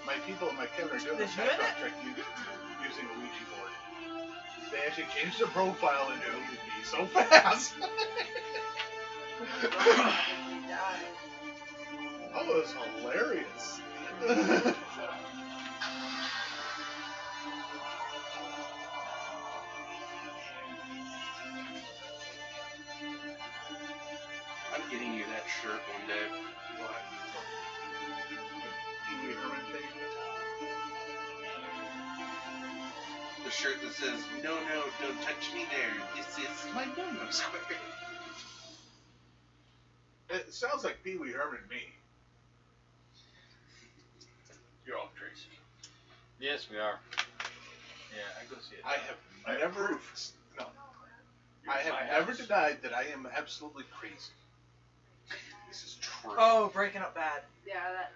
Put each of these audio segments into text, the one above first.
my people and my kid are doing a background check using a Ouija board. They actually changed their profile and deleted me so fast. Oh, it was hilarious. I'm getting you that shirt one day. What? Pee-wee Herman thing? The shirt that says, "No, don't touch me there. This is my no-no square." It sounds like Pee-wee Herman to me. You're off, Tracy. Yes, we are. Yeah, I go see it. I have never denied that I am absolutely crazy. This is true. Oh, breaking up bad. Yeah, that.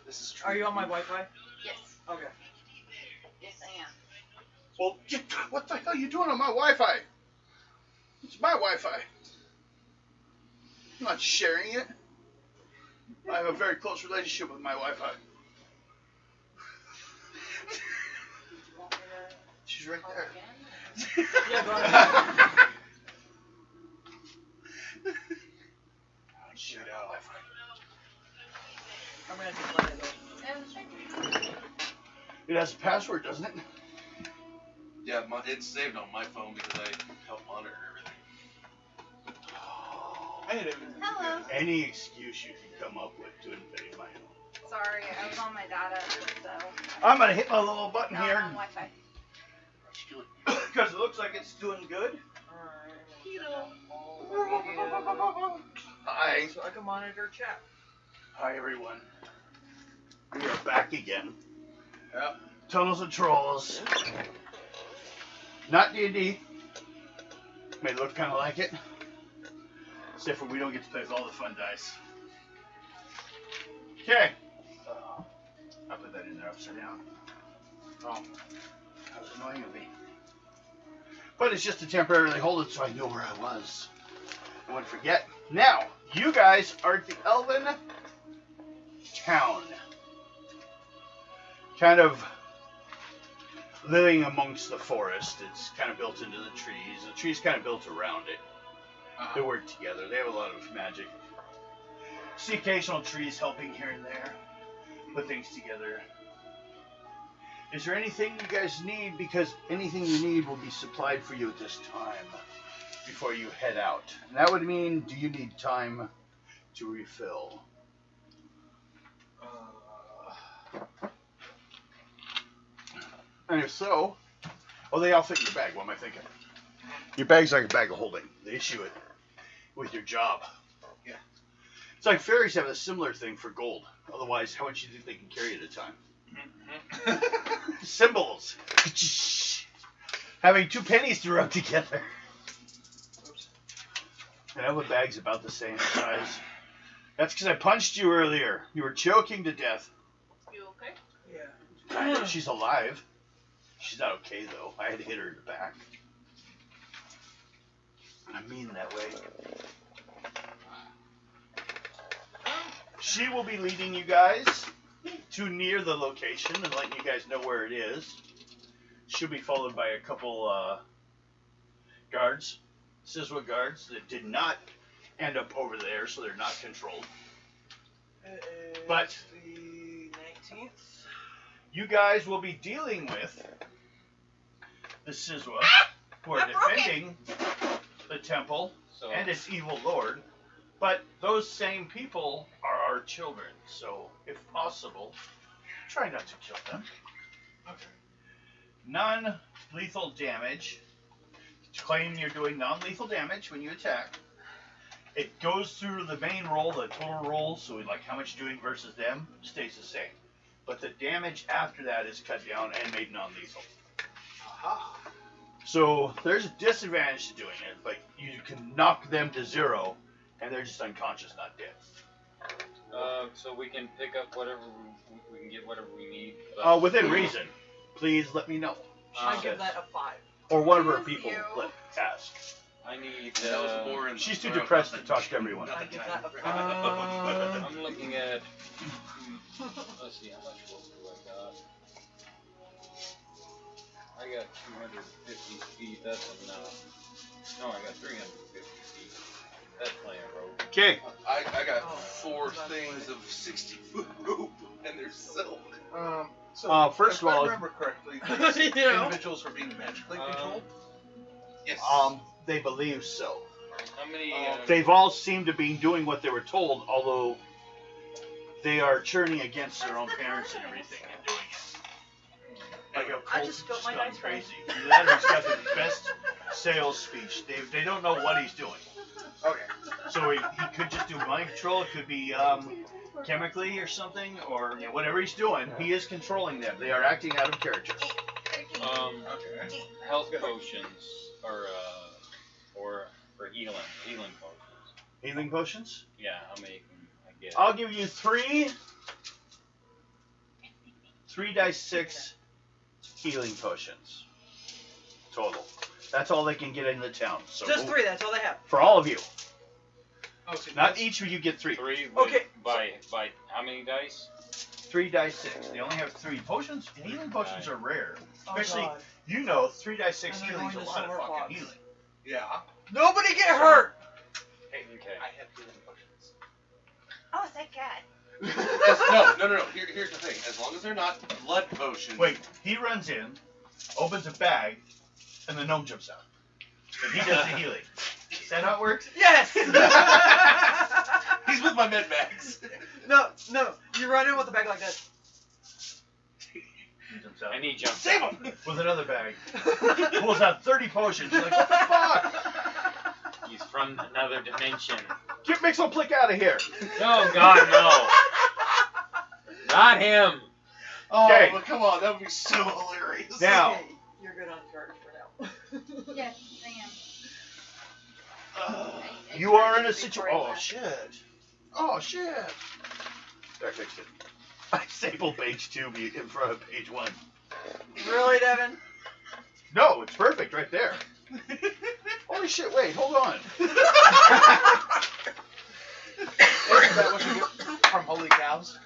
This is true. Are you on my Wi-Fi? Yes. Okay. Yes, I am. Well, what the hell are you doing on my Wi-Fi? It's my Wi-Fi. I'm not sharing it. I have a very close relationship with my Wi-Fi. Want me to She's right call there. again? Yeah, go ahead. Shoot out Wi-Fi. I'm gonna decline it though. It has a password, doesn't it? Yeah, it's saved on my phone because I help monitor everything. I had Hello. any excuse you can come up with to invade my home. Sorry, I was on my data, so. I'm gonna hit my little button No, here I'm on Wi-Fi. because it looks like it's doing good. Hi. So I can monitor chat. Hi, everyone. We are back again. Yep. Tunnels of Trolls. Not D&D. May look kind of like it. Except for we don't get to play with all the fun dice. Okay. I'll put that in there upside down. Oh. That was annoying of me. But it's just to temporarily hold it so I know where I was. I wouldn't forget. Now, you guys are at the Elven town. Kind of living amongst the forest. It's kind of built into the trees. The trees kind of built around it. They work together. They have a lot of magic. See occasional trees helping here and there. Put things together. Is there anything you guys need? Because anything you need will be supplied for you at this time before you head out. And that would mean, do you need time to refill? And if so, oh, they all fit in your bag. What am I thinking? Your bag's like a bag of holding. They issue it with your job. Yeah. It's like fairies have a similar thing for gold. Otherwise, how much do you think they can carry at a time? Symbols. Having 2 pennies to rub together. And I have bag's about the same size. That's because I punched you earlier. You were choking to death. You okay? Yeah. She's alive. She's not okay, though. I had to hit her in the back. I mean that way. She will be leading you guys to near the location and letting you guys know where it is. She'll be followed by a couple guards, Sizwa guards, that did not end up over there, so they're not controlled. But the 19th. You guys will be dealing with the Sizwa, who are defending the temple and its evil lord. But those same people are our children, so if possible, try not to kill them. Okay. Non-lethal damage. Claim you're doing non-lethal damage when you attack. It goes through the main roll, the total roll, so like how much you're doing versus them stays the same. But the damage after that is cut down and made non-lethal. Aha. So there's a disadvantage to doing it, but you can knock them to 0, and they're just unconscious, not dead. So we can pick up whatever we can get whatever we need. Within reason. Please let me know. I give that a 5. Or one of our people let ask. I need. That was more in the She's too throat, depressed to not talk the- to everyone. not I the get time. that. I'm looking at. Let's see how much rope do I got. I got 250 feet. That's enough. No, I got 350 feet. That's plenty of rope. Okay. I got Oh, 4 that's things funny. of 60-foot rope, and they're silk. So, First if of all- I remember correctly, these You know. individuals were being magically controlled. Yes. They believe so. How many? They've all seemed to be doing what they were told, although they are churning against their own parents and everything and doing it. Like a I cult just spilled my gone dice bag. crazy. That has got the best sales speech. They don't know what he's doing. Okay. So he could just do mind control. It could be chemically or something, or whatever he's doing. He is controlling them. They are acting out of character. Okay. Health potions or for healing potions. Healing potions? Yeah, how many can I get? I'll give you 3 dice 6 healing potions total. That's all they can get in the town. So Just 3, that's all they have. for all of you. Oh, so Not that's- each of you get 3. 3 Okay. by how many dice? 3 dice 6. They only have 3 potions. Healing potions are rare. Especially, Oh, God. 3 dice 6 And they're healing's a going to lot of silver fucking fox. healing. Yeah. Nobody get hurt! Okay. I have healing potions. Oh, thank God. No. Here's the thing. As long as they're not blood potions. Wait, he runs in, opens a bag, and the gnome jumps out. And he does the healing. Is that how it works? Yes! He's with my med bags. No, you run in with a bag like this. He jumps out. And he jumps Save out. him! With another bag. Pulls out 30 potions. You're like, what the fuck? He's from another dimension. Get Mixoplick out of here. No, God, no. Not him. Oh, Okay. but come on. That would be so hilarious. Now. Okay, you're good on charge for now. Yes, I am. I You are in a charged situation. before I Oh, left. shit. Oh, shit. There, I fixed it. I stapled page 2 in front of page 1. Really, Devin? No, it's perfect right there. Holy shit, wait, hold on. Isn't that what you get from holy cows?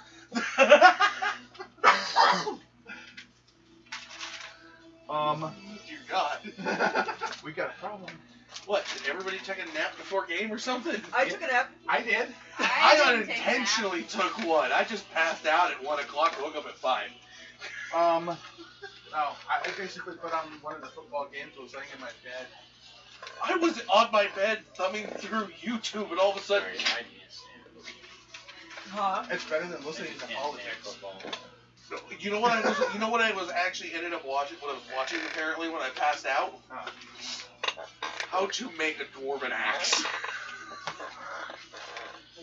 Dear God. We got a problem. What? Did everybody take a nap before game or something? I took a nap. I did. I didn't take a nap. unintentionally took one. I just passed out at 1 o'clock and woke up at 5. No, I basically put on one of the football games. I was laying in my bed. I was on my bed thumbing through YouTube, and all of a sudden, Sorry, I missed Huh? It's better than listening to him. politics. you know what I was actually ended up watching. What I was watching apparently when I passed out. Huh. How to make a dwarven axe.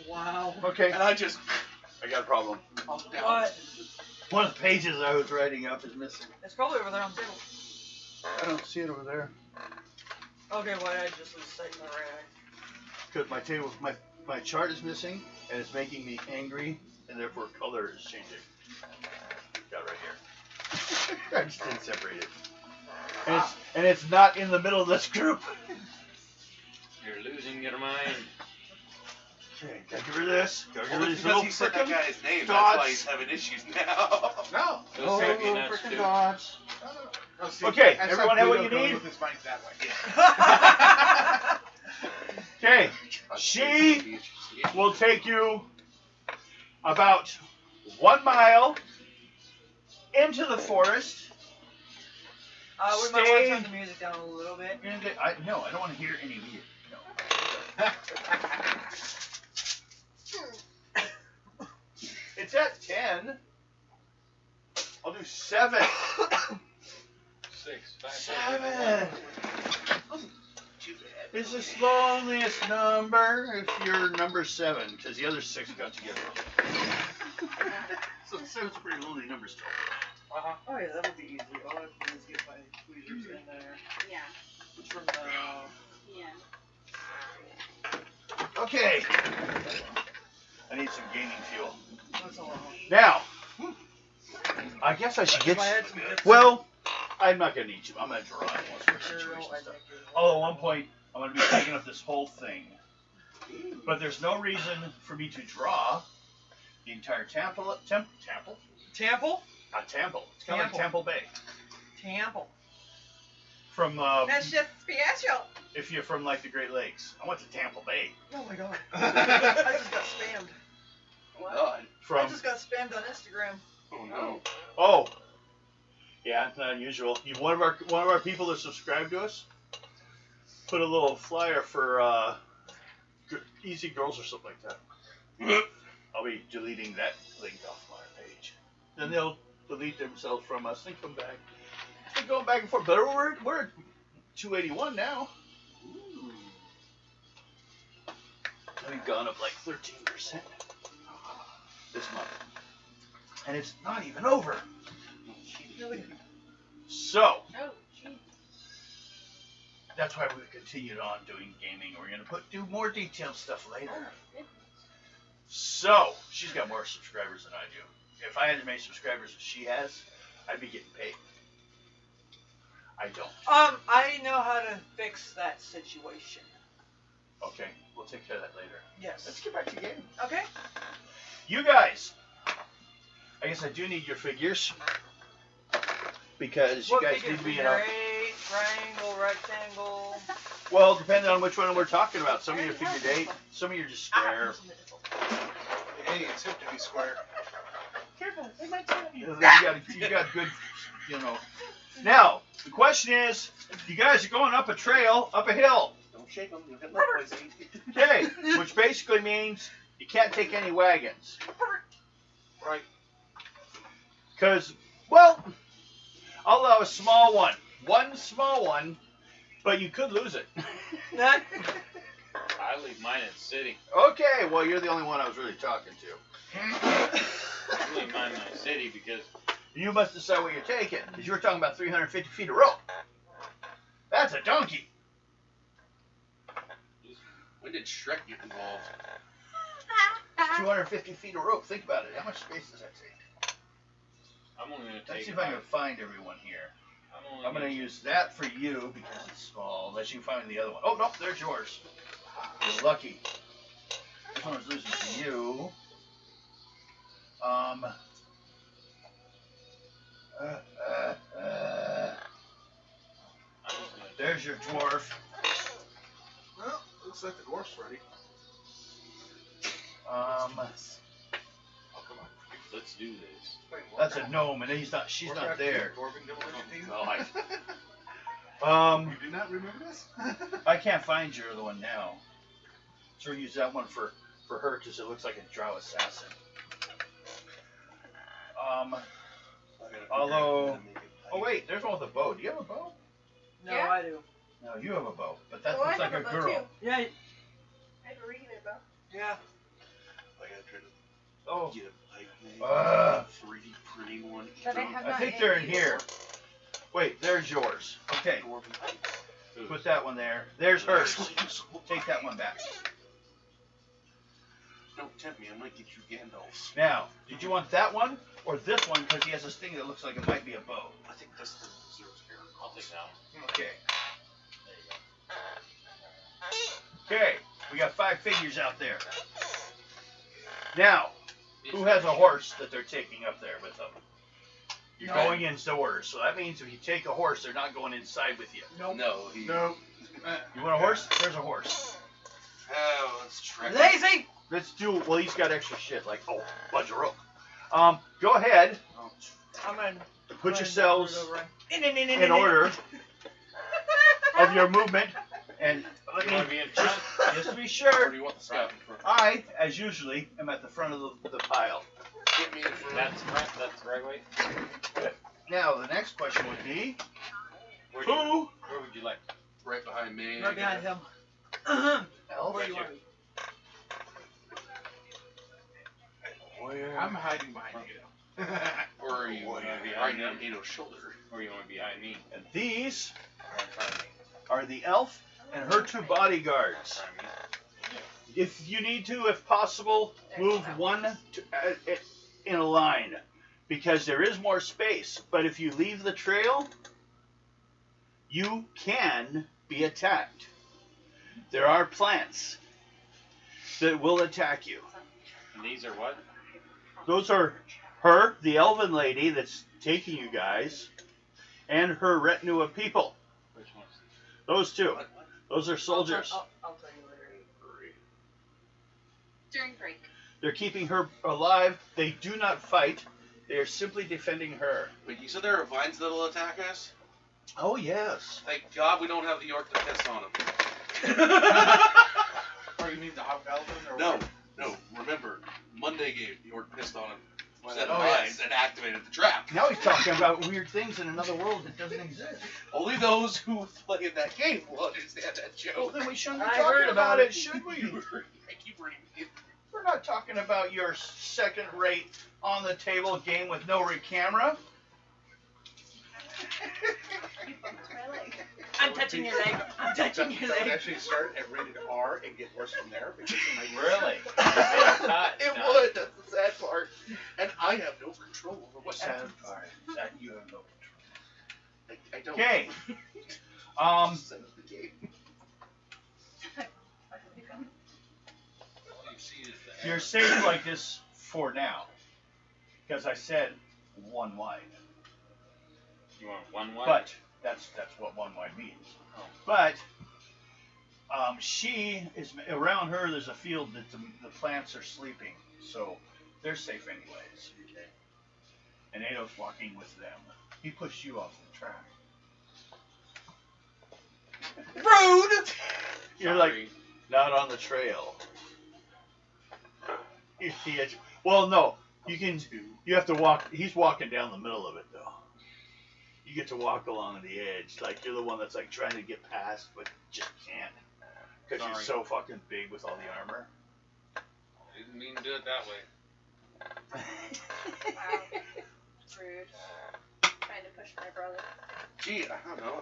Wow. Okay, And I just I got a problem. I'm down. What? One of the pages I was writing up is missing. It's probably over there on the table. I don't see it over there. Okay, why did I just lose sight in the right Because my table, my chart is missing, and it's making me angry, and therefore color is changing. Got it right here. I just didn't separate it. And it's not in the middle of this group. You're losing your mind. Okay, gotta get rid of this. Gotta get Well, rid of it's these little because he said that frickin' guy's name. dots. That's why he's having issues now. No. Those Oh, can't be little nuts, frickin' too. dots. No, see, Okay, I saw everyone have what Pluto you going need? With his mic that way. Okay, she will take you about 1 mile into the forest. we might want to Stay- turn the music down a little bit. No, I don't want to hear any music. No. It's at 10. I'll do 7. 6, 5, 7 is the slowest number if you're number 7, because the other 6 got together. So 7's a pretty lonely number still. Oh yeah, that would be easy. All I have to do is get my tweezers in there. Yeah. From the... Yeah. Okay. I need some gaming fuel. That's all I want. Now, I guess I should get. If I had some different Well, I'm not gonna need you. I'm gonna draw it once we're material, situation I'd stuff. make it Although at one point I I'm going to be taking up this whole thing. But there's no reason for me to draw the entire Temple? Temple? Not Temple. It's kind of like Temple. Temple Bay. Temple. From, That's just special. if you're from, like, the Great Lakes. I went to Temple Bay. Oh my god. I just got spammed. God. I From, just got spammed on Instagram. Oh no. oh. Yeah, it's not unusual. One of our people that subscribe to us put a little flyer for, Easy Girls or something like that. I'll be deleting that link off my page. Then they'll delete themselves from us and come back. We're going back and forth, but we're at 281 now. Ooh. We've gone up like 13% this month, and it's not even over. So Oh, jeez. that's why we've continued on doing gaming. We're gonna do more detailed stuff later. So she's got more subscribers than I do. If I had as many subscribers as she has, I'd be getting paid. I don't. I know how to fix that situation. Okay, we'll take care of that later. Yes. Let's get back to gaming. Okay. You guys, I guess I do need your figures because you guys need to be in our. Straight, triangle, rectangle. Well, depending on which one we're talking about. Some of you are figured 8, some of you are just square. Hey, it's hip to be square. Careful, they might tell you. You got good, you know. Now, the question is, you guys are going up a trail, up a hill. Don't shake them. You'll get lead poisoning. Okay, which basically means you can't take any wagons. Right. Because, well, I'll allow a small one. One small one, but you could lose it. Not. I leave mine in the city. Okay, well, you're the only one I was really talking to. I leave mine in the city because You must decide what you're taking, because you were talking about 350 feet of rope. That's a donkey. When did Shrek get involved? 250 feet of rope. Think about it. How much space does that take? I'm only going to Let's take see if I can find everyone here. I'm I'm going to use that for you because it's small, unless you can find the other one. Oh, no, there's yours. You're lucky. This one's losing to you. There's your dwarf. Well, looks like the dwarf's ready. Oh, come on. Let's do this. That's a gnome, and she's not there. Dwarven Demolition Team? No, You do not remember this? I can't find your other one now. So we'll use that one for her because it looks like a drow assassin. Although, oh wait, there's one with a bow. Do you have a bow? No, Yeah? I do. No, you have a bow, but that Oh, looks I like have a a bow, girl. too. Yeah. I have a regular bow. Yeah. I gotta try to Oh, get a pipe made. Uh. 3D printing one. But I have I not think yet they're in used here. it. Wait, there's yours. Okay, Dwarven pipes. put that one there. There's hers. Take that one back. Don't tempt me. I might get you Gandalf. Now, did you want that one or this one because he has this thing that looks like it might be a bow? I think this thing deserves air. I'll take that one. Okay. Okay, we got 5 figures out there. Now, who has a horse that they're taking up there with them? You're No. going indoors, so that means if you take a horse, they're not going inside with you. Nope. No, he. No. You want a horse? There's a horse. Oh, let's try. Lazy. Let's do. Well, he's got extra shit like bunch of rope. Go ahead. I'm gonna Put run yourselves over in order of your movement, and let You me want to be in front? just to be Or sure. do you want the scouting front? I, as usually, am at the front of the pile. Get me in front. That's right. That's the right way. Now, the next question would be, Where, do you, who? where would you like? Right behind me. Right behind him. Elf? Where do you want me? I'm hiding behind you. Or are you Or you wanna be right behind on him? Nato's shoulder? Or you want to be behind me? And these Or in front of me? are the elf and her 2 bodyguards. In front of me. If you need to, if possible, move one in a line because there is more space. But if you leave the trail, you can be attacked. There are plants that will attack you. And these are what? Those are her, the elven lady that's taking you guys, and her retinue of people. Which ones? Those two. What? Those are soldiers. I'll tell you later. During break. They're keeping her alive. They do not fight. They are simply defending her. Wait, you said there are vines that'll attack us? Oh, yes. Thank God we don't have the York to piss on them. Or you mean the Hobgoblin? Or No, what? no. Remember, Monday game, York pissed on him. Set Oh, vines yes. and activated the trap. Now he's talking about weird things in another world that doesn't exist. Only those who play in that game will understand that Well, joke. then we shouldn't be I talking heard about about it, it. should we? I keep reading it. We're not talking about your second-rate, on-the-table game with no camera. You bumped my leg. I'm touching your leg. I'm touching your That would leg. actually start at rated R and get worse from there because it might Really? It would. That's the sad part. And I have no control over what happens. That you have no I don't. Okay. Set up the game. You're safe like this for now. Because I said one wide. You want one wide? But that's what one wide means. But she is around her. There's a field that the plants are sleeping, so they're safe anyways. Okay. And Ado's walking with them. He pushed you off the track. Rude! You're like not on the trail. Well, no. You have to walk. He's walking down the middle of it though. You get to walk along the edge, like you're the one that's like trying to get past, but just can't, because you're so fucking big with all the armor. Didn't mean to do it that way. Wow. Rude. Trying to push my brother. Gee, I don't know.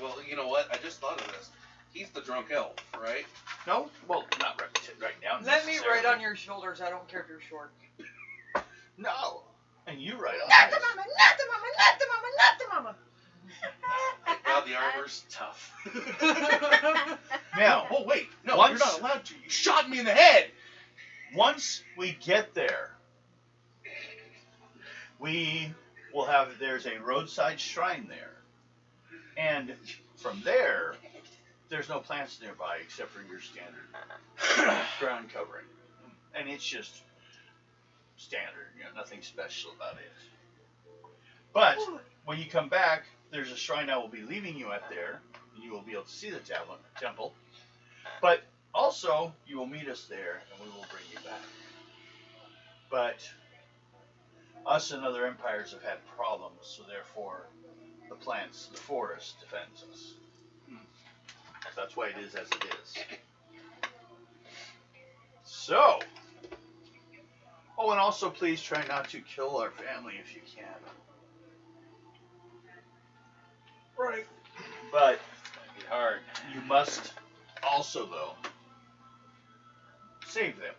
Well, you know what? I just thought of this. He's the drunk elf, right? No, well, not right now. Let me necessarily. right on your shoulders. I don't care if you're short. No, and you right on. Not the his. mama, not the mama, not the mama, not the mama. Thank God the armor's tough. Now, Oh, wait. No, Once- you're not allowed to. You shot me in the head. once we get there, we will have. There's a roadside shrine there, and from there, there's no plants nearby except for your standard ground covering, and it's just standard, nothing special about it. But when you come back, there's a shrine I will be leaving you at there, and you will be able to see the temple. But also, you will meet us there, and we will bring you back. But us and other empires have had problems, so therefore, the forest defends us. That's why it is as it is. So, oh, and also please try not to kill our family if you can. Right. But It'd be hard. you must also, though, save them.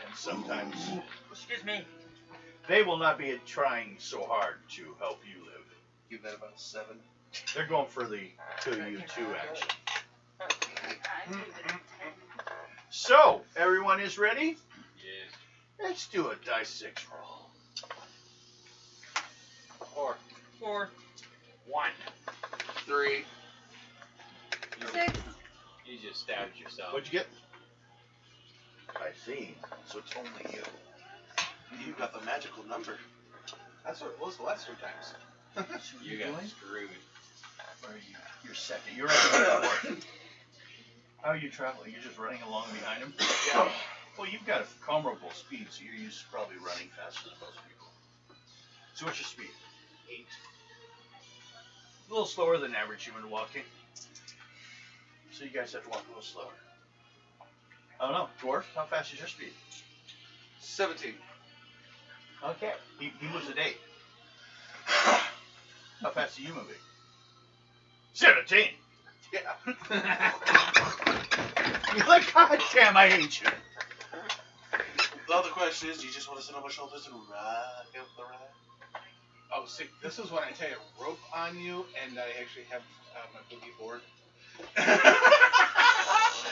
And sometimes Excuse me. they will not be trying so hard to help you live. Give that about a 7. They're going for the kill you too action. So, everyone is ready? Yes. Let's do a dice 6 roll. 4. 1. 3. 6. You just stabbed yourself. What'd you get? I see. So it's only you. You got the magical number. That's what it was the last 3 times. You got screwed. Where are you? You're second. You're right before. How are you traveling? You're just running along behind him? Yeah. Well, you've got a comparable speed, so you're used to probably running faster than most people. So what's your speed? 8. A little slower than average human walking. So you guys have to walk a little slower. I don't know. Dwarf, how fast is your speed? 17. Okay. He moves at 8. How fast are you moving? 17. Yeah. You're like, God damn, I hate you. The other question is, do you just want to sit on my shoulders and rock out the ride? Oh, see, this is when I tie a rope on you, and I actually have my boogie board.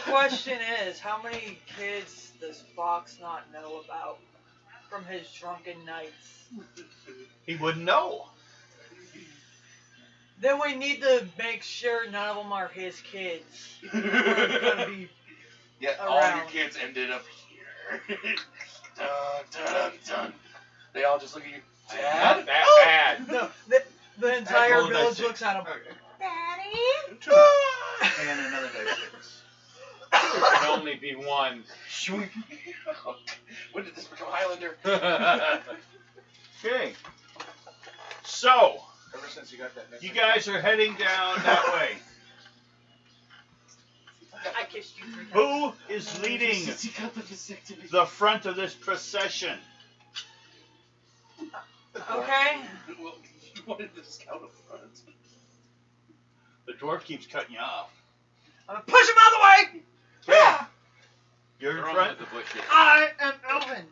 Question is, how many kids does Fox not know about from his drunken nights? He wouldn't know. Then we need to make sure none of them are his kids. We're gonna be Yeah, all your around. kids ended up here. Dun, dun, dun. They all just look at you. Dad? Not that bad. No, the entire roll a dice village six. looks at him. Daddy? And another dice six. There can only be one. When did this become Highlander? Okay. So, Ever since you got that message. you guys are heading down that way. I kissed you 3 times. Who is leading the front of this procession? Okay. Well, you wanted the scout up front. The dwarf keeps cutting you off. I'm gonna push him out of the way! Yeah! You're in Throw 'em front? at the bushes. I am Elven.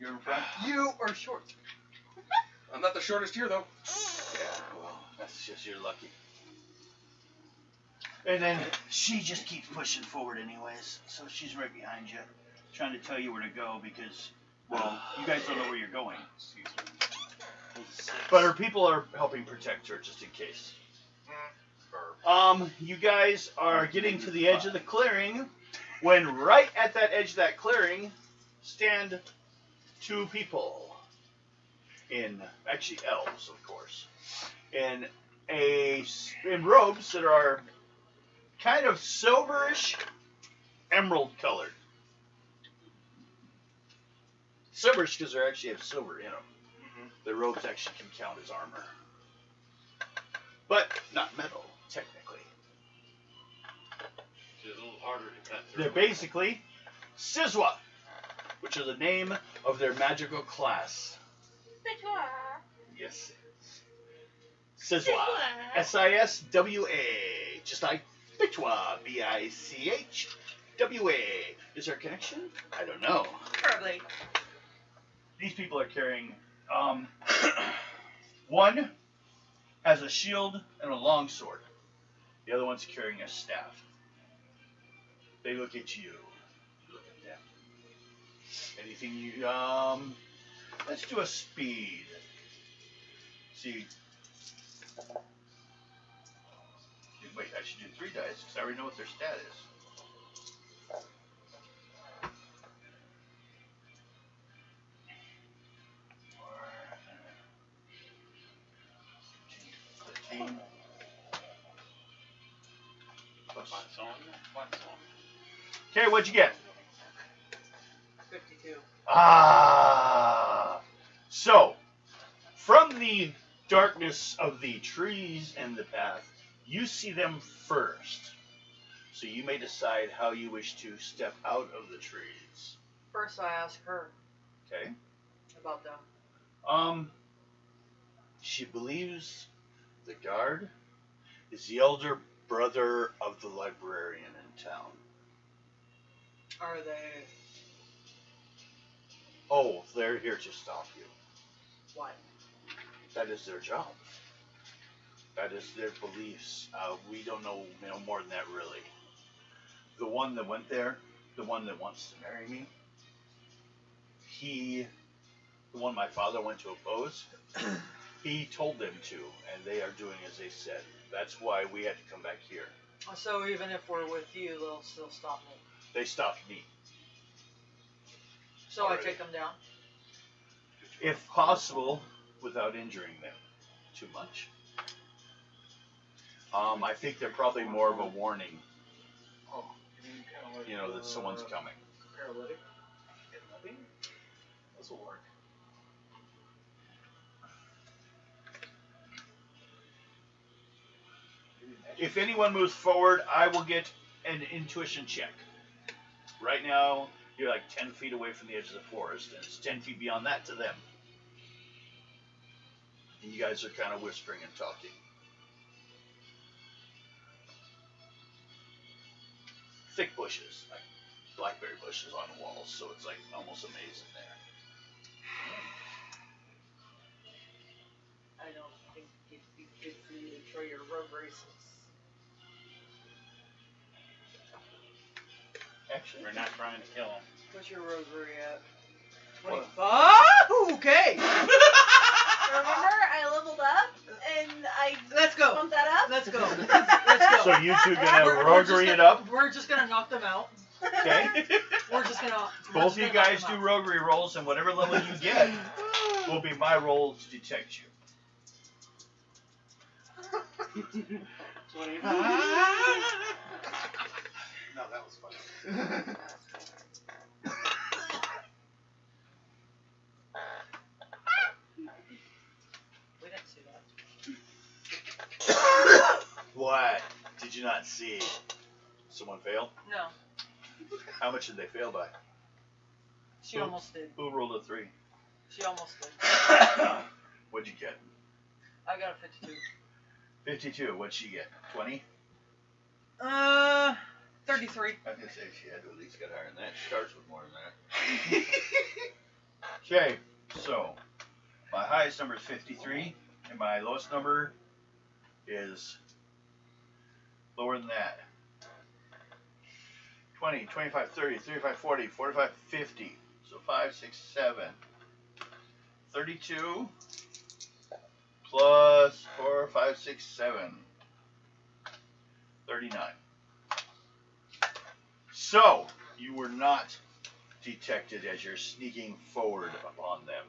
You're in front? You are short. I'm not the shortest here, though. Yeah, well, that's just you're lucky. And then she just keeps pushing forward anyways, so she's right behind you, trying to tell you where to go because, well, you guys don't know where you're going. But her people are helping protect her just in case. You guys are getting to the edge of the clearing when right at that edge of that clearing stand 2 people in, actually elves, of course, in robes that are kind of silverish, emerald colored. Silverish because they actually have silver in them. The robes actually can count as armor, but not metal technically. It's a little harder to cut through. They're basically Sizwa, which is the name of their magical class. Yes. Sizwa. S-I-S-W-A. Just like Bichwa. B-I-C-H-W-A. Is there a connection? I don't know. Probably. These people are carrying, one has a shield and a long sword. The other one's carrying a staff. They look at you. You look at them. Anything you, let's do a speed. See. Wait, I should do 3 dice because I already know what their stat is. Okay, what'd you get? 52. Ah! So, from the darkness of the trees and the path, you see them first. So you may decide how you wish to step out of the trees. First, I ask her Okay? about them. She believes the guard is the elder brother of the librarian in town. Are they? Oh, they're here to stop you. Why? That is their job. That is their beliefs. We don't know, more than that, really. The one that went there, the one that wants to marry me, the one my father went to oppose, he told them to, and they are doing as they said. That's why we had to come back here. So even if we're with you, they'll still stop me. They stopped me. So Alright. I take them down. If possible, without injuring them too much. I think they're probably more of a warning, Oh, you mean kind of like, that someone's coming. paralytic? This will work. If anyone moves forward, I will get an intuition check. Right now, you're like 10 feet away from the edge of the forest, and it's 10 feet beyond that to them. And you guys are kind of whispering and talking. Thick bushes, like blackberry bushes on the walls, so it's like almost a maze in there. I don't think it'd be good for you to try your road races. Actually, We're not trying to kill him. What's your roguery at? What? 25. Okay. Remember, I leveled up and I Let's go. bumped that up. Let's go. Let's go. so you two gonna We're just roguery gonna- it up. We're just gonna knock them out. Okay. We're just gonna. Both of you guys do roguery rolls, and whatever level you get will be my roll to detect you. 25. No, that was funny. We didn't see that. What? Did you not see? Someone fail? No, How much did they fail by? she almost did. Who rolled a 3? She almost did. What'd you get? I got a 52. 52. What'd she get? 20? 33. I was gonna say she had to at least get higher than that. She starts with more than that. Okay, so my highest number is 53, and my lowest number is lower than that. 20, 25, 30, 35, 40, 45, 50. So 5, 6, 7. 32 plus 4, 5, 6, 7. 39. So, you were not detected as you're sneaking forward upon them.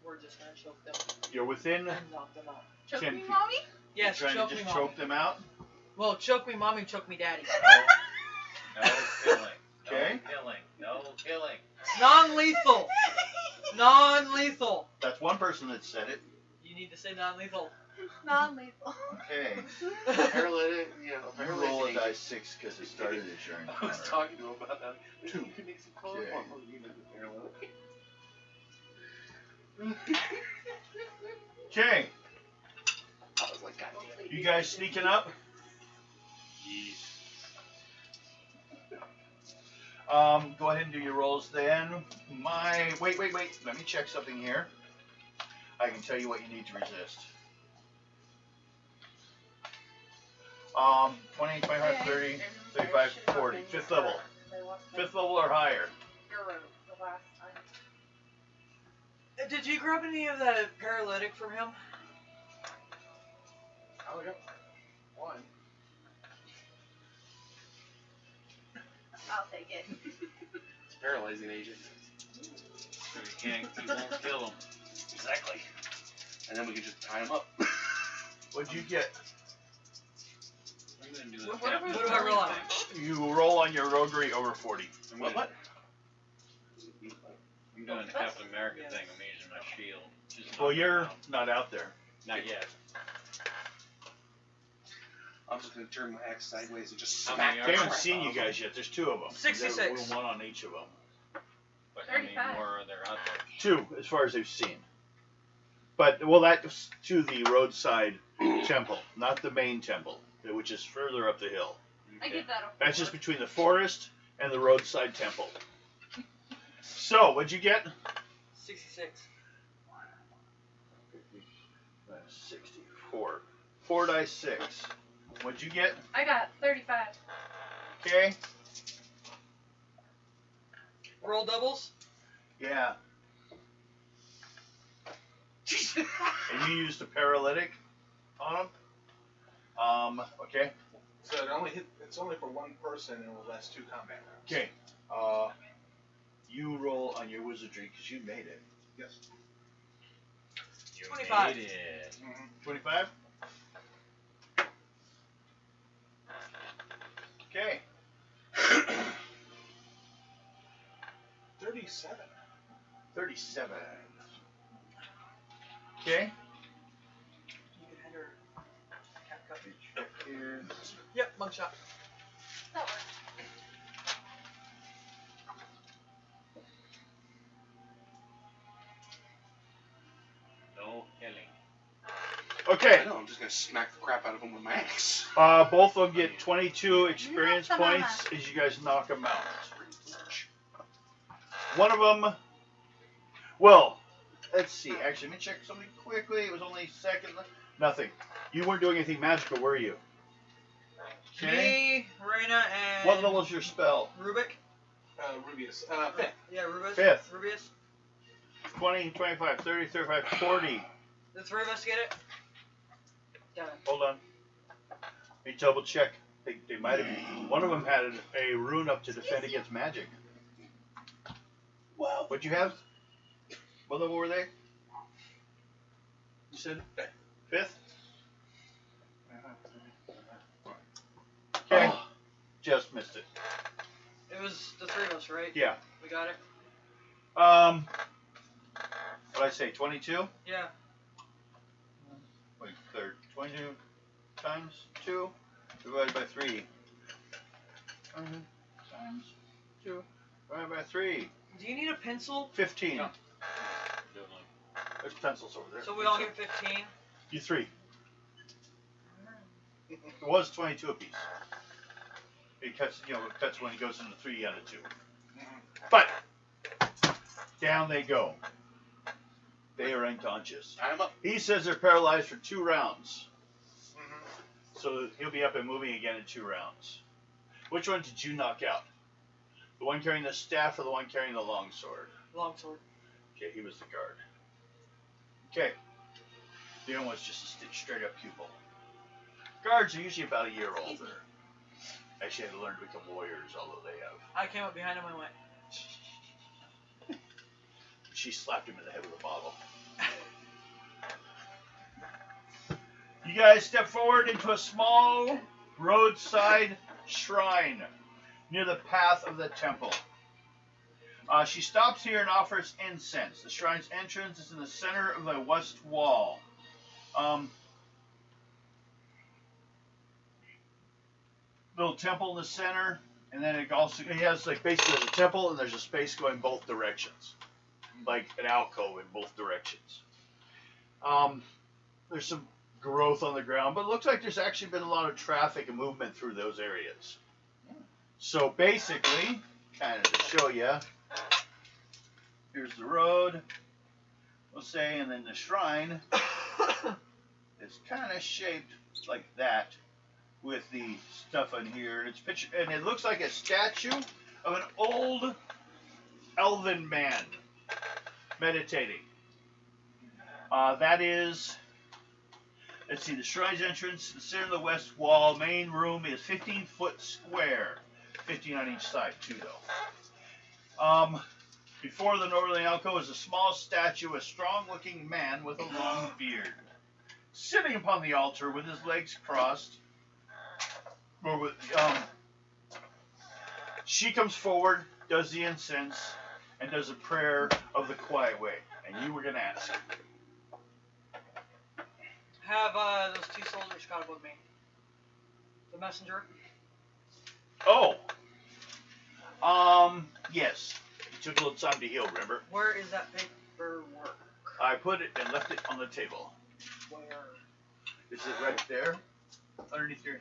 We're just gonna choke them You're within and knock them out. Choke 10 me, feet. mommy. Yes, You're trying choke to me, just mommy. choke them out. Well, choke me, mommy, choke me, daddy. No killing. Okay. No killing. No killing. Non-lethal. Non-lethal. That's one person that said it. You need to say non-lethal. Non-lethal. Okay. Paralytic, You paralytic. roll a die 6 because it started as your I was encounter. talking to him about that. Two. You can make some chloroform for you, paralytic. Okay. I was like, God damn it. You guys sneaking up? Go ahead and do your rolls then. Wait. Let me check something here. I can tell you what you need to resist. 20, 25, 30, 35, 40. Fifth level. Fifth level or higher. The last time. Did you grab any of the paralytic from him? I only got one. I'll take it. It's a paralyzing agent. So you won't kill him. Exactly. And then we can just tie him up. What'd you get? I'm gonna do What the do I roll on? You roll on your roguery over 40. What? I'm doing the Captain America thing. I'm using my shield. Just Well, knock you're him out. not out there. Not yet. I'm just gonna turn my axe sideways and just How smack many the They are haven't crap seen out you of him. guys yet. There's 2 of them. 66. One on each of them. But how many 35. more are there out there? 2, as far as they've seen. But, well, that's to the roadside temple, not the main temple, which is further up the hill. I Okay. give that a 4. That's just between the forest and the roadside temple. So, what'd you get? 66. 64. 4 dice 6. What'd you get? I got 35. Okay. Roll doubles? Yeah. And you used a paralytic on him? Okay. So it's only for one person and will last 2 combat rounds. Okay. You roll on your wizardry because you made it. Yes. You 25. made it. 25? Okay. 37. 37. Okay. You can enter cat cut. Check here. Yep, mugshot. That works. No killing. Okay. I know, I'm just gonna smack the crap out of him with my axe. Both of them get 22 experience Not the mama. points as you guys knock them out. One of them, well, let's see. Actually, let me check something quickly. It was only second. Nothing. You weren't doing anything magical, were you? Okay. Me, Reina, and What level is your spell? Rubik. Rubius. Fifth. Yeah, Rubus. Fifth. Rubius. 20, 25, 30, 35, 40. The three of us get it? Got it. Hold on. Let me double check. They might have. One of them had a rune up to defend against magic. Wow. What'd you have? What level were they? You said fifth? Okay. Just missed it. It was the three of us, right? Yeah. We got it? What'd I say? 22? Yeah. Wait, third. 22 times 2 divided by 3. Times 2 divided by 3. Do you need a pencil? 15. No. There's pencils over there. So we all get 15? You 3. It was 22 apiece. It cuts, it cuts when it goes into 3 out of 2. But down they go. They are unconscious. I'm up. He says they're paralyzed for 2 rounds. So he'll be up and moving again in 2 rounds. Which one did you knock out? The one carrying the staff or the one carrying the longsword? Longsword. Okay, he was the guard. Okay. The other one's just a straight up pupil. Guards are usually about a year older. Actually, had to learn to become warriors, although they have. I came up behind him and went. She slapped him in the head with a bottle. You guys step forward into a small roadside shrine near the path of the temple. She stops here and offers incense. The shrine's entrance is in the center of the west wall. Little temple in the center, and then it has like basically a temple, and there's a space going both directions, like an alcove in both directions. There's some growth on the ground, but it looks like there's actually been a lot of traffic and movement through those areas. So basically, kind of to show you, here's the road, we'll say, and then the shrine is kind of shaped like that with the stuff on here. And it's pictured, and it looks like a statue of an old elven man meditating. That is, let's see, the shrine's entrance, the center of the west wall, main room is 15 foot square, 15 on each side too though. Before the northern alcove is a small statue, a strong-looking man with a long beard, sitting upon the altar with his legs crossed. She comes forward, does the incense, and does a prayer of the quiet way. And you were going to ask. Have those 2 soldiers caught up with me. The messenger. Oh. Yes. It took a little time to heal, remember? Where is that paperwork? I put it and left it on the table. Where? Is it right there? Underneath your...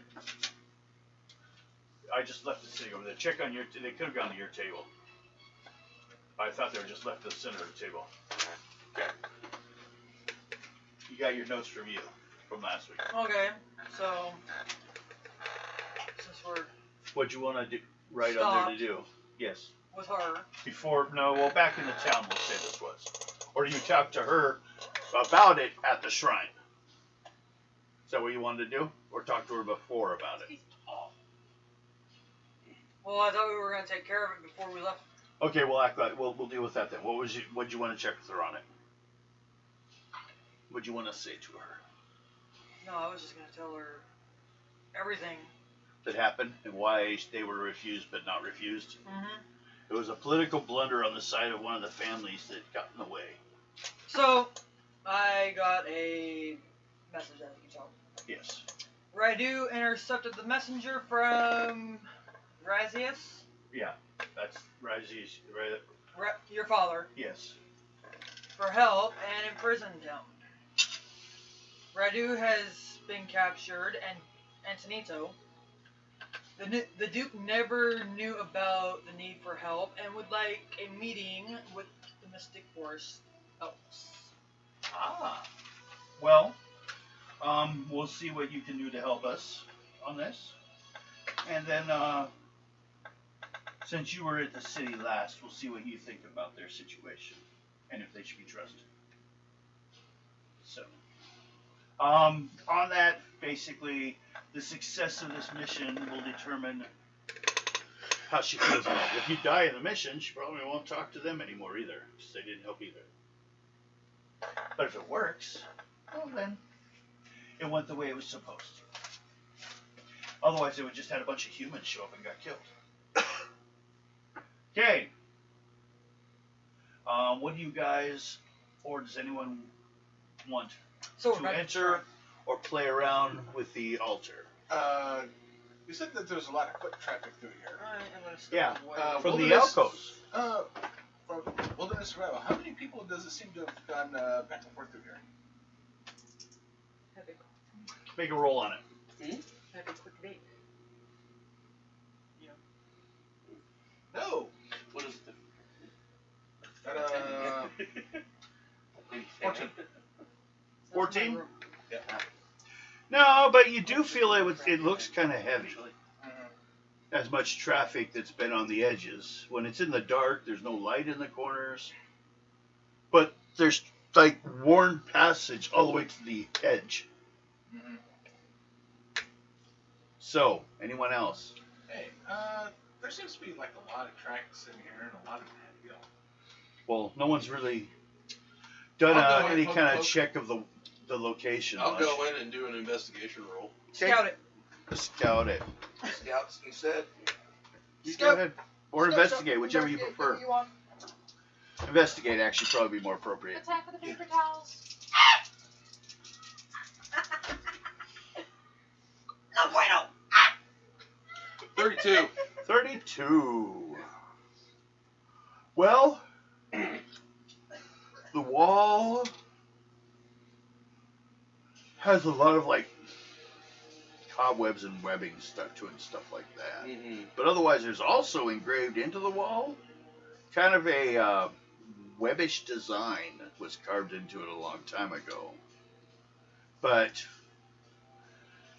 I just left it sitting over there. Check on your... They could have gone to your table. I thought they were just left at the center of the table. Okay. You got your notes from last week. Okay, so since we're What'd you want to do? Right on there to do? Yes. with her, Back in the town, we'll say this was. Or you talked to her about it at the shrine. Is that what you wanted to do? Or talk to her before about it? well, I thought we were going to take care of it before we left. Okay, we'll deal with that then. What'd you want to check with her on it? What'd you want to say to her? No, I was just going to tell her everything. That happened and why they were refused but not refused? Mm-hmm. It was a political blunder on the side of one of the families that got in the way. So, I got a message, as you can tell. Yes. Raidu intercepted the messenger from Razius. Yeah, that's Razi's. Your father. Yes. For help and imprisoned him. Raidu has been captured, and Antonito. The Duke never knew about the need for help and would like a meeting with the Mystic Force elves. Ah. Well, we'll see what you can do to help us on this. And then, Since you were at the city last, we'll see what you think about their situation and if they should be trusted. So, on that, basically, the success of this mission will determine how she feels about it. If you die in the mission, she probably won't talk to them anymore either, because they didn't help either. But if it works, well then, it went the way it was supposed to. Otherwise, they would just had a bunch of humans show up and got killed. Okay. What do you guys, or does anyone want So to enter or play around with the altar? You said that there's a lot of foot traffic through here. Yeah, from the Wilderness- alcoves. From Wilderness Survival, how many people does it seem to have gone back and forth through here? Make a roll on it. Have a quick date. No. What is the? Fortune. 14? Yeah. No, but you do feel it looks kind of heavy. Mhm. As much traffic that's been on the edges. When it's in the dark, there's no light in the corners. But there's like worn passage all the way to the edge. Mhm. So, anyone else? Hey, there seems to be like a lot of tracks in here and a lot of, you know. Well, no one's really done I'll go any in, kind of I'll- check of the location. I'll much. go in and do an investigation roll. Scout it. Scout it. Scouts, he said. You Scout. go ahead. Or investigate, whichever you prefer. You want. Investigate actually probably be more appropriate. Attack with the paper towels. No bueno. 32. 32. Well, the wall has a lot of like cobwebs and webbing stuck to it and stuff like that. Mm-hmm. But otherwise, there's also engraved into the wall kind of a webbish design that was carved into it a long time ago. But,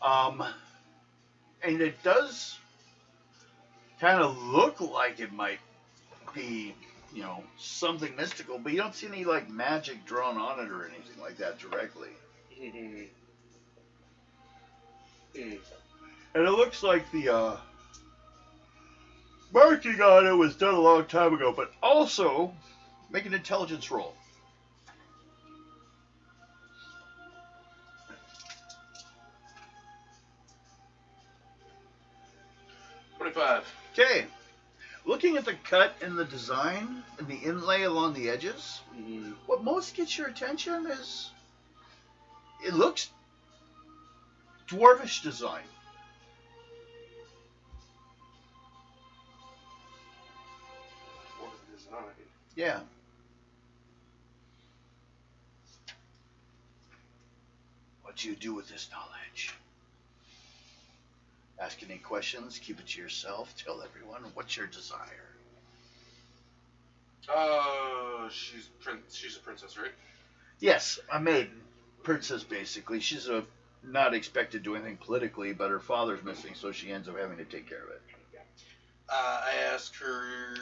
and it does kind of look like it might be, you know, something mystical, but you don't see any like magic drawn on it or anything like that directly. Mm-hmm. Mm. And it looks like the marking on it was done a long time ago, but also make an intelligence roll. Okay. Looking at the cut and the design and the inlay along the edges, Mm-hmm. what most gets your attention is it looks dwarvish design. Yeah. What do you do with this knowledge? Ask any questions, keep it to yourself, tell everyone what's your desire. She's a princess, right? Yes, a maiden. Princess, basically. She's not expected to do anything politically, but her father's missing, so she ends up having to take care of it. I asked her,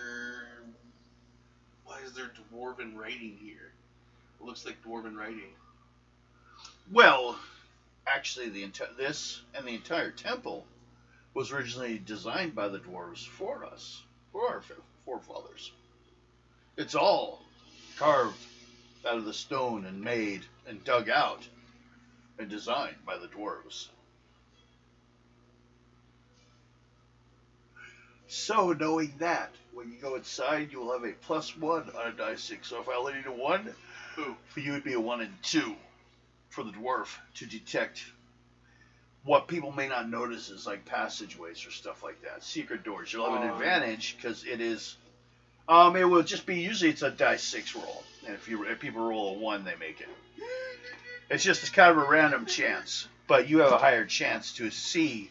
why is there dwarven writing here? It looks like dwarven writing. Well, actually, this and the entire temple was originally designed by the dwarves for us, for our forefathers. It's all carved out of the stone and made and dug out and designed by the dwarves. So, knowing that, when you go inside, you will have a +1 on a die 6. So if I let you to 1, for you it would be a 1 and 2 for the dwarf to detect what people may not notice is like passageways or stuff like that. Secret doors. You'll have an advantage because it is. It will just be usually it's a die 6 roll, and if people roll a 1, they make it. It's just kind of a random chance, but you have a higher chance to see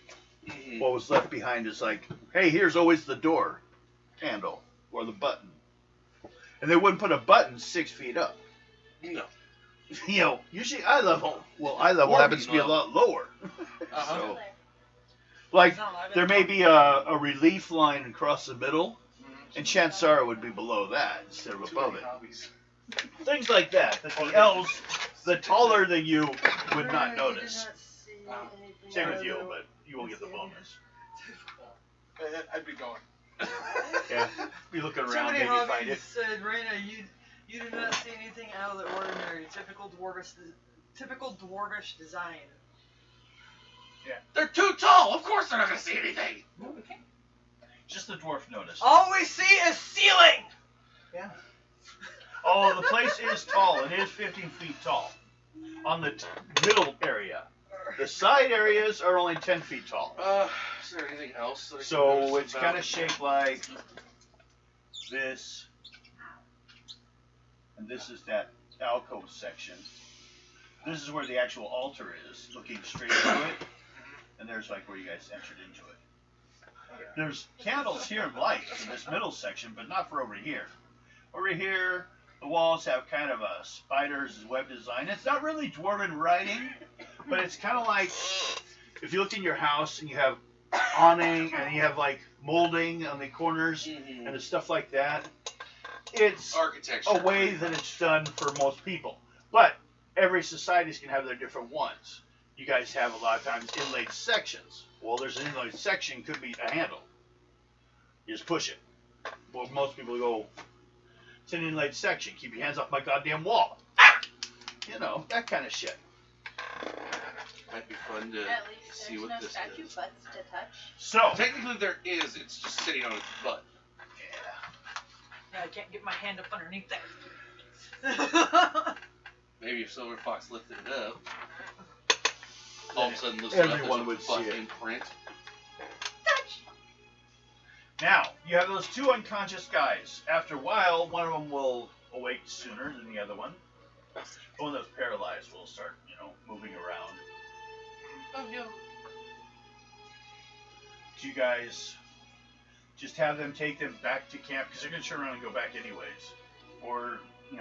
what was left behind. Is like, hey, here's always the door handle or the button, and they wouldn't put a button 6 feet up. No. You know, usually eye level. Well, eye level happens to be a lot lower. So, like, there may be a relief line across the middle And chances are it would be below that instead of Too above many it. hobbies. Things like that. That the elves, the taller than you, would not notice. Same with you, but you won't get the bonus. I'd be going. Yeah. Be looking around, Somebody maybe find it. said, Raina, you do not see anything out of the ordinary. Typical dwarvish design. They're too tall. Of course they're not gonna see anything. Just the dwarf noticed. All we see is ceiling. Yeah. Oh, the place is tall. It is 15 feet tall. On the middle area. The side areas are only 10 feet tall. Is there anything else? That I can So notice it's about? kind of shaped like this. And this is that alcove section. This is where the actual altar is, looking straight into it. And there's like where you guys entered into it. There's candles here and lights in this middle section, but not for over here. Over here, the walls have kind of a spider's web design. It's not really dwarven writing, but it's kind of like if you look in your house and you have awning and you have like molding on the corners and the stuff like that. It's Architecture. a way that it's done for most people. But every society's can have their different ones. You guys have a lot of times inlaid sections. Well, there's an inlaid section, could be a handle. You just push it. Well, most people go, it's an inlaid section. Keep your hands off my goddamn wall. Ah! You know, that kind of shit. Might be fun to At least see there's what no this statue is. butts to touch. So, Technically there is. It's just sitting on its butt. Yeah, I can't get my hand up underneath there. Maybe if Silver Fox lifted it up, all of a sudden lifted Everyone up, would there's a butt see it. imprint. now, you have those two unconscious guys. After a while, one of them will awake sooner than the other one. The one that's paralyzed will start, moving around. Oh no. Do you guys just have them take them back to camp? Because they're going to turn around and go back anyways. Or, you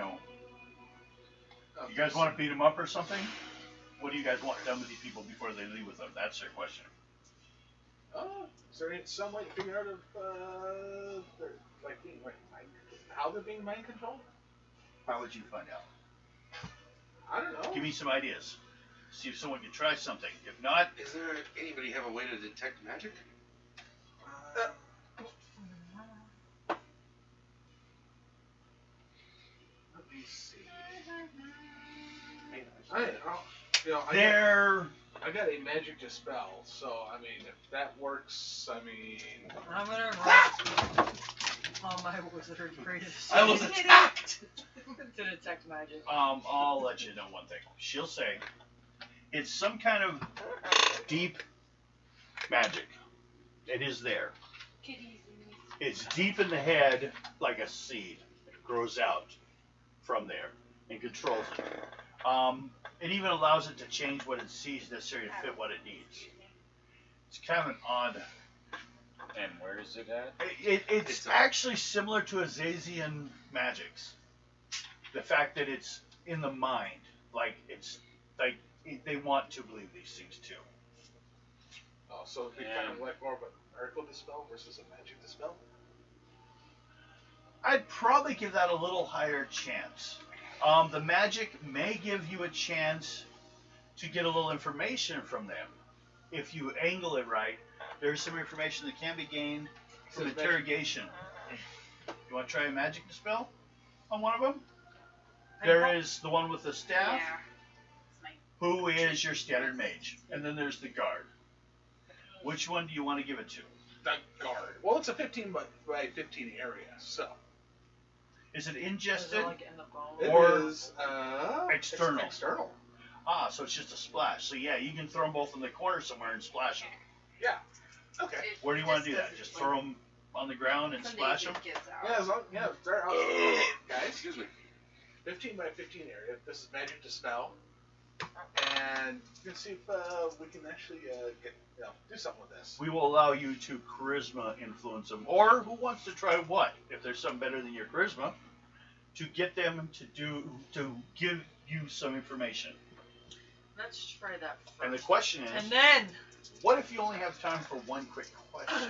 guys want to beat them up or something? What do you guys want done with these people before they leave with them? That's their question. Is there some way to figure out if they're how they're being mind controlled? How would you find out? I don't know. Give me some ideas. See if someone can try something. If not, Is there anybody have a way to detect magic? Let me see. I they're... I got a magic dispel, so I mean, if that works, I mean. I'm gonna write on my wizard greatest I was attacked! to detect magic. I'll let you know one thing. She'll say it's some kind of deep magic. It is there. It's deep in the head like a seed. It grows out from there and controls it. It even allows it to change what it sees necessary to fit what it needs. It's kind of an odd. And where is it at? It's actually similar to Azazian magics. The fact that it's in the mind, they want to believe these things too. Oh, so it'd be kind of like more of an miracle dispel versus a magic dispel? I'd probably give that a little higher chance. The magic may give you a chance to get a little information from them. If you angle it right, there's some information that can be gained from interrogation. You want to try a magic dispel on one of them? There is the one with the staff, who is your standard mage. And then there's the guard. Which one do you want to give it to? The guard. Well, it's a 15 by 15 area, so. Is it Is ingested? it like in the bone? It Or is external. It's external. Ah, so it's just a splash. So yeah, you can throw them both in the corner somewhere and splash them. Yeah. Okay. Where do you want to do that? Just throw them on the ground and splash them? Yeah, as long, they're out. Guys, Excuse me. 15 by 15 area. This is magic dispel, and you can see if we can actually do something with this. We will allow you to charisma influence them, or who wants to try what? If there's something better than your charisma, to get them to give you some information. Let's try that first. And the question is, And then what if you only have time for one quick question?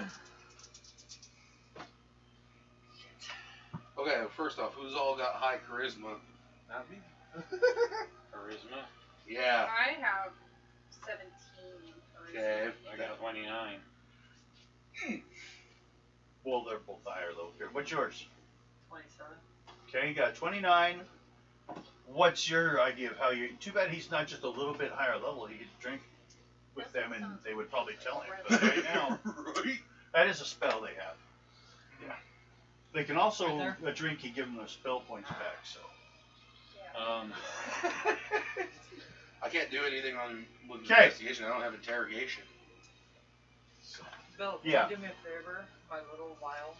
Okay, first off, who's all got high charisma? Not me. Charisma. Yeah. I have 17. Okay. I got 29. Well, they're both higher level here. What's yours? 27. Okay, you got 29. What's your idea of how you? Too bad he's not just a little bit higher level. He could drink with them, and they would probably tell him. But right now, Right. that is a spell they have. Yeah. They can also Right a drink and give them their spell points back. So. I can't do anything on with 'Kay. investigation. I don't have interrogation. Bill, can Yeah. you do me a favor? My little vial.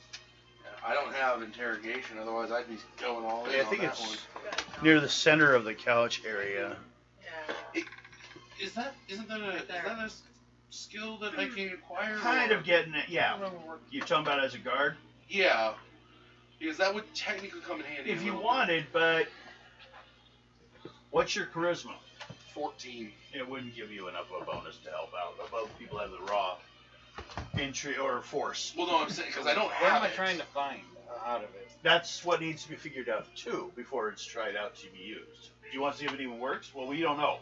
I don't have interrogation. Otherwise, I'd be going all in Yeah, I on think that it's one. near the center of the couch area. Yeah. Isn't that a skill that I can acquire? Kind of getting it. Yeah. Little work. You're talking about as a guard. Yeah. Because that would technically come in handy. If a you little wanted, but what's your charisma? bit. 14. It wouldn't give you enough of a bonus to help out. Above people have the raw entry or force. Well, no, I'm saying because I don't What have am I it. trying to find out of it? That's what needs to be figured out too before it's tried out to be used. Do you want to see if it even works? Well, we don't know.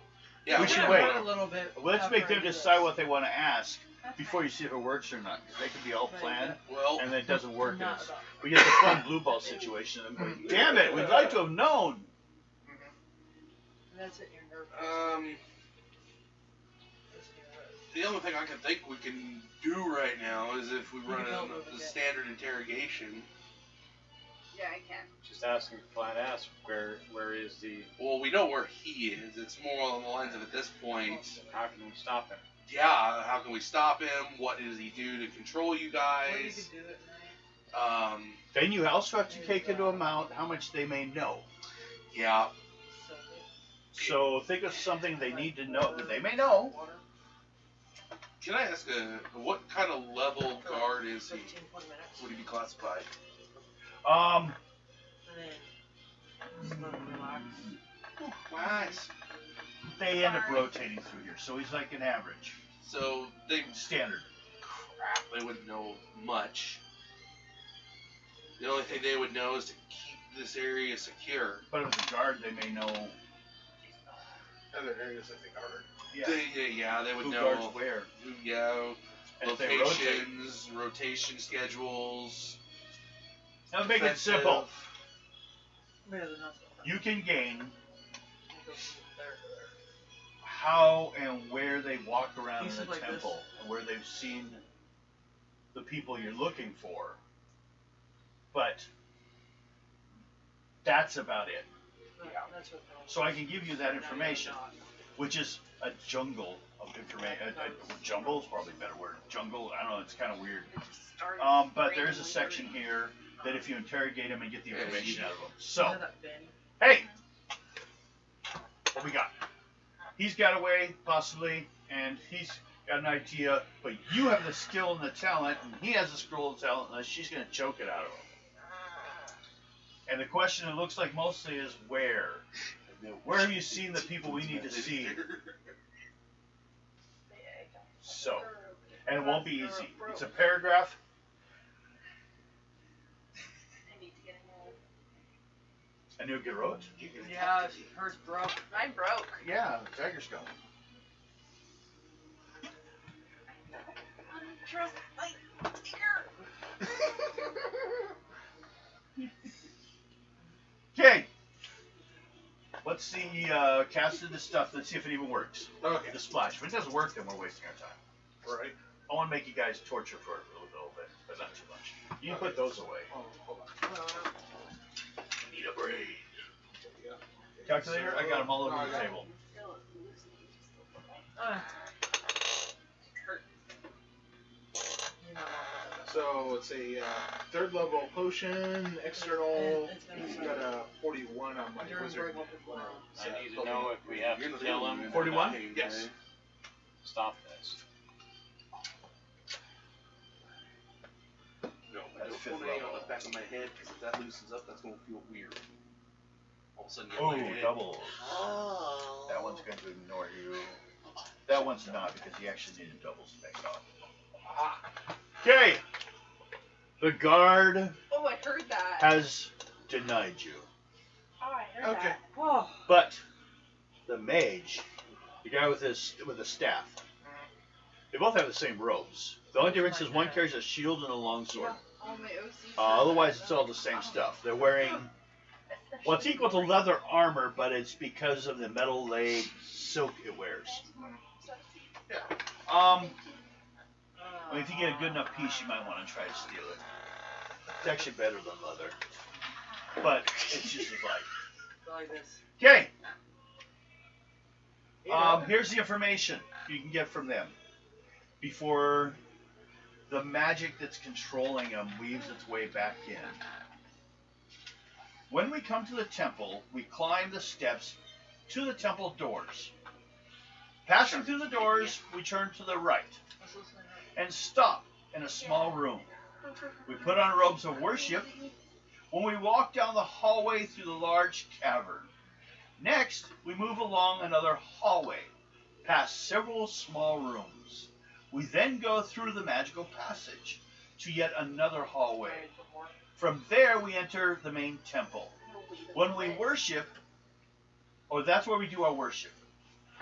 Yeah, We I'm should gonna wait. run a little bit. Let's after make I them do decide this. what they want to ask That's before fine. you see if it works or not. Because they could be all Right, planned, Well, and then it doesn't work. And Not it's, about- we get the fun blue ball situation. And I'm going, damn it, we'd like to have known. That's it, your nerve. the only thing I can think we can do right now is if we run the standard interrogation. Yeah, I can. Just asking flat ass, where is the? Well, we know where he is. It's more along the lines of at this point, How can we stop him? yeah, how can we stop him? What does he do to control you What you guys? could do at night. Then you also have to take into account how much they may know. Yeah. So think of something they need to know that they may know. Can I ask what kind of level guard is he? 15, 20 minutes. Would he be classified? And then just let him relax. Nice. They end up rotating through here, so he's like an average So they standard. crap. They wouldn't know much. The only thing they would know is to keep this area secure. But as a guard, they may know. Other areas that they guard. Yeah. They would Who know. guards where? Yeah. And if they rotate. Locations, rotation schedules. Now make it simple. Yeah, they're not so bad. You can gain It goes from there to there. how and where they walk around in Pieces the like this. temple and where they've seen the people you're looking for. But that's about it. That's what So I can give you that information, Not. which is a jungle of information. Jungle is probably a better word. Jungle, I don't know, it's kind of weird. Start But there's a randomly section reading. here that if you interrogate them and get the Yeah, information out of them. You So, know that bin? hey, what we got? He's got away, possibly, and he's got an idea, but you have the skill and the talent, and he has the skill and talent, and she's going to choke it out of him. And the question, it looks like mostly, is where? Where have you seen the people we need to see? So, and it won't be easy. It's a paragraph. I need to get a new. And you'll get wrote. Yeah, hers broke. Mine broke. Yeah, Tiger Skull. Trust my tiger. Okay. Let's see, casted the stuff. Let's see if it even works. Okay. The splash. If it doesn't work, then we're wasting our time. Right. I want to make you guys torture for a little bit, but not too much. You can put those away. Oh, hold on. Need a brain. Yeah. Calculator? I got them all over No, I the got table. Hurt. You're not wrong with that. So it's a third level potion, external. It's gonna He's be- got a 41 on my During wizard. break, weapon blow. I need to know if we have to kill him. 41? Yes. Stop this. No, That's don't fifth put any level. on the back of my head because if that loosens up, that's gonna feel weird. All of a sudden, Oh, my head. doubles. Oh. That one's going to ignore you. That one's not because he actually needed doubles to make off. Okay. The guard Oh, I heard that. has denied you. Oh, I heard Okay. that. Oh. But the mage, the guy with the staff, they both have the same robes. The only difference is one carries a shield and a longsword. Otherwise, it's all the same stuff. They're wearing, well, it's equal to leather armor, but it's because of the metal leg silk it wears. If you get a good enough piece, you might want to try to steal it. It's actually better than leather, but it's just as light. Like this. Okay. Here's the information you can get from them before the magic that's controlling them weaves its way back in. When we come to the temple, we climb the steps to the temple doors. Passing through the doors, we turn to the right and stop in a small room. We put on robes of worship when we walk down the hallway through the large cavern. Next, we move along another hallway, past several small rooms. We then go through the magical passage to yet another hallway. From there, we enter the main temple. When we worship, or that's where we do our worship.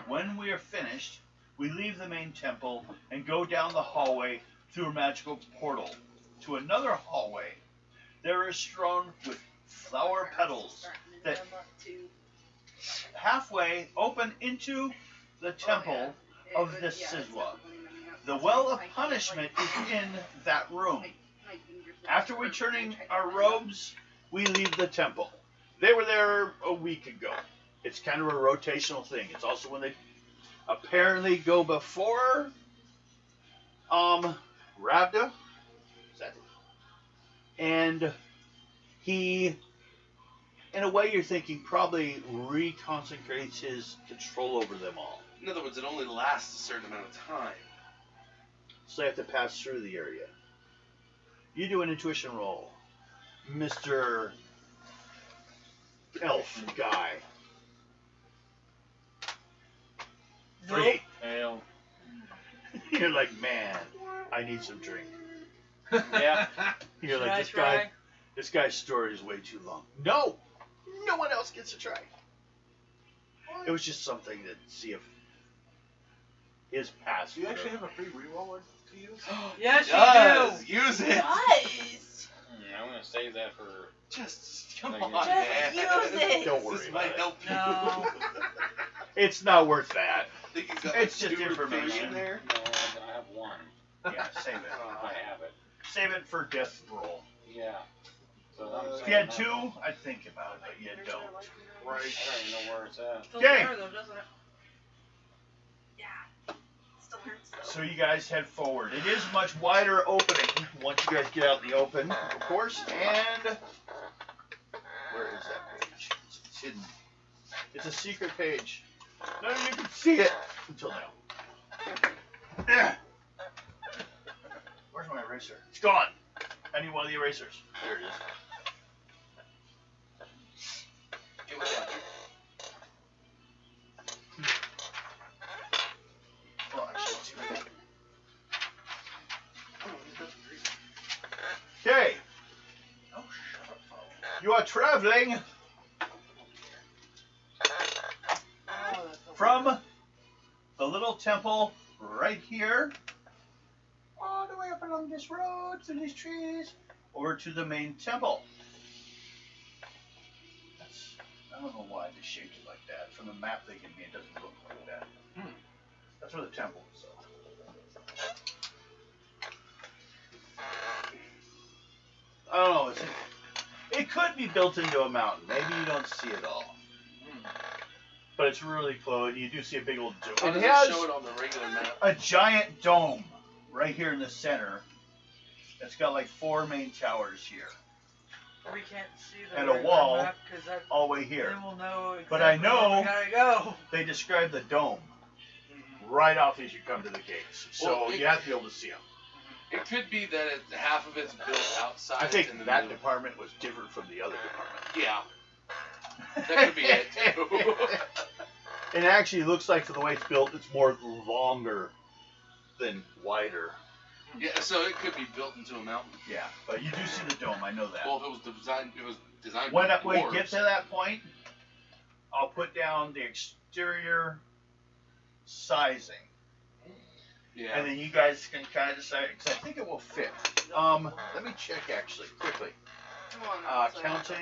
When we are finished, we leave the main temple and go down the hallway through a magical portal to another hallway. There is strewn with flower petals that halfway open into the temple of the Sizwa. The well of punishment is in that room. After returning our robes, we leave the temple. They were there a week ago. It's kind of a rotational thing. It's also when they apparently go before Ravda. And he, in a way you're thinking, probably reconcentrates his control over them all. In other words, it only lasts a certain amount of time. So they have to pass through the area. You do an intuition roll, Mr. Elf guy. 3. Fail. You're like, man, I need some drink. Yeah. You're Should like, I this try? guy. This guy's story is way too long. No, no one else gets to try. It was just something to see if his past. Do you actually have a free reroll to use? Yes, Does. you Use it. Does. I'm gonna save that for. Just come Like, on, just man. use it. Don't worry This about might it. help you. No. It's not worth that. Think he's got It's like just 2 or 3 information. in there. No, I have one. Yeah, save it. If I have it. Save it for death roll. Yeah. So I'm If saying you had that 2, one. I'd think about it, but you don't. I don't even know where it's at. Still Okay. there though, doesn't it? Yeah. Still hurts though. So you guys head forward. It is much wider opening once you guys get out in the open, of course. And where is that page? It's hidden. It's a secret page. None of you can see it until now. Where's my eraser? It's gone. I need one of the erasers. There it is. Give it back. Well, actually, let's see what I got. Okay. Oh, shut up, folks. You are traveling Oh, that's so from the little temple right here, all the way up along this road, through these trees, over to the main temple. I don't know why they shaped it like that. From the map they give me, it doesn't look like that. That's where the temple is, though. I don't know. It could be built into a mountain. Maybe you don't see it all. But it's really close. You do see a big old dome. How It does has it show it on the regular map? a giant dome right here in the center. It's got like 4 main towers here, We can't see the And a regular wall. map 'cause that, all the way here. then we'll know exactly But I where know- we gotta go. They describe the dome right off as you come to the gates. So Well, you have to be able to see them. It could be that half of it's built outside. I think and then that the- department was different from the other department. Yeah. That could be it, too. It actually looks like, for the way it's built, it's more longer than wider. Yeah, so it could be built into a mountain. Yeah, but you do see the dome. I know that. Well, if it was designed When by we dwarves. get to that point, I'll put down the exterior sizing, Yeah. and then you guys can kind of decide. Because I think it will fit. Let me check actually quickly. Counting.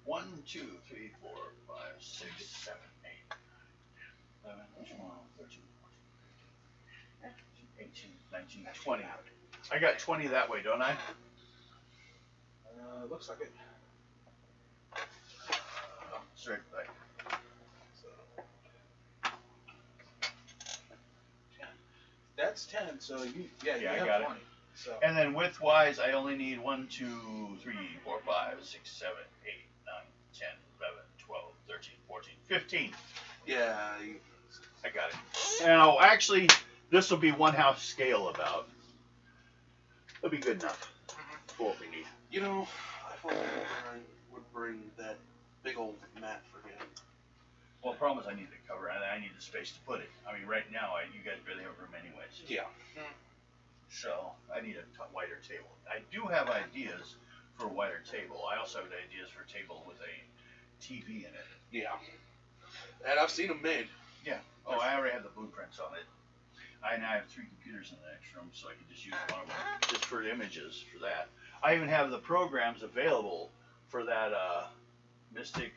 1, 2, 3, 4, 5, 6, 7, 8, 11, 12, 13, 14, 18, 19, 20. I got 20 that way, don't I? Looks like it. Sorry, back. So, 10. That's 10. So you, Yeah, you I have got it. 20. So And then width wise, I only need 1, 2, 3, 4, 5, 6, 7, 8, 9, 10, 11, 12, 13, 14, 15. Yeah. I got it. Now, actually, this will be one house scale about. It'll be good enough for what we need. You know, I thought I would bring that big old mat for him. Well, the problem is I need the cover, and I need the space to put it. I mean, right now, you guys barely have room anyways. Yeah. So, I need a wider table. I do have ideas for a wider table. I also have ideas for a table with a TV in it. Yeah. And I've seen them made. Yeah. Oh, I already have the blueprints on it. I now have 3 computers in the next room, so I can just use one of them just for images for that. I even have the programs available for that Mystic,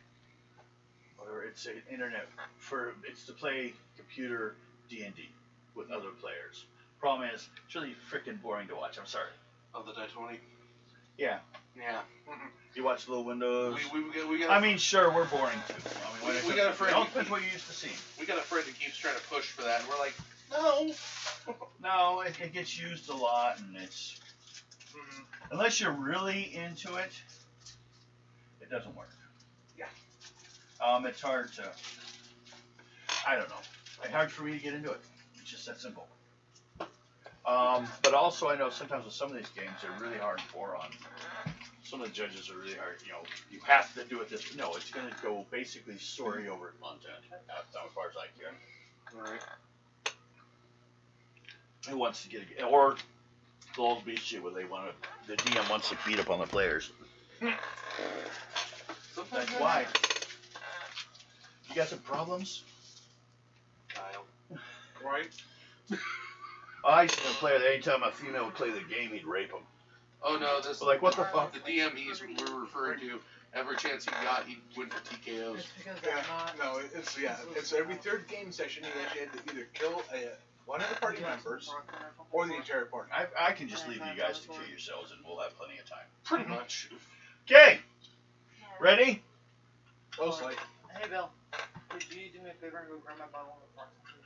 whatever it's an internet for. It's to play computer D&D with other players. Problem is, it's really freaking boring to watch. I'm sorry. Oh, the Die 20? Yeah. Yeah. You watch Little Windows. We got I mean, sure, we're boring too. I mean, we got a friend. It all depends what you used to see. We got a friend that keeps trying to push for that, and we're like, No, it gets used a lot, and it's unless you're really into it, it doesn't work. Yeah. It's hard to. I don't know. It's hard for me to get into it. It's just that simple. But also, I know sometimes with some of these games, they're really hardcore on. Some of the judges are really hard. You know, you have to do it this. No, it's going to go basically story over content. That's as far as I care. all right. Who wants to get a, or the old beat shit where they want to, the DM wants to beat up on the players. Sometimes That's why. You got some problems? Kyle. right. I used to know a player that anytime a female would play the game, he'd rape them. Oh no, this Like, what the fuck? the DM we're referring to. Every chance he got, he went for TKOs. It's because Yeah, they're not. no, it's every third game session you actually had to either kill one of the party members or the entire party. I can just leave you guys to kill yourselves and we'll have plenty of time. Pretty much. Okay, ready? Mostly. Hey Bill, could you do me a favor and go grab my bottle of Fox, please?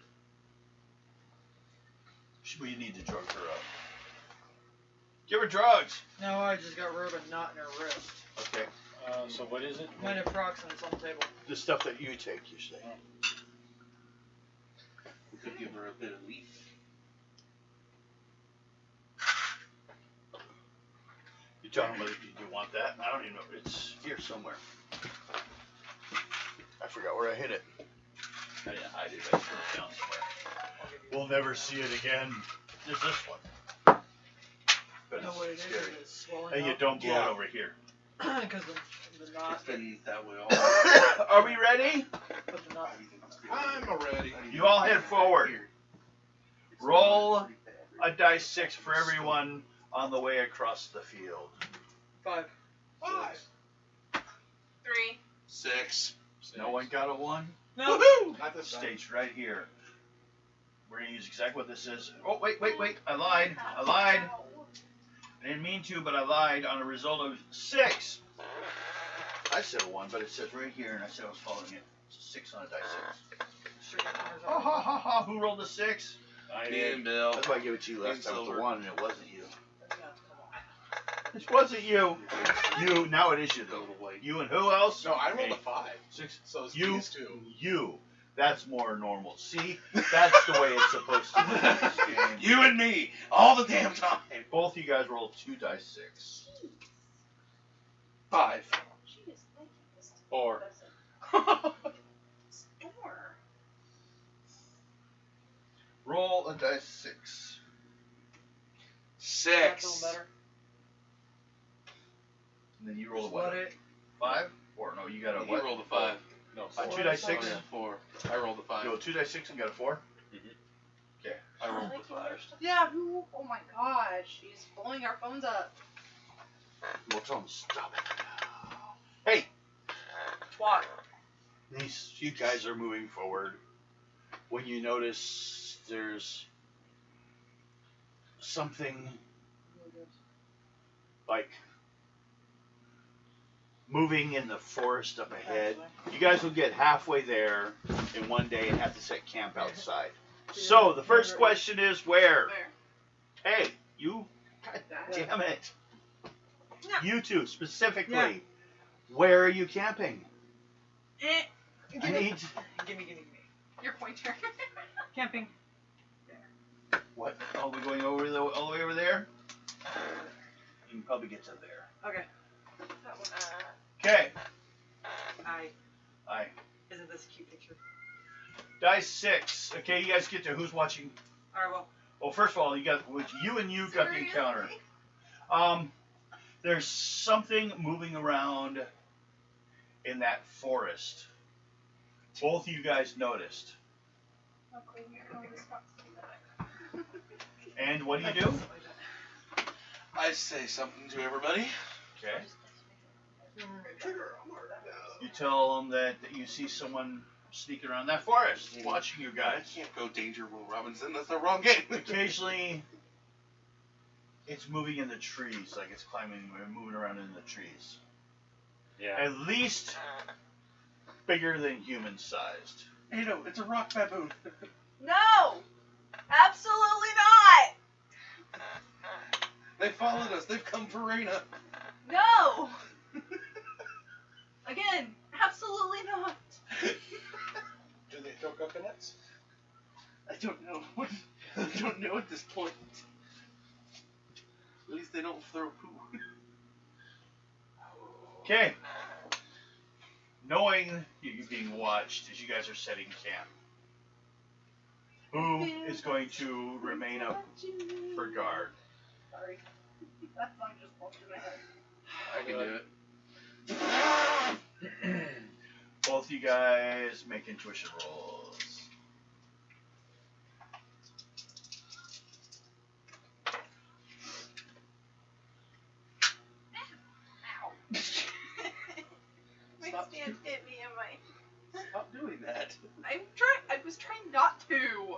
We need to drug her up. Give her drugs. No, I just got rid of a knot in her wrist. Okay. So what is it? Mine approximates on the table. The stuff that you take, you say. We could give her a bit of leaf. You tell them whether you want that. I don't even know. It's here somewhere. I forgot where I hid it. I didn't hide it. I put it down somewhere. We'll never see it again. There's this one. But No, what it is, scary. it's swollen And you up. don't blow Yeah. it over here. Because the knot, It's been that way all. Are we ready? but the knot. I'm ready. You all head forward. Roll a dice 6 for everyone on the way across the field. 5. 5. 3. 6. No one got a 1? No. Woohoo! Not this time. Stage right here. We're going to use exactly what this is. Oh, wait. I lied. I didn't mean to, but I lied on a result of 6. I said a 1, but it says right here, and I said I was following it. It's a 6 on a dice 6. Ha ha ha ha. Who rolled a 6? I Me and Bill. That's why I gave it to you last And time with the Silver. 1, and it wasn't you. It wasn't you. You. Now it is you, though. You and who else? No, I rolled Me. a 5. 6. So it's You. these two. You. That's more normal. See? That's the way it's supposed to be in this game. You and me, all the damn time. Both you guys rolled 2 dice 6. 5. She is thinking this. 4. 4. Roll a dice 6. That's a little 6. better. And then you roll a Just what? let it. 5? Or no, you got a You what? rolled a 5. No, On 4. 2 dice 6? Oh, yeah, 4. I rolled a 5. You rolled 2 dice 6 and got a 4? I rolled a 5. Yeah. Who? Oh my gosh. She's blowing our phones up. We'll tell them stop it. Hey! Twat. You guys are moving forward. When you notice there's something like moving in the forest up ahead, you guys will get halfway there in one day and have to set camp outside. So the first question is where? Where? Hey, you, god damn it. You two specifically, Yeah. where are you camping? Give I me. need Give me. Your pointer. Camping. what? Are we going all the way over there? You can probably get to there. Okay. That one. Okay. Aye. Isn't this a cute picture? Dice 6. Okay, you guys get there. Who's watching? Alright, well. Well, first of all, you got you got the encounter. There's something moving around in that forest. Both of you guys noticed. And what do you do? I say something to everybody. Okay. You tell them that you see someone sneaking around that forest, watching you I guys. can't go Danger Will Robinson. That's the wrong game. Occasionally, it's moving in the trees, like it's climbing and moving around in the trees. Yeah. At least bigger than human sized. Hey, no, it's a rock baboon. No. Absolutely not. They followed us. They've come for Raina. No. Again, absolutely not. Do they throw coconuts? I don't know. I don't know at this point. At least they don't throw poo. Okay. Knowing you're being watched as you guys are setting camp, who is going to remain up for guard? Sorry. That song just popped in my head. I can do it. Both you guys make intuition rolls. My Stop. stand hit me in my. Stop doing that. I was trying not to.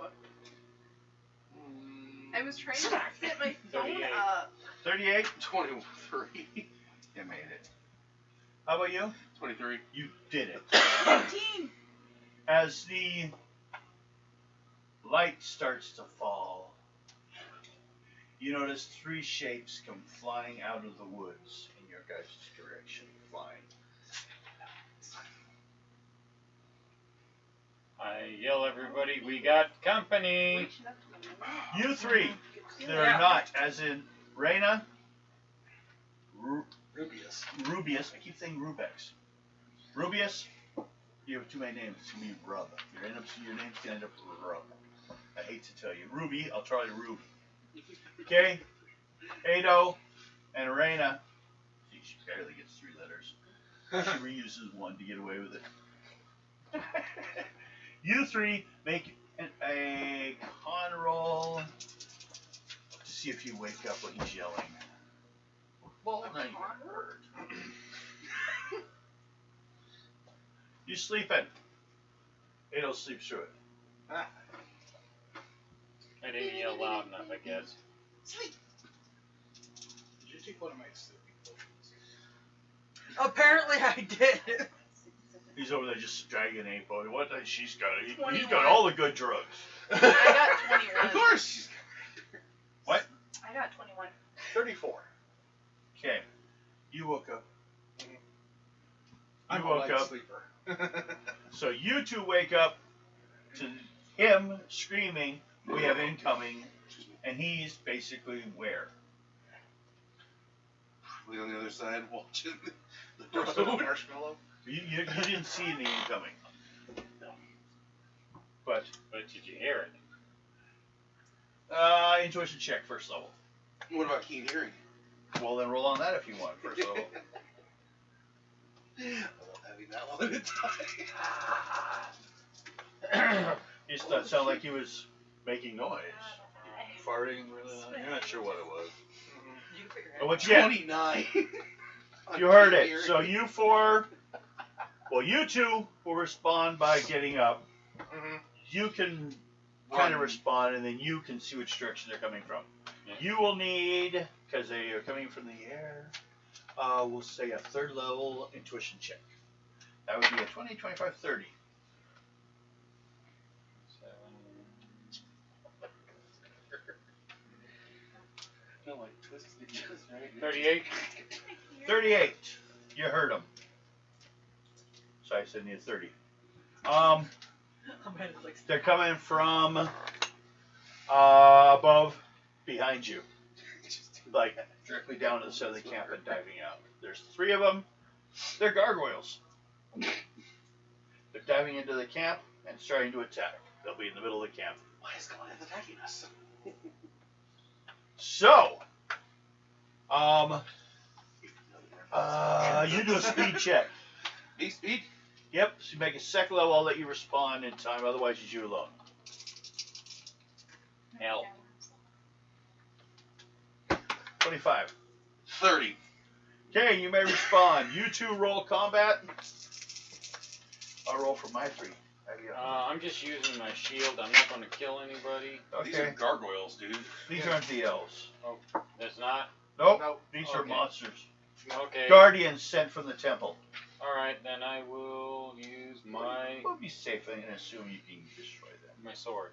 I was trying to set my phone 38. up. 38? 23. You made it. How about you? 23. You did it. 15. As the light starts to fall, you notice 3 shapes come flying out of the woods in your guys' direction. Flying. I yell, everybody, we got company. Reaching up to my You 3 that are Yeah. not, as in Raina, Rubius. Rubius, I keep saying Rubex. Rubius, you have too many names. It's going to be Rub. Your name's going to end up with Rub. I hate to tell you. Ruby, I'll try Ruby. Okay? Ado and Raina. See, she barely gets 3 letters. She reuses 1 to get away with it. You 3 make a con roll to see if you wake up when he's yelling. Well, now you're hurt. You sleeping. Ado sleeps through it. Ah. I didn't yell loud enough, I guess. Sleep. Did you take one of my sleeping potions? Apparently I did. He's over there just dragging a pony. What the, she's got? He's 21. got all the good drugs. I got 21. Of course. What? I got 21. 34. Okay. You woke up. I'm You a woke light up. sleeper. So you 2 wake up to him screaming, "We have incoming," and he's basically where? Probably on the other side watching the Roast of a road. marshmallow. You didn't see the incoming. No. But But did you hear it? intuition check first level. What about keen hearing? Well, then roll on that if you want. First level. I love having that one at a time. He just thought it sounded like he was making noise. Farting really loud. You're not sure what it was. You can put your But head. what you get? 29. You heard it. So you four, well, you two will respond by getting up. Mm-hmm. You can kind of Run. respond, and then you can see which direction they're coming from. You will need, because they are coming from the air, we'll say a third level intuition check. That would be a 20, 25, 30. No, like twisted just right. 38. 38. You heard them. So I said need 30. I'm gonna like. They're coming from above, behind you. Like directly down to the center of the camp and diving out. There's 3 of them. They're gargoyles. They're diving into the camp and starting to attack. They'll be in the middle of the camp. Why is Goliath attacking us? So, you do a speed check. Big speed? Yep, so you make a second level, I'll let you respond in time, otherwise it's you alone. Hell. 25. 30. Okay, you may respond. You two roll combat. I'll roll for my 3. Have you? I'm just using my shield. I'm not going to kill anybody. These are Okay. gargoyles, dude. These aren't the elves. There's not? Nope. Nope. These are Okay. monsters. Okay. Guardians sent from the temple. Alright, then I will use my We'll be safe and assume you can destroy them. my sword.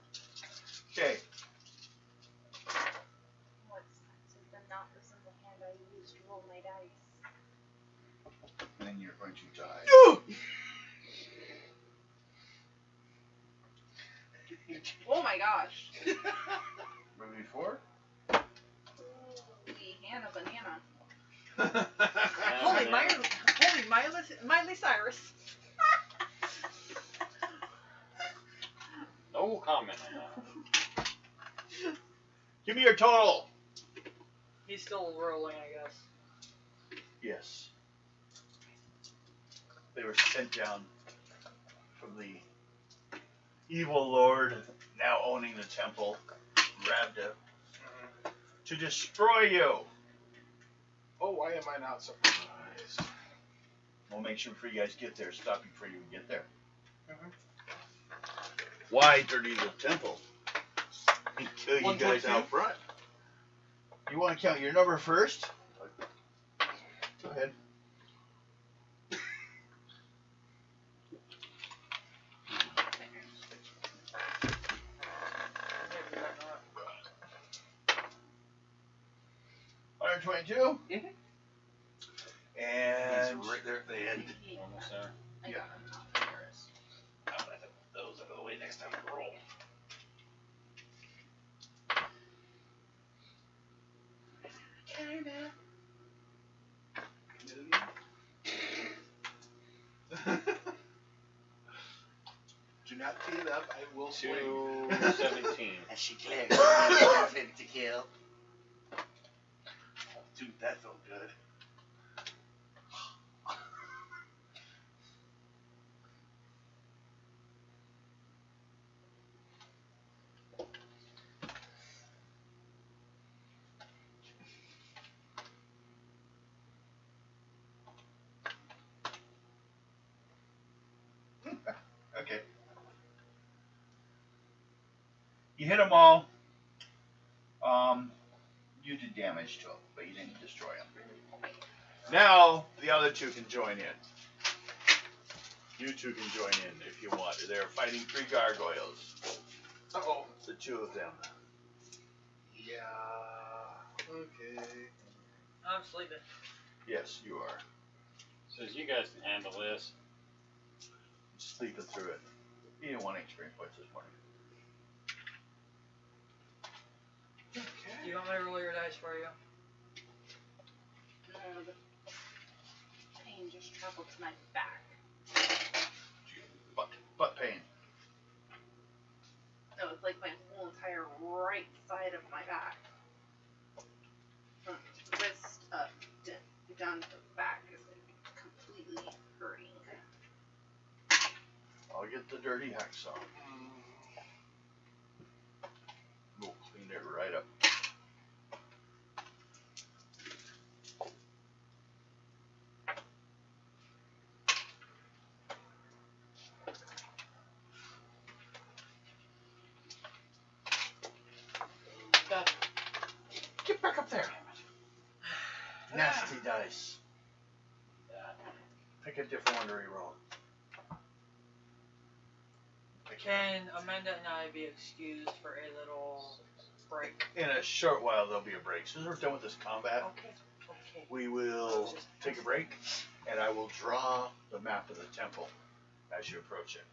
Okay. What's since I'm not the simple hand I used to roll my dice. And then you're going to die. Oh my gosh. Moving forward. Holy Hannah banana. Holy Miley Cyrus. No comment on that. Give me your total. He's still rolling, I guess. Yes. They were sent down from the evil lord, now owning the temple, Rabda, to destroy you. Oh, why am I not surprised? We'll make sure before you guys get there, stop you before you even get there. Mhm. Why dirty the temple? And kill you guys 122? out front. You want to count your number first? Go ahead. Mhm. 122. He's And right there at the end. Almost there. I Yeah. got them not Paris. I'll have to put those out of the way next time I roll. Kinda. Do not tee it up. I will swing. 217. As she glares at me, intent to kill. Oh, dude, that felt good. okay. You hit them all. You did damage to them, but you didn't destroy them. Now the other two can join in. You two can join in if you want. They're fighting 3 gargoyles. Uh-oh. The 2 of them. Yeah. Okay. I'm sleeping. Yes, you are. Says you guys can handle this. Sleeping through it. You didn't want experience points this morning. Do Okay. you want me to roll your dice for you? No, the pain just traveled to my back. Butt pain. No, it's like my whole entire right side of my back. I'll get the dirty hacksaw. We'll clean it right up. Get back up there. Nasty dice. Pick a different one to reroll. Can Amanda and I be excused for a little break? In a short while, there'll be a break. As soon as we're done with this combat, Okay. we will take a break, and I will draw the map of the temple as you approach it.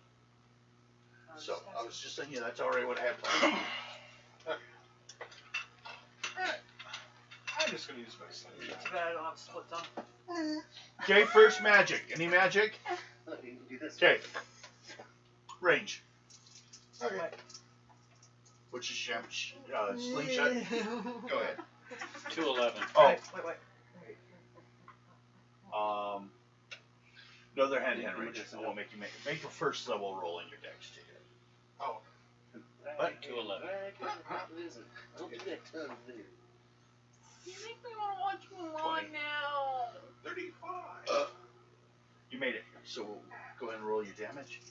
So, I was just saying, yeah, that's already what I had planned. Alright. I'm just gonna use my slingshot. Too bad I don't have a split tongue. Okay, first magic. Any magic? Okay. Range. Okay. Which is slingshot? Go ahead. 211. Oh, Wait. another hand-to-hand range. I won't make you make a first level roll in your dex to hit. Oh. What? 211. Don't do that tongue, do you? You make me want to watch Mulan 20. now. 35. You made it. So we'll go ahead and roll your damage.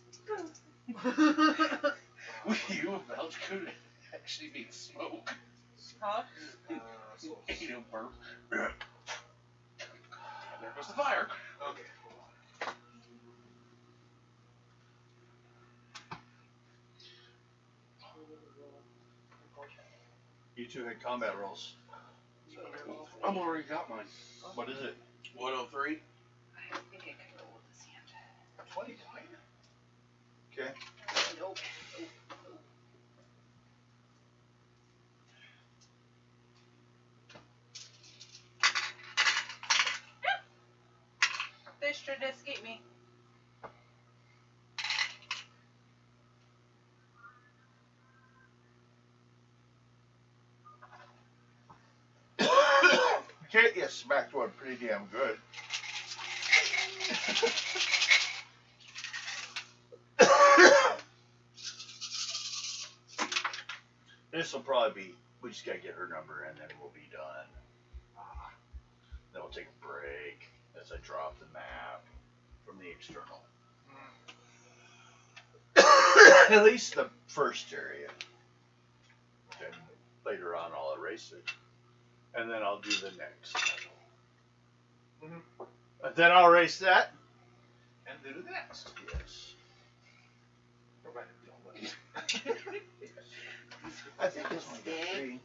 You about could actually mean smoke. Huh? So, You know, burp. There goes the fire. okay. You two had combat rolls. I've already got mine. What is it? 103. I think I can roll with this hand. 29. Okay. Nope. This should escape me. Okay, you smacked one pretty damn good. This will probably be, we just gotta get her number and then we'll be done. Then we'll take a break as I drop the map from the external. At least the first area. Then later on I'll erase it. And then I'll do the next. And then I'll erase that. And do the next. Yes. Go back and deal with it. I think it's only got 3.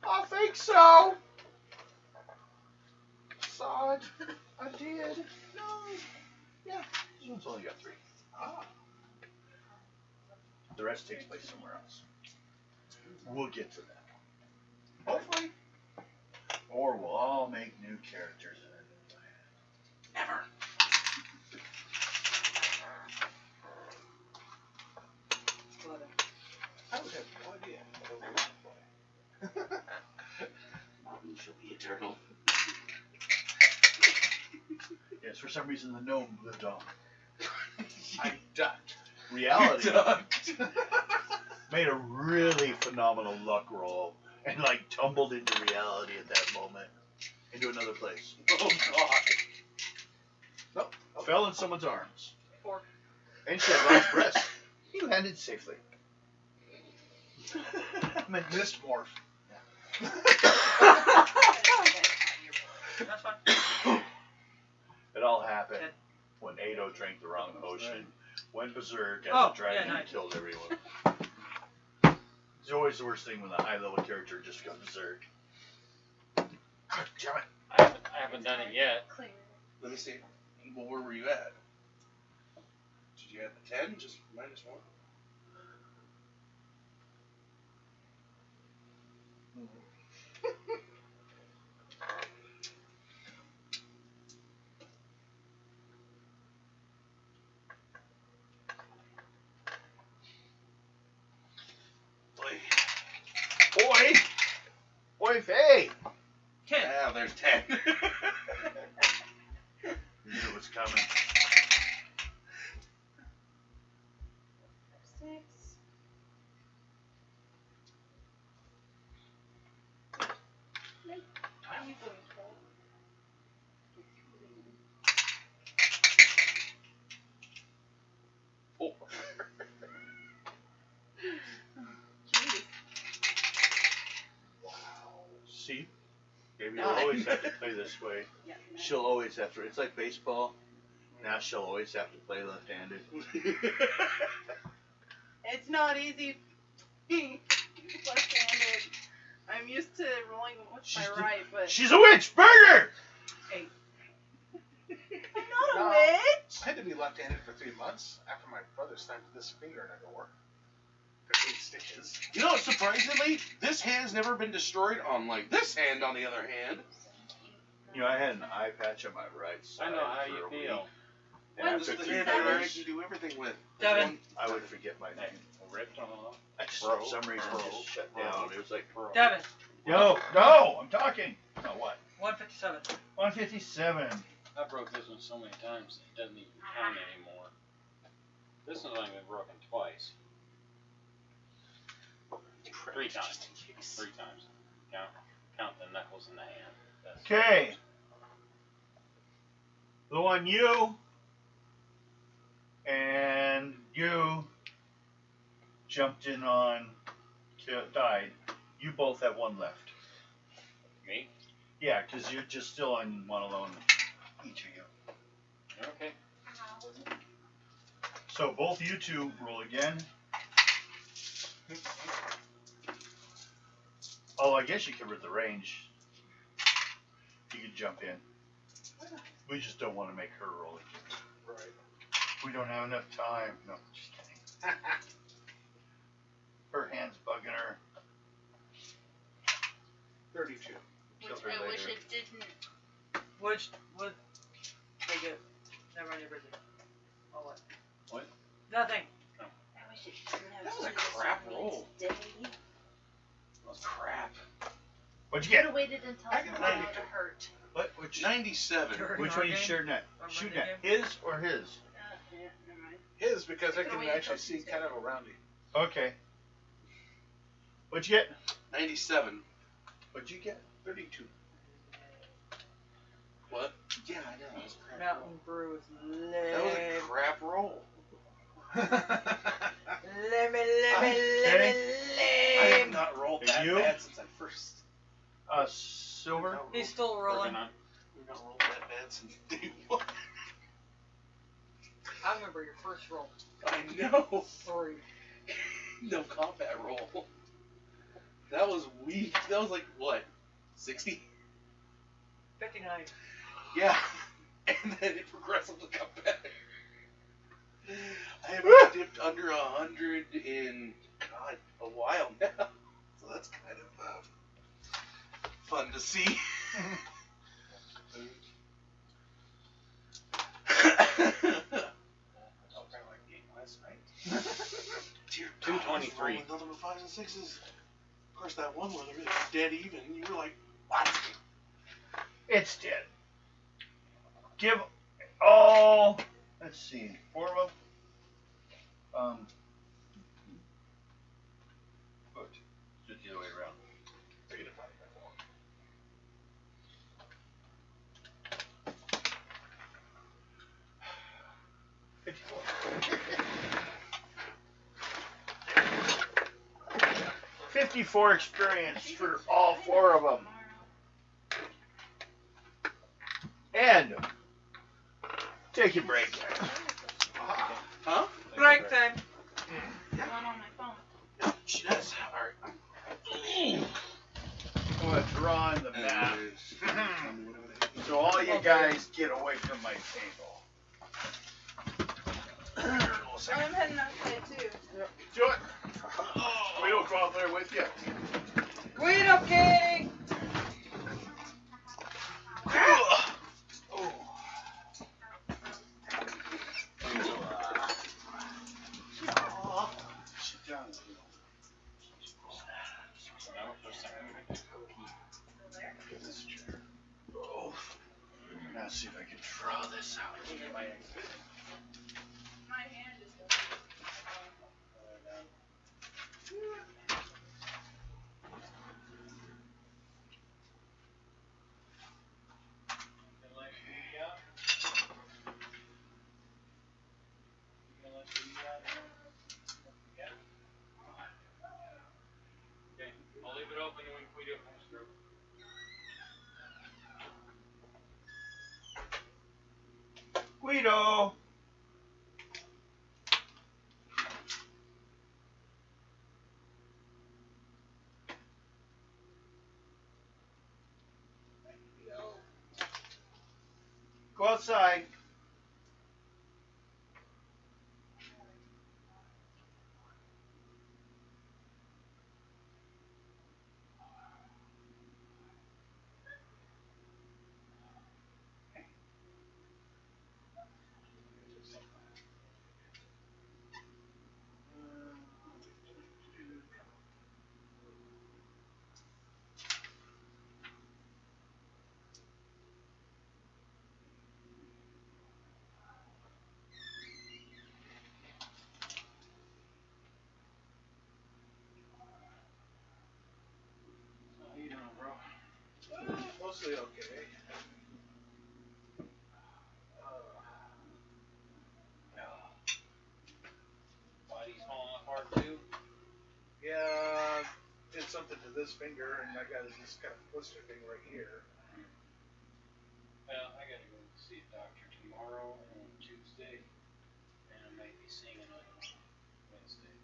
I think so. Saw it. I did. No. Yeah. This one's only got 3. Ah. The rest takes place somewhere else. We'll get to that. Hopefully. Or we'll all make new characters in it. Never. I would have no idea how to play. Mountain shall be eternal. Yes, for some reason the gnome lived on. I ducked. Reality Ducked. made a really phenomenal luck roll and like tumbled into reality at that moment. Into another place. Oh God. Nope. Fell in someone's arms. 4. And she had lost breath. He landed safely. Missed morph. That's fine. It all happened when Ado drank the wrong potion, went berserk, and Oh, the dragon yeah, nice. killed everyone. It's always the worst thing when the high level character just goes berserk. God damn it. I haven't done it yet. Clear. Let me see. Well, where were you at? Did you have the 10? Just -1? Boy, Faye! 10. Ah, there's 10. You knew it was coming. 6. Oh. Jeez. See? Maybe you'll always have to play this way. Yeah. She'll always have to. It's like baseball. Now she'll always have to play left-handed. It's not easy being left-handed. I'm used to rolling with my right, but She's a witch! Burger! hey. I'm not a No. witch. I had to be left-handed for 3 months after my brother snapped this finger and I go work. 15 stitches. You know, surprisingly, this hand's never been destroyed on like this hand. On the other hand, You know, I had an eye patch on my right side. I know how for you a feel. week. When And this after is the 3 hand I days, can do everything with. Devin. I would forget my name. Ripped off. I just, Bro. for some reason, just shut down. It was like, Devin. no, I'm talking. No, what? 157. 157. I broke this one so many times it doesn't even count anymore. This one's only been broken twice. 3 times. 3 times. Count the knuckles in the hand. That's Okay. The one you and you jumped in on, died. You both have 1 left. me. Yeah, because you're just still on 1 alone, each of you. Okay. So both you two roll again. Oh, I guess you covered the range. You could jump in. We just don't want to make her roll again. Right. We don't have enough time. No, just kidding. Her hand's bugging her. 32. Kill Which her I wish later. it didn't. Which would take it. Never mind, you're busy. Oh, what? What? Nothing. I wish it didn't have That was a to do this crap on me roll. today. That was crap. What'd you Could get? have waited until I it got started 92. to hurt. What? Which 97. Sure. one are you shooting at? Or Shooting Monday at his or his? Yeah, never mind. His, because I Could've can waited actually till see Tuesday. kind of around you. Okay. What'd you get? 97. What'd you get? 32. What? Yeah, I know. That was a crap Mountain roll. Brew is That was a crap roll. Lemon, I have not rolled And that you? bad since I first. Silver? He's still rolling. Working on. We've not rolled that bad since day 1. I remember your first roll. I know. 3. No combat roll. That was weak. That was like, what? 60? 59. Yeah. And then it progressively got better. I haven't dipped under 100 in, God, a while now. So that's kind of fun to see. Dear God, 223. Nothing but 5s and 6s. Of course, that one where they're dead even. You were like, what? It's dead. Give all. Let's see. 4 of them. Good. Just the other way around. $54 experience for all 4 of them. And take a break. Huh? Break time. I'm not on my phone. She does. Alright. I'm gonna draw in the map. There So all you guys get away from my table. I'm heading outside too. Do it. We don't go out there with you. Wait up, King! Now see if I can draw this out here. Magneto! Go outside. How you doing, bro? Mostly okay. Body's falling apart too. Yeah, did something to this finger, and I got this kind of blister thing right here. Well, I gotta go see a doctor tomorrow and Tuesday, and I might be seeing another one Wednesday.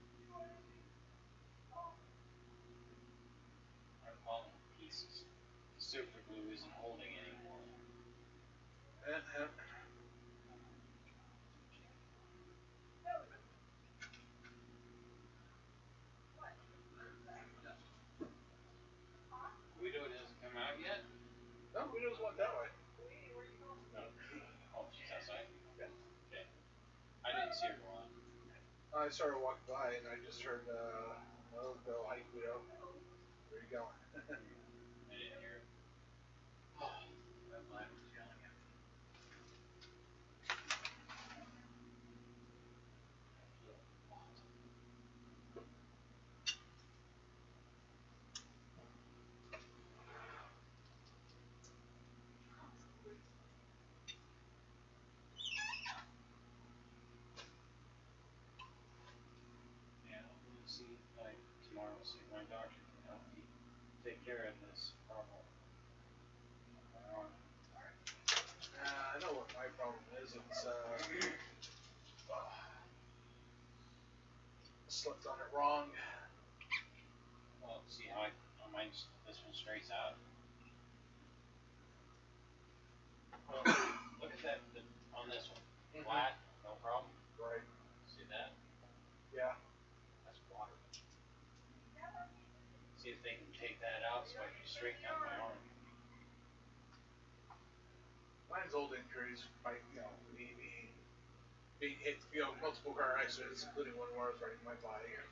I'm falling to pieces. The super glue isn't holding anymore. Guido hasn't come out yet? No, we just went that way. No. Oh, she's outside? Yeah. Okay. I didn't see her go on. I started walking by, and I just heard, oh, go, hi, Guido. Where you going? I didn't hear it. I'm glad I was yelling at me. Yeah, I'm gonna see, like, tomorrow, see if my doctor can help me take care of this problem. I know what my problem is. It's, slept on it wrong. Well, see how this one straightens out. Well, look at that on this one. Flat, no problem. Right. See that? Yeah. That's water. See if they can take that out so I can straighten out my arm. Mine's old injuries, like, me being hit, multiple car accidents, including one where I was riding my bike and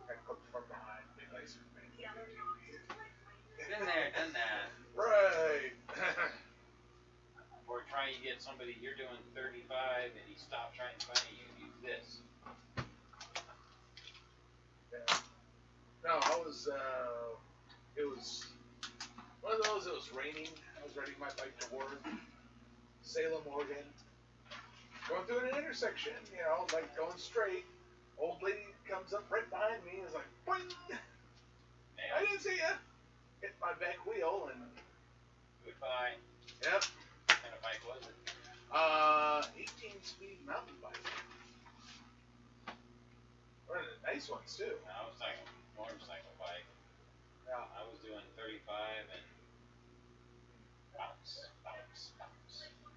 got clipped from behind. Been nice for me. Been there, done that. Right. Or trying to get somebody, you're doing 35 and he stops right in front of you, use this. Yeah. No, it was one of those, it was raining. I was riding my bike to work, Salem, Oregon. Going through an intersection, like going straight. Old lady comes up right behind me, is like, boing! I didn't see ya! Hit my back wheel and. Goodbye. Yep. What kind of bike was it? 18-speed mountain bike. One of the nice ones too. No, I was talking motorcycle bike. Yeah. I was doing 35 and bounce.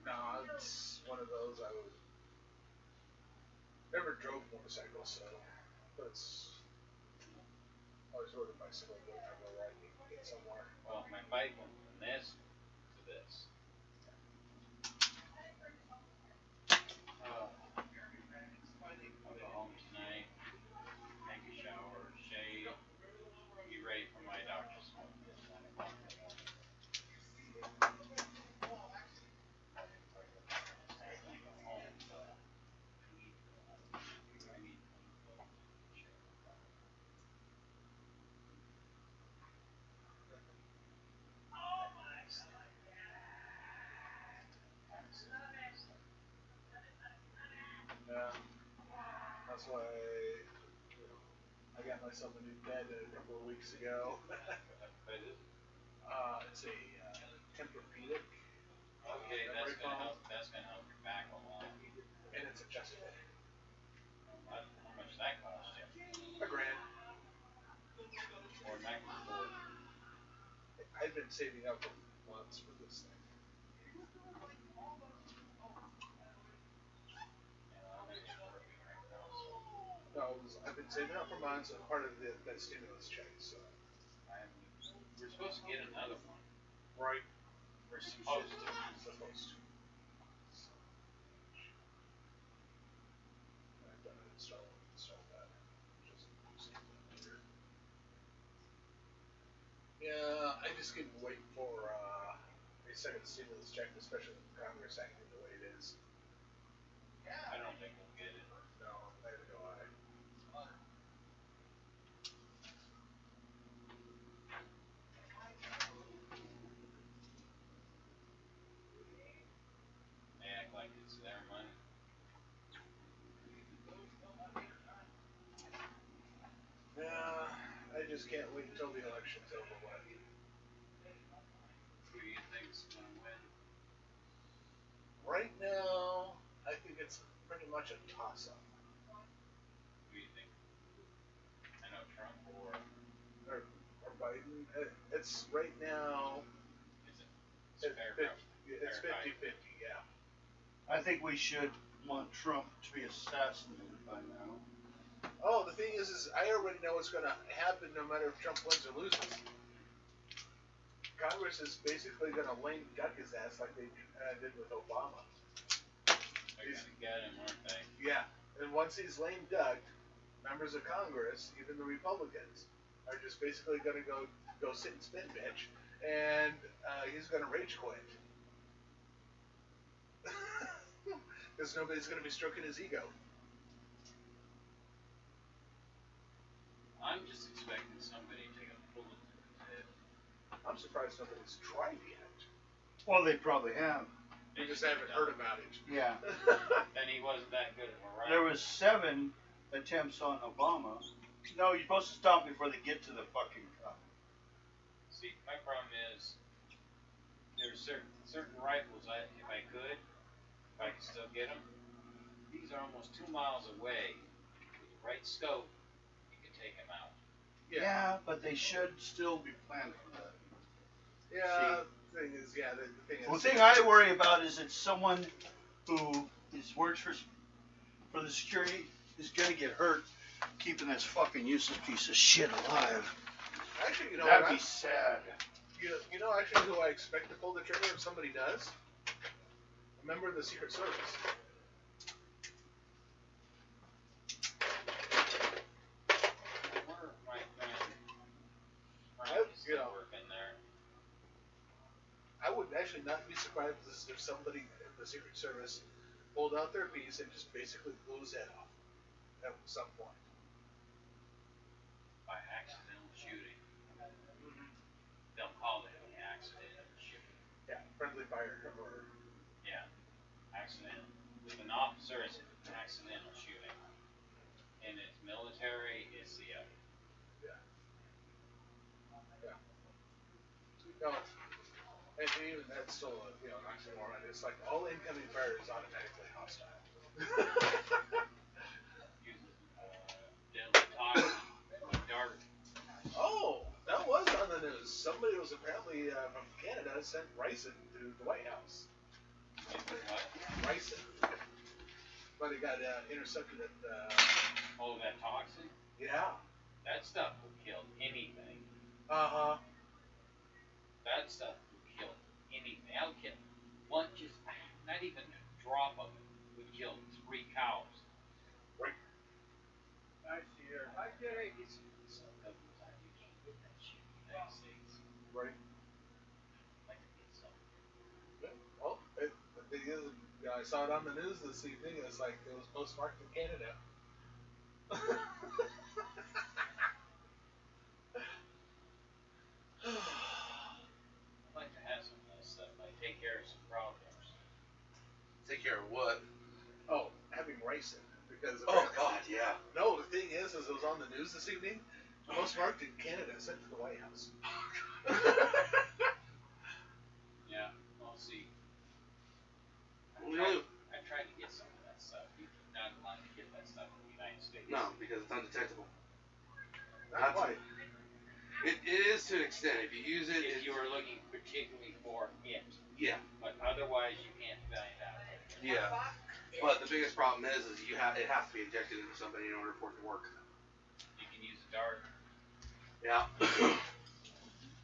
No, it's one of those I was. Never drove motorcycles, so. But it's. I always rode a bicycle every time I go riding to get somewhere. Well, my bike went from this to this. I'll go home tonight, take a shower, shave, be ready for my doctor's appointment at 1 o'clock in the morning. Yeah. That's why I got myself a new bed a couple of weeks ago. It's a Tempur-Pedic. Okay, memory foam, that's gonna help your back a lot. and it's adjustable. How much that cost you? $1,000. Or MacBook Pro. I've been saving up for months for this thing. No, I've been saving up for months as part of that stimulus check. So. We're supposed to get another one. Right. We're supposed to. Supposed to. So. I've done an install that. Just use it later. Yeah, I just keep waiting for a second stimulus check, especially with Congress acting the way it is. I don't think we'll get it. No, neither do I. They act like it's their money. Yeah, I just can't wait until the election's over with. Who do you think's gonna win? Right now, I think it's pretty much a toss-up. Who do you think? I know Trump or Or Biden. It's right now. is it? It's 50-50, yeah. I think we should want Trump to be assassinated by now. Oh, the thing is I already know what's going to happen no matter if Trump wins or loses. Congress is basically going to lame duck his ass like they did with Obama. They're gonna get him, aren't they? Yeah, and once he's lame ducked, members of Congress, even the Republicans, are just basically going to go sit and spin bitch, and he's going to rage quit. Because nobody's going to be stroking his ego. I'm just expecting somebody to take a bullet to his head. I'm surprised nobody's tried yet. Well, they probably have. We just haven't heard about it. Yeah. Then he wasn't that good of a writer. There was 7 attempts on Obama. No, you're supposed to stop before they get to the fucking gun. See, my problem is there's certain rifles. If I could still get them. These are almost 2 miles away. With the right scope, you can take them out. Yeah, but they should still be planned for that. Yeah, the thing is, Well, the thing I worry about is that someone who works for the security is gonna get hurt keeping this fucking useless piece of shit alive. Actually, That'd be sad. You know actually who I expect to pull the trigger if somebody does? A member of the Secret Service. Where my friend is you know, still working there. I would actually not be surprised if somebody in the Secret Service pulled out their piece and just basically blew his head off at some point. By accidental shooting. Mm-hmm. They'll call it an accidental shooting. Yeah, friendly fire or Yeah, accidental. With an officer, it's an accidental shooting. And it's military, it's the other. yeah. No, and even that's still an oxymoron. It's like all incoming fire is automatically hostile. Uses deadly toxin, dart. Oh, that was on the news. Somebody was apparently from Canada sent ricin to the White House. What? Ricin. But it got intercepted at Oh, that toxin? yeah. That stuff will kill anything. Uh-huh. That stuff will kill anything. I'll kill one, just not even a drop of it would kill 3 cows. Right. I see her. I get it. It's a couple of times you can't get that shit in the United States. Right. Like to get something. Yeah. Well, the thing is, I saw it on the news this evening. It's like it was postmarked in Canada. I'd like to have some of that stuff. Like take care of some problems. Take care of what? Oh, having ricin because. Oh God, yeah. No, the thing is it was on the news this evening. Postmarked in Canada, sent to the White House. Yeah, I'll see. I tried to get some of that stuff. You're not allowed to get that stuff in the United States. No, because it's undetectable. That's why. It is to an extent. If you use it, If you were looking particularly for it. yeah. But otherwise, you can't find out. Yeah. But the biggest problem is it has to be injected into somebody in order for it to work. You can use a dart, Yeah.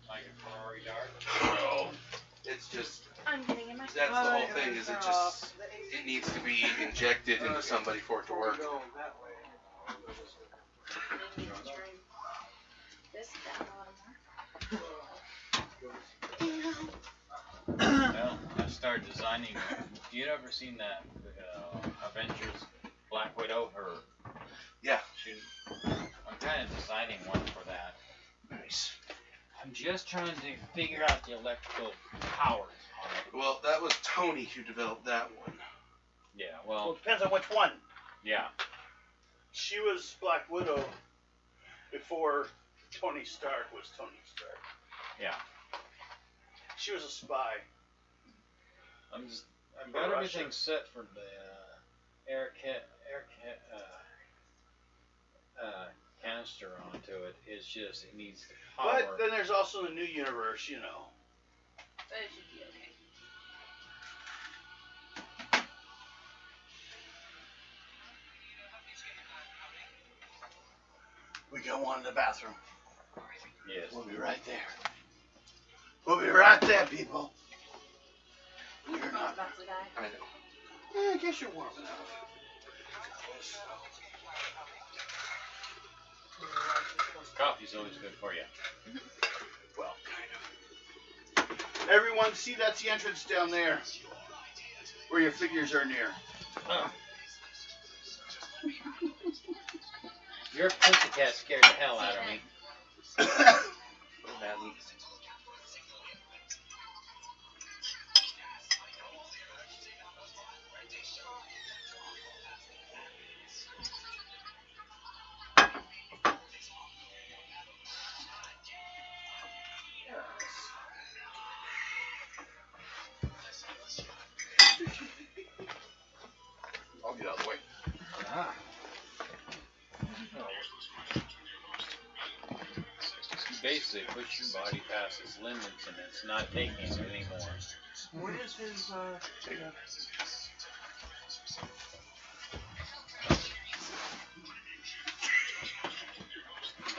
like a Ferrari dart. So it's just I'm getting in my that's the whole thing. Is it needs to be injected into somebody for it to work. Go that way. This down a little Well, I started designing. You ever seen that Avengers Black Widow? Yeah. I'm kind of designing one for that. Nice. I'm just trying to figure out the electrical powers on it. Well, that was Tony who developed that one. Yeah, Well, well, it depends on which one. yeah. She was Black Widow before Tony Stark was Tony Stark. Yeah. She was a spy. I've got everything set for the air canister onto it. It's just it needs the power. But then there's also the new universe, you know. But it should be okay. We got one in the bathroom. Yes. We'll be right there. We'll be right there, people. You're not. About to die. I know. Yeah, I guess you're warm enough. Coffee's always good for you. Well, kind of. Everyone, see that's the entrance down there, where your figures are near. Oh. Your pussycat scared the hell out of me. I'll get out of the way. Ah. You basically push your body past its limits and it's not taking it anymore. What is his,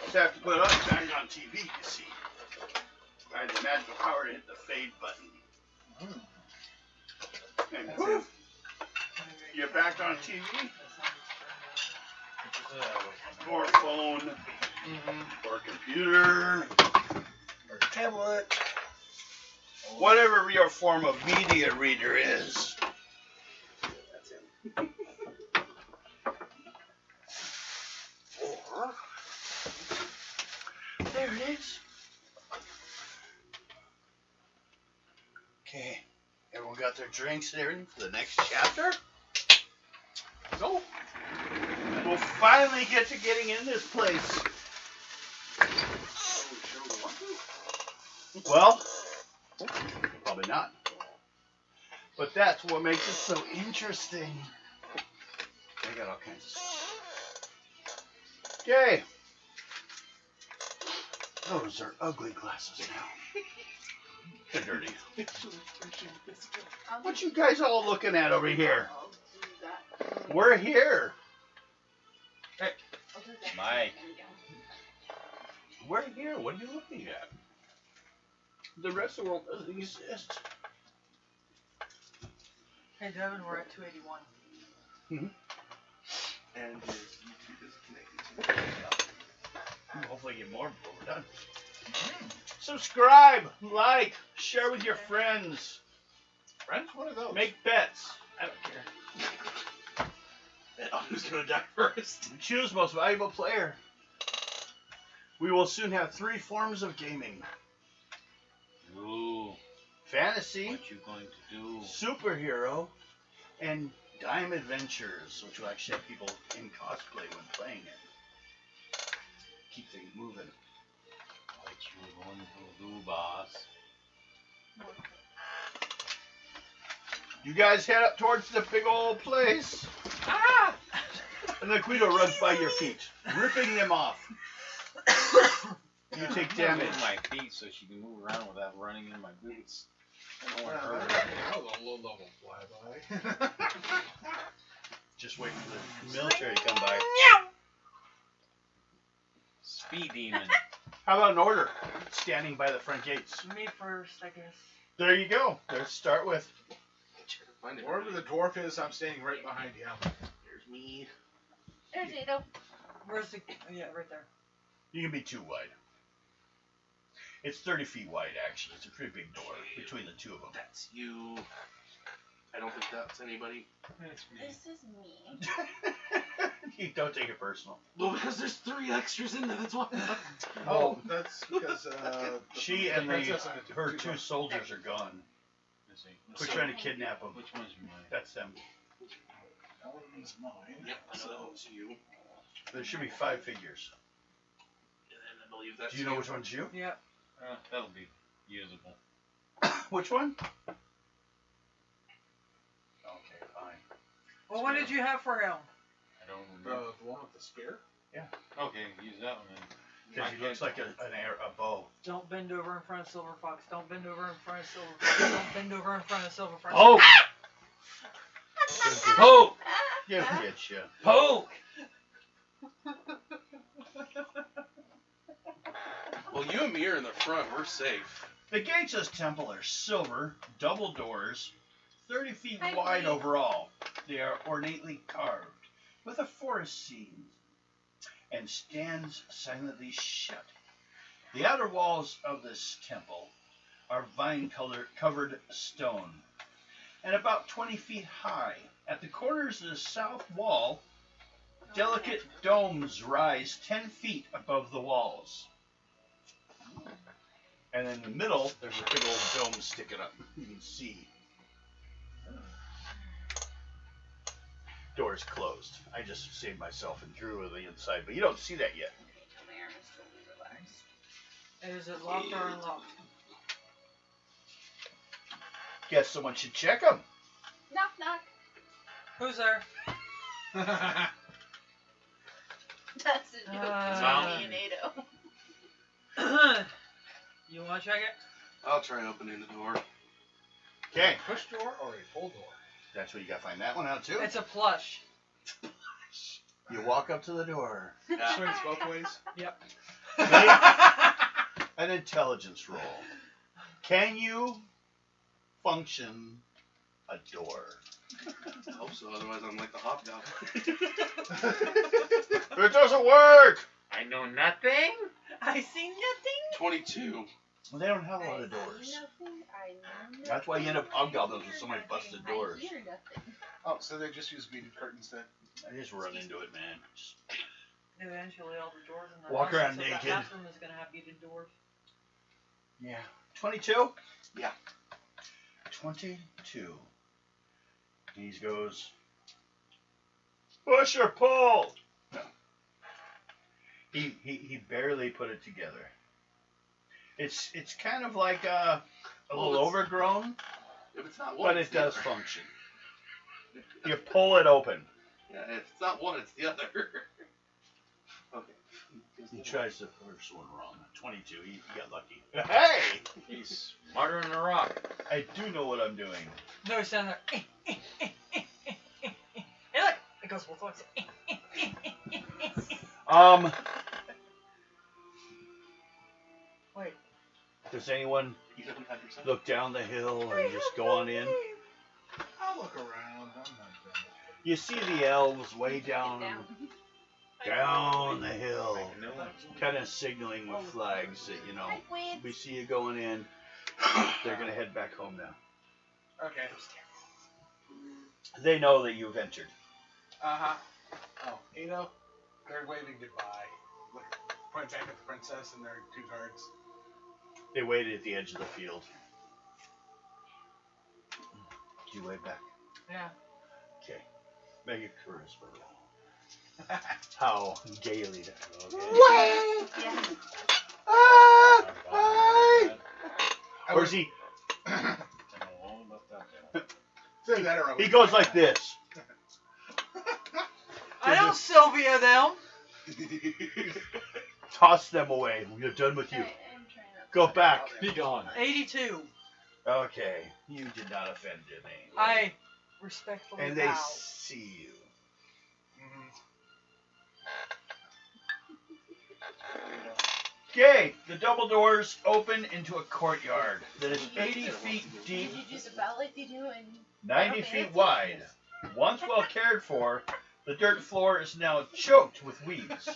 Just have to put us back on TV, you see. I had the magical power to hit the fade button. And poof! You're back on TV. Or phone. Or computer. Or tablet. Whatever your form of media reader is. That's him. Or there it is. Okay. Everyone got their drinks and everything for the next chapter? So, we'll finally get to getting in this place. Well, probably not. But that's what makes it so interesting. I got all kinds of stuff. Okay. Those are ugly glasses now. They're dirty. What you guys all looking at over here? We're here. Hey, Mike. we're here. What are you looking at? The rest of the world doesn't exist. Hey Devin, we're at 281. And his YouTube is connected to Hopefully get more before we're done. Subscribe, like, share with your friends. Friends? What are those? Make bets. I don't care. Bet on who's gonna die first. Choose most valuable player. We will soon have 3 forms of gaming. Ooh. Fantasy, What you going to do? superhero, and dime adventures, which will actually have people in cosplay when playing it. Keep things moving. What you going to do, boss? You guys head up towards the big old place. Ah! And the Guido runs by your feet, ripping them off. You take damage. My feet so she can move around without running in my boots. I don't want to Well, hurt that her. was a low-level flyby. Just wait for the military to come by. Speed demon. How about an order? Standing by the front gates. Me first, I guess. There you go. Let's start with. Find it. Wherever the dwarf is, I'm standing right behind him. There's me. There's Ado. Where's the? Yeah, right there. You can be too wide. It's 30 feet wide, actually. It's a pretty big door between the two of them. That's you. I don't think that's anybody. That's me. This is me. You don't take it personal. Well, because there's 3 extras in there. That's why. Oh, that's because she and her 2 soldiers are gone. Let's see. We're trying to kidnap them. Which one's mine? That's them. That one is mine. Yep, I know that was you. There should be 5 figures. And then I believe that's Do you know which one's you? Yep. That'll be usable. Which one? Okay, fine. Well, what did you have for him? I don't remember. The one with the spear? Okay, use that one then. Because he looks like a bow. Don't bend over in front of Silver Fox. Don't bend over in front of Silver Fox. Don't bend over in front of Silver Fox. Oh! Poke! You get you. Poke! Well, you and me are in the front. We're safe. The gates of this temple are silver, double doors, 30 feet Hi, wide Blake. overall. They are ornately carved with a forest scene and stands silently shut. The outer walls of this temple are vine-covered stone and about 20 feet high. At the corners of the south wall, delicate domes rise 10 feet above the walls. And in the middle, there's a big old dome sticking up. You can see. Door's closed. I just saved myself and drew to the inside, but you don't see that yet. Okay, tell my arm is totally relaxed. Is it locked or unlocked? Guess someone should check them. Knock, knock. Who's there? That's a joke. Uh, Me and Ado. You want to check it? I'll try opening the door. Okay. Push door or a pull door? That's what you gotta find that one out too. It's a plush. You walk up to the door. Swings both ways? Yep. Make an intelligence roll. Can you function a door? I hope so, otherwise I'm like the hobgoblin. It doesn't work! I know nothing. I see nothing. 22. Well, they don't have a lot of doors. I know nothing. That's why you end up hobgoblins with so many busted doors. I hear nothing. Oh, so they just use beaded curtains then? I just run into it, man. Just Eventually, all the doors in the Walk house, around so naked. The bathroom is gonna have beaded doors. yeah. 22? Yeah. 22. He goes, push or pull? No. He barely put it together. It's kind of like a little it's- overgrown, If it's not one, but it's it the does other. function. You pull it open. Yeah, if it's not one, it's the other. Okay. He tries the first one wrong. 22. He got lucky. Hey! He's smarter than a rock. I do know what I'm doing. No, he's standing there. Hey, look! It goes both ways. Wait. Does anyone You don't have yourself. look down the hill or just go on in? I'll look around. I'm not done. You see the elves way down the hill, Make a new one. kind of signaling with flags that, you know, Hi, Quid. we see you going in. They're going to head back home now. Okay. They know that you've entered. Uh-huh. Oh, Ado, they're waving goodbye. Look, point back at the princess and their 2 guards. They waited at the edge of the field. Do you wave back? Yeah. Okay. Make a charisma roll. How gaily that Yeah. Or is he? I know all about that. Either that or I He would- goes like this. I don't Sylvia them. Toss them away. We're done with you. I'm trying not to Go put back. it Be gone. 82. Okay. You did not offend me. I respectfully And they bow. see you. Okay, the double doors open into a courtyard that is 80 feet deep, Did you do the bell like they do in 90 feet wide. Once well cared for, the dirt floor is now choked with weeds.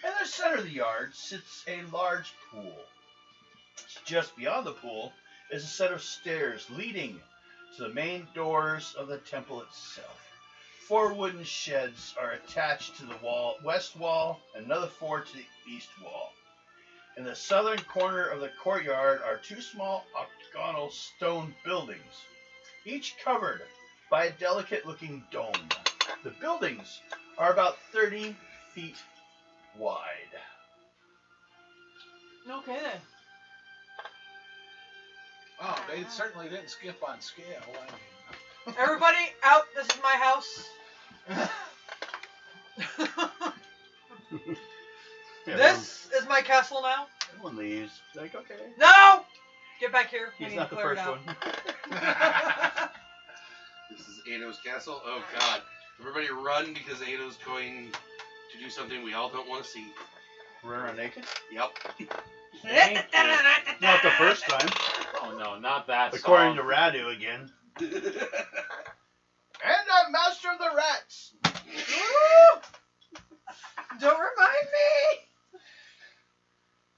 In the center of the yard sits a large pool. Just beyond the pool is a set of stairs leading to the main doors of the temple itself. 4 wooden sheds are attached to the west wall, and another 4 to the east wall. In the southern corner of the courtyard are 2 small octagonal stone buildings, each covered by a delicate-looking dome. The buildings are about 30 feet wide. Okay then. Oh, they certainly didn't skip on scale. I mean, Everybody out. This is my house. This is my castle now. Everyone leaves. Like, okay. No! Get back here. We He's need not to the clear it first out. one. This is Ado's castle. Oh god. Everybody run because Ado's going to do something we all don't want to see. Run around naked? Yep. Not the first time. Oh no, not that According song. to Radu again. And I'm master of the rats. Don't remind me.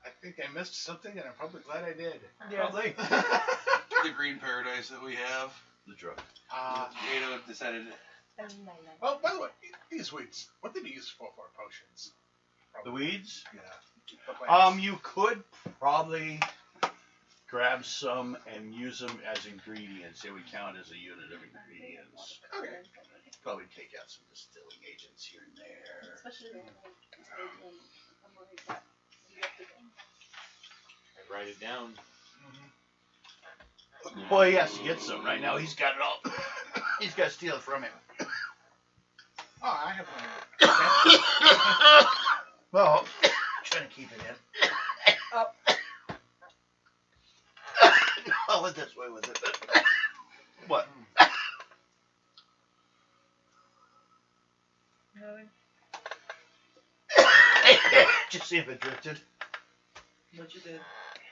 I think I missed something, and I'm probably glad I did. Probably. The green paradise that we have. The drug. Ado decided. Oh, by the way, these weeds, what did you use for potions? The weeds? Yeah. The plants. You could probably grab some and use them as ingredients. They would count as a unit of ingredients. Okay. Probably take out some distilling agents here and there. Especially when I'm worried that you have to go. I write it down. Well, he has to get some. Right now, he's got it all. He's got to steal it from him. Oh, I have one. Well, trying to keep it in. Up. I'll let this way with it. What? Nothing. Just see if it drifted. What you did.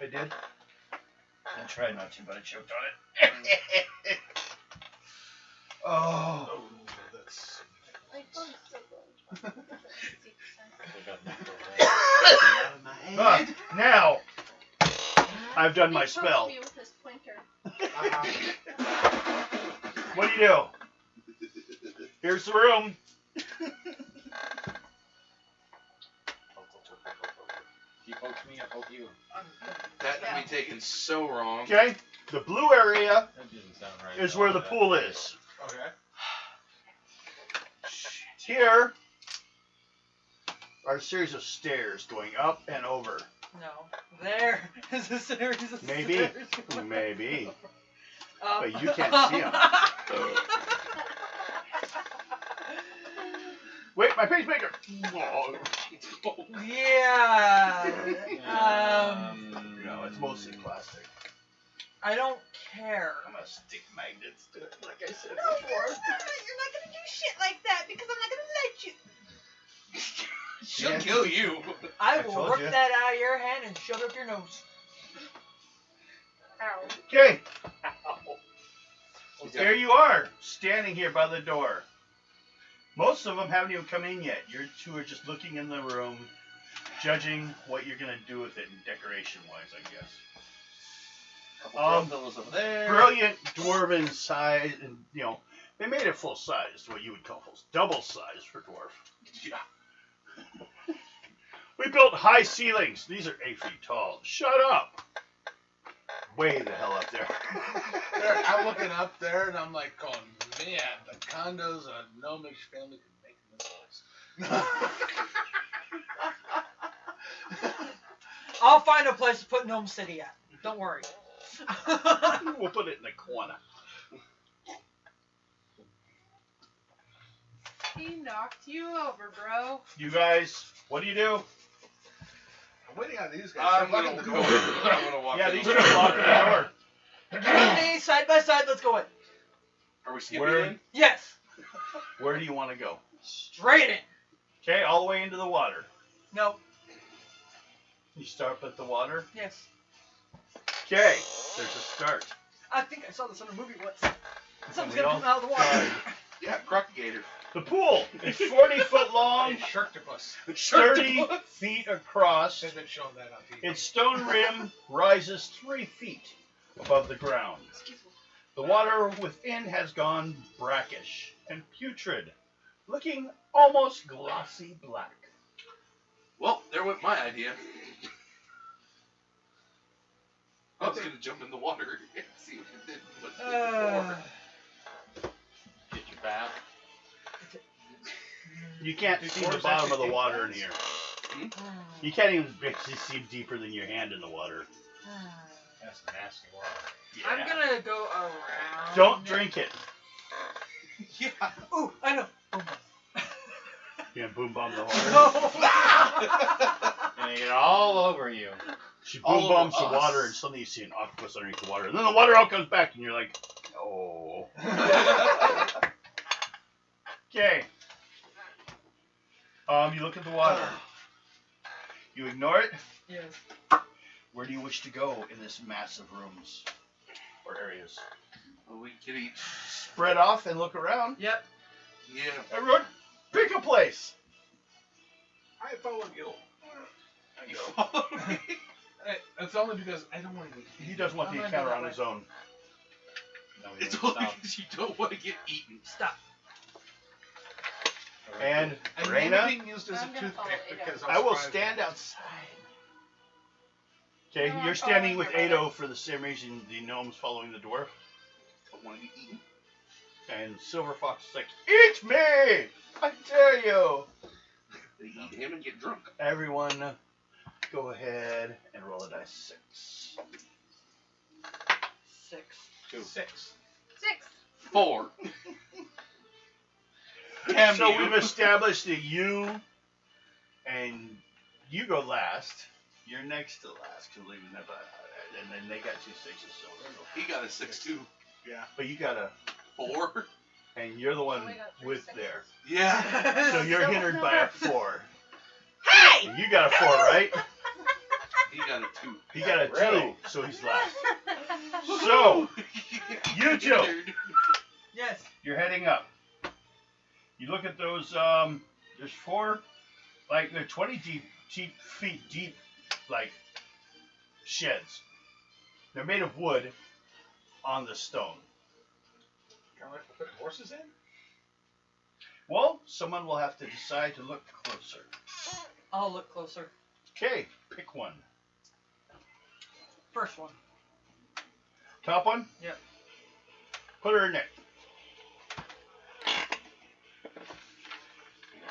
I did. I tried not to, but I choked on it. Oh. Oh, that's. My phone's still going. I got nothing. Ah, now, I've done my He poked spell. me with his pointer. What do you do? Here's the room. He pokes me, I poke you. That can be taken so wrong. Okay? The blue area That doesn't sound right. is where the pool is. Okay. Here are a series of stairs going up and over. No. There is a series of Maybe. stairs. Maybe. Up. But you can't see 'em. Wait, my pacemaker! Yeah. No, it's mostly plastic. I don't care. I'm gonna stick magnets to it, like I said No, before. you're not gonna do shit like that because I'm not gonna let you. She'll Yeah. kill you. I I will told rip you. that out of your hand and shove it up your nose. Ow. Okay, Okay. there you are, standing here by the door. Most of them haven't even come in yet. You two are just looking in the room, judging what you're gonna do with it, decoration-wise, I guess. Couple fellows over there. Brilliant dwarven size, and they made it full size, what you would call full, double size for dwarf. Yeah. We built high ceilings. These are 8 feet tall. Shut up. Way the hell up there. There, I'm looking up there and I'm like going, man, the condos a gnomish family can make missiles. I'll find a place to put Gnome City at. Don't worry. We'll put it in the corner. He knocked you over, bro. You guys, what do you do? I'm waiting on these guys. I'm They're gonna blocking go. the door. I'm gonna walk. Yeah, in these the two are blocking the door. You and me, side by side, let's go in. Are we skipping Where- in? Yes. Where do you want to go? Straight in. Okay, all the way into the water. No. You start with the water. Yes. Okay, there's a start. I think I saw this in a movie once. Something's we gonna all come out of the water. Yeah, Crocagator. The pool is 40 foot long, Sharktopus. 30 feet across. They've been showing that on TV. Its stone rim rises 3 feet above the ground. The water within has gone brackish and putrid, looking almost glossy black. Well, there went my idea. I was gonna jump in the water and see if it did what it did before. Get your bath. You can't see the bottom of the water in here. You can't even basically see deeper than your hand in the water. That's nasty water. Yeah. I'm gonna go around. Don't drink it. Yeah. Ooh, I know. You gonna boom bomb the water? No. And get all over you. She boom All bombs of the us. water, and suddenly you see an octopus underneath the water, and then the water all comes back, and you're like, oh. Okay. You look at the water. You ignore it. Yes. Where do you wish to go in this massive rooms or areas? Well, we could eat. Spread off and look around. Yep. Yeah. Everyone, pick a place. I follow you. You follow me? It's only because I don't want to get He doesn't want I'm the gonna encounter go on that his own. No, we It's don't only stop. because you don't want to get eaten. Stop. And And Raina, being used as a I'm gonna follow toothpick Ada. because I will surprised stand them. outside. Okay, No, you're I'm standing with following your Ado for the same reason the gnome's following the dwarf. Don't want to get eaten. And Silver Fox is like, eat me! I dare you! They eat him and get drunk. Everyone, go ahead and roll a dice 6. 6. 2. 6. 6. 4. Damn So you. we've established that you and you go last. You're next to last, because and then they got 2 6s. So He got a 6 too. Yeah. but you got a, 4. and you're the one We got 3 with 6s. there. Yeah. So you're hindered by a 4. Hey! And you got a 4, right? He got a 2. He got a 2, Really? so he's last. So, you two, Hindered. Yes. you're heading up. You look at those, there's 4, like, they're 20 feet deep, like, sheds. They're made of wood on the stone. Kind of like we're putting horses in? Well, someone will have to decide to look closer. I'll look closer. Okay, pick one. First one. Top one? Yep. Put her in there.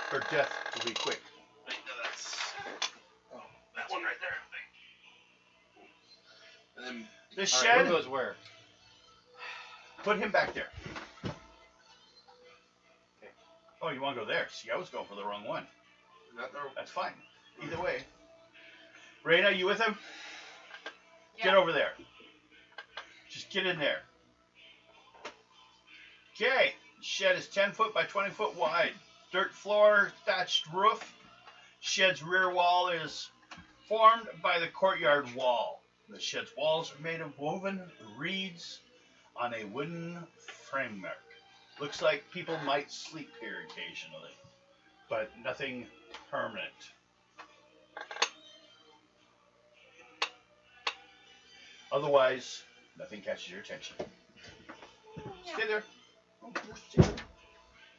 Her death will be quick. Wait, no, that's. Oh, that one right there. And then This All right, shed, who goes where? put him back there. Okay. Oh, you want to go there? See, I was going for the wrong one. not there. That's fine. Either way. Raina, you with him? Yeah. Get over there. Just get in there. Okay. Shed is 10 foot by 20 foot wide. Dirt floor, thatched roof. Shed's rear wall is formed by the courtyard wall. The shed's walls are made of woven reeds on a wooden framework. Looks like people might sleep here occasionally, but nothing permanent. Otherwise, nothing catches your attention. Stay there. Oh, stay there.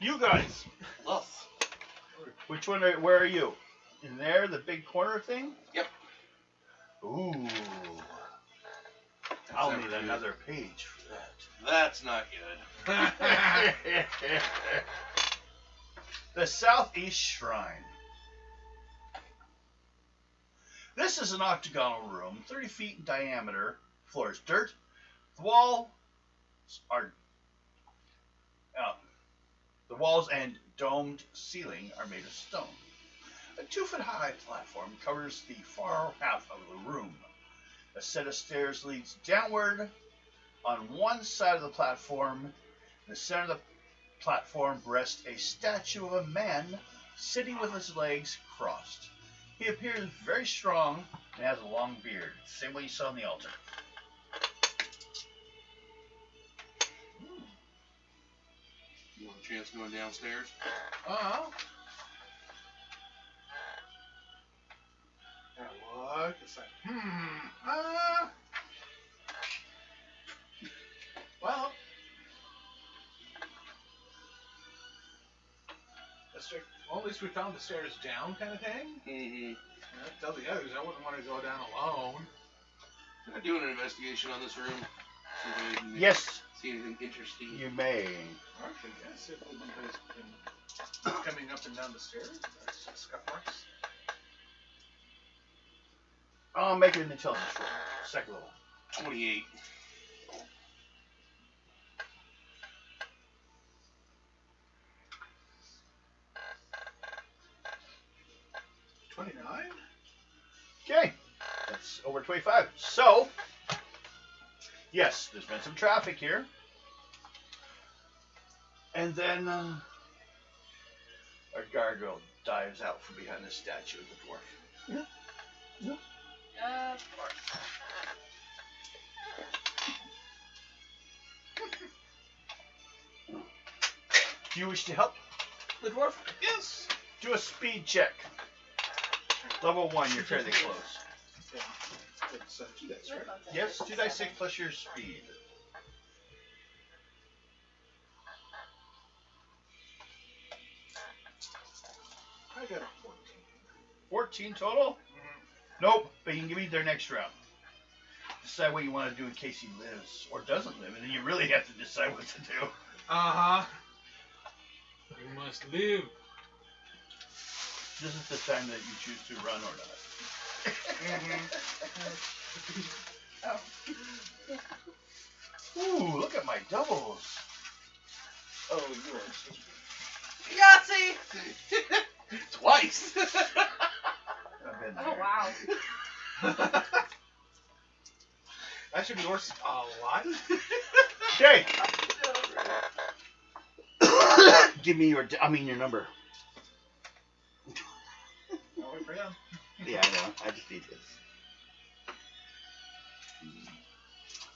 You guys, Us. which one? Where are you? In there, the big corner thing? Yep. Ooh. That's I'll never need good. another page for that. That's not good. The Southeast Shrine. This is an octagonal room, 30 feet in diameter. Floor is dirt. The walls and domed ceiling are made of stone. A 2-foot-high platform covers the far half of the room. A set of stairs leads downward. On one side of the platform, in the center of the platform, rests a statue of a man sitting with his legs crossed. He appears very strong and has a long beard, same way you saw on the altar. You want a chance going downstairs? Uh-huh. Gotta look. It's like, well, at least we found the stairs down kind of thing. Mm-hmm. Tell the others I wouldn't want to go down alone. I'm doing an investigation on this room. See if I can Yes, see anything interesting. you may. Actually, yes, if anybody's been coming up and down the stairs, that's scuff marks. I'll make it an intelligence roll. Second level. 28. Okay, that's over 25. So, yes, there's been some traffic here. And then our gargoyle dives out from behind the statue of the dwarf. Of course. Do you wish to help the dwarf? Yes. Do a speed check. Level 1, you're fairly close. Yeah. It's 2 dice, right? Yes, 2d6 plus your speed. I got a 14. 14 total? Nope, but you can give me their next round. Decide what you want to do in case he lives or doesn't live, and then you really have to decide what to do. Uh-huh. You must live. This is the time that you choose to run or not. Oh. Ooh, look at my doubles. Oh, you are such Yahtzee! Twice! I've been Oh, there. wow. That should be worth a lot. Okay. Give me your number. I'll wait for him. Yeah, I know. I just need his.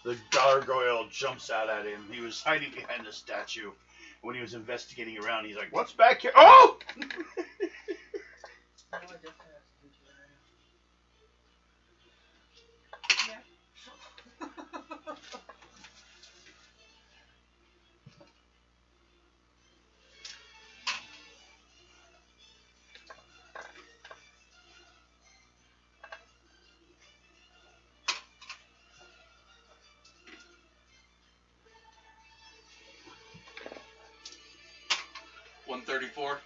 The gargoyle jumps out at him. He was hiding behind the statue. When he was investigating around, he's like, "What's back here?" Oh! $134.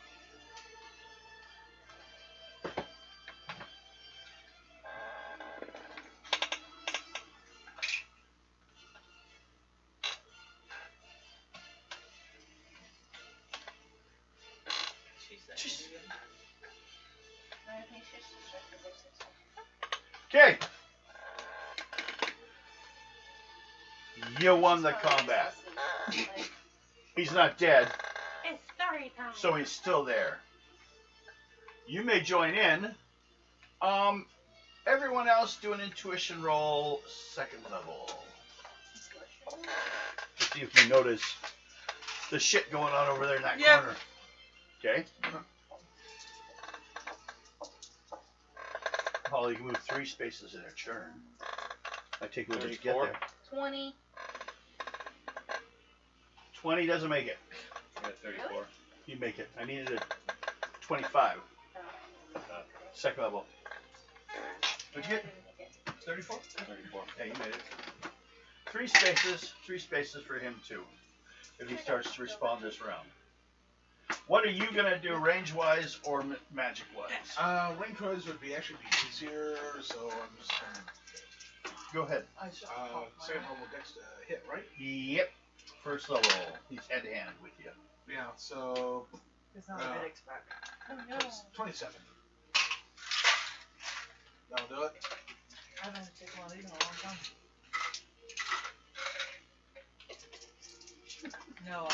Okay. You won the combat. He's not dead, It's story time. so he's still there. You may join in. Everyone else do an intuition roll, second level. To see if you notice the shit going on over there in that Yep. corner. Okay. Holly, you can move 3 spaces in a turn. I take a little bit to get 34. there. 20. 20 doesn't make it. Yeah, 34. You make it. I needed a 25. Second level. What'd you get? 34? 34. Yeah, you made it. 3 spaces for him too. If he starts to respond this round. What are you gonna do, range-wise or magic-wise? Range-wise would actually be easier, so I'm just Go ahead. say normal dex to hit, right? Yep. First level. He's head-to-hand with you. Yeah. So It's not a bit expect. Oh no. 27. That'll do it. I haven't taken one of these in a long time. No,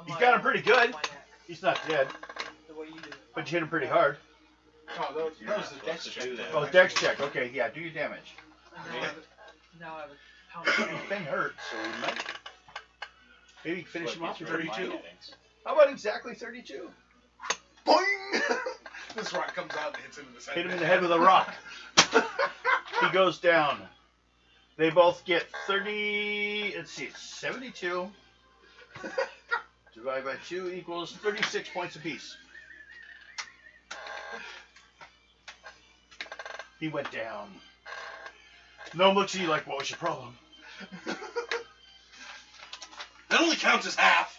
You got him pretty good. My neck, He's not dead, the way you do it. but you hit him pretty hard. Oh, that You're not was the supposed dex to check. do that. Oh, dex check. Okay, yeah, do your damage. Now I have a pound. He's been hurt, so we might. Maybe you can finish him off It's with really 32. mind headings. How about exactly 32? Boing! This rock comes out and hits him in the side. Hit him in the head with a rock. He goes down. They both get 30. Let's see, it's 72. Divided by 2 equals 36 points apiece. He went down. Gnome looks at you like, what was your problem? That only counts as half.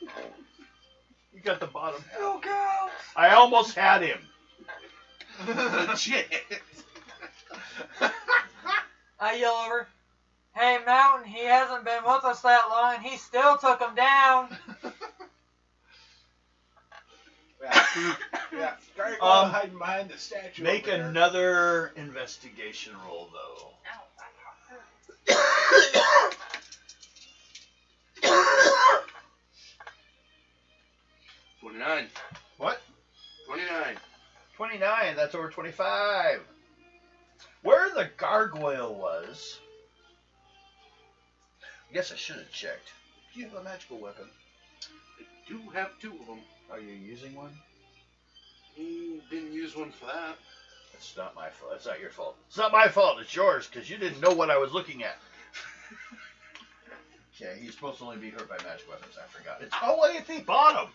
You got the bottom half. Go, girl! I almost had him. Legit. I yell over. Hey, Mountain, he hasn't been with us that long, and he still took him down. Yeah. Guard hiding behind the statue. Make over there. another investigation roll, though. Ow, that hurt. 29. What? 29. 29. That's over 25. Where the gargoyle was, I guess I should have checked. Do you have a magical weapon? I do have 2 of them. Are you using one? He didn't use one for that. It's not my fault. It's not your fault. It's not my fault. It's yours, because you didn't know what I was looking at. Okay, you're supposed to only be hurt by magic weapons. I forgot. It's all the way at the bottom.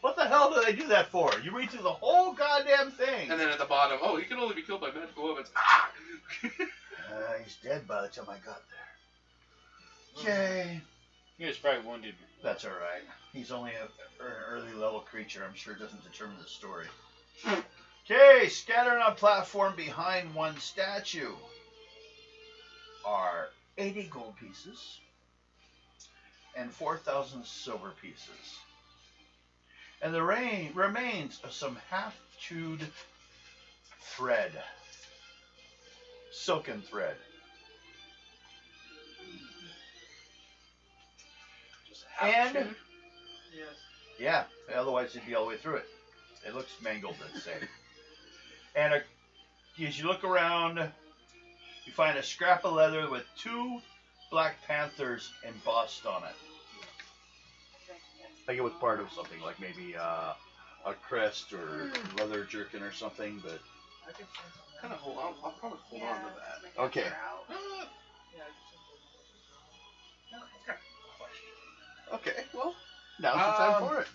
What the hell do they do that for? You read through the whole goddamn thing. And then at the bottom, oh, he can only be killed by magical weapons. He's dead by the time I got there. Okay. He was probably wounded. That's alright. He's only an early level creature. I'm sure it doesn't determine the story. Okay, scattered on a platform behind one statue are 80 gold pieces and 4,000 silver pieces. And the remains of some half-chewed thread. Silken thread. And Yes. yeah, otherwise it'd be all the way through it. It looks mangled, let's say. And as you look around, you find a scrap of leather with 2 black panthers embossed on it. Like it was part of something, like maybe a crest or leather jerkin or something, but I could send something. Kind of hold on. I'll probably hold on to that. okay. Yeah, Okay, well, now's the time for it.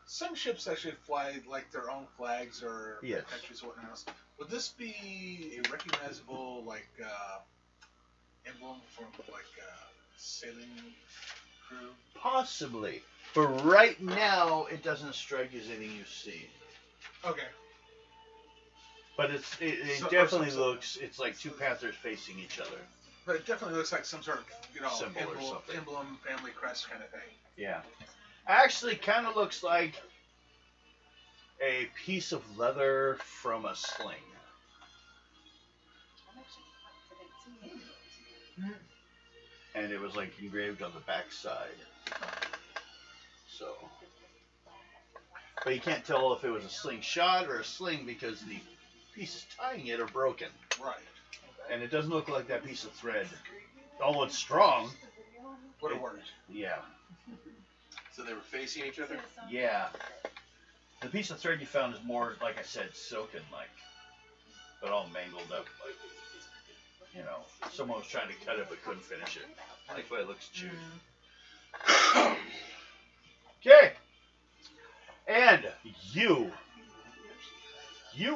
Some ships actually fly like their own flags or Yes. countries or whatnot else. Would this be a recognizable like emblem from like sailing crew? Possibly. But right now, it doesn't strike you as anything you've seen. Okay. But it So- definitely so- looks, it's like 2 panthers facing each other. But it definitely looks like some sort of, Symbol or something. emblem, family crest kind of thing. Yeah. Actually, kind of looks like a piece of leather from a sling. And it was like engraved on the back side. So. But you can't tell if it was a slingshot or a sling because the pieces tying it are broken. Right. And it doesn't look like that piece of thread. Although it's strong. But it worked. Yeah. So they were facing each other? Yeah. The piece of thread you found is more, like I said, silken like. But all mangled up like, you know, someone was trying to cut it but couldn't finish it. Like what it looks chewed. Okay. And you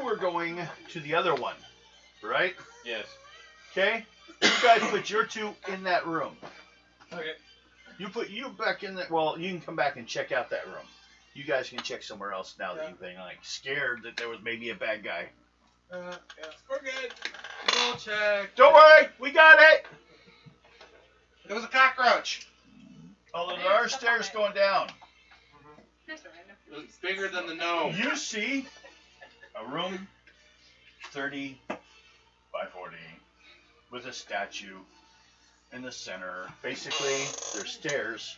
were going to the other one, right? Yes. Okay. You guys put your 2 in that room. Okay. You put you back in that. Well, you can come back and check out that room. You guys can check somewhere else now that you've been like scared that there was maybe a bad guy. Yeah. We're good. We'll check. Don't worry, we got it. It was a cockroach. Although there are Stuff stairs on it. going down. Just a random It's piece. bigger than the gnome. You see a room 30 by 40 with a statue in the center. Basically, there's stairs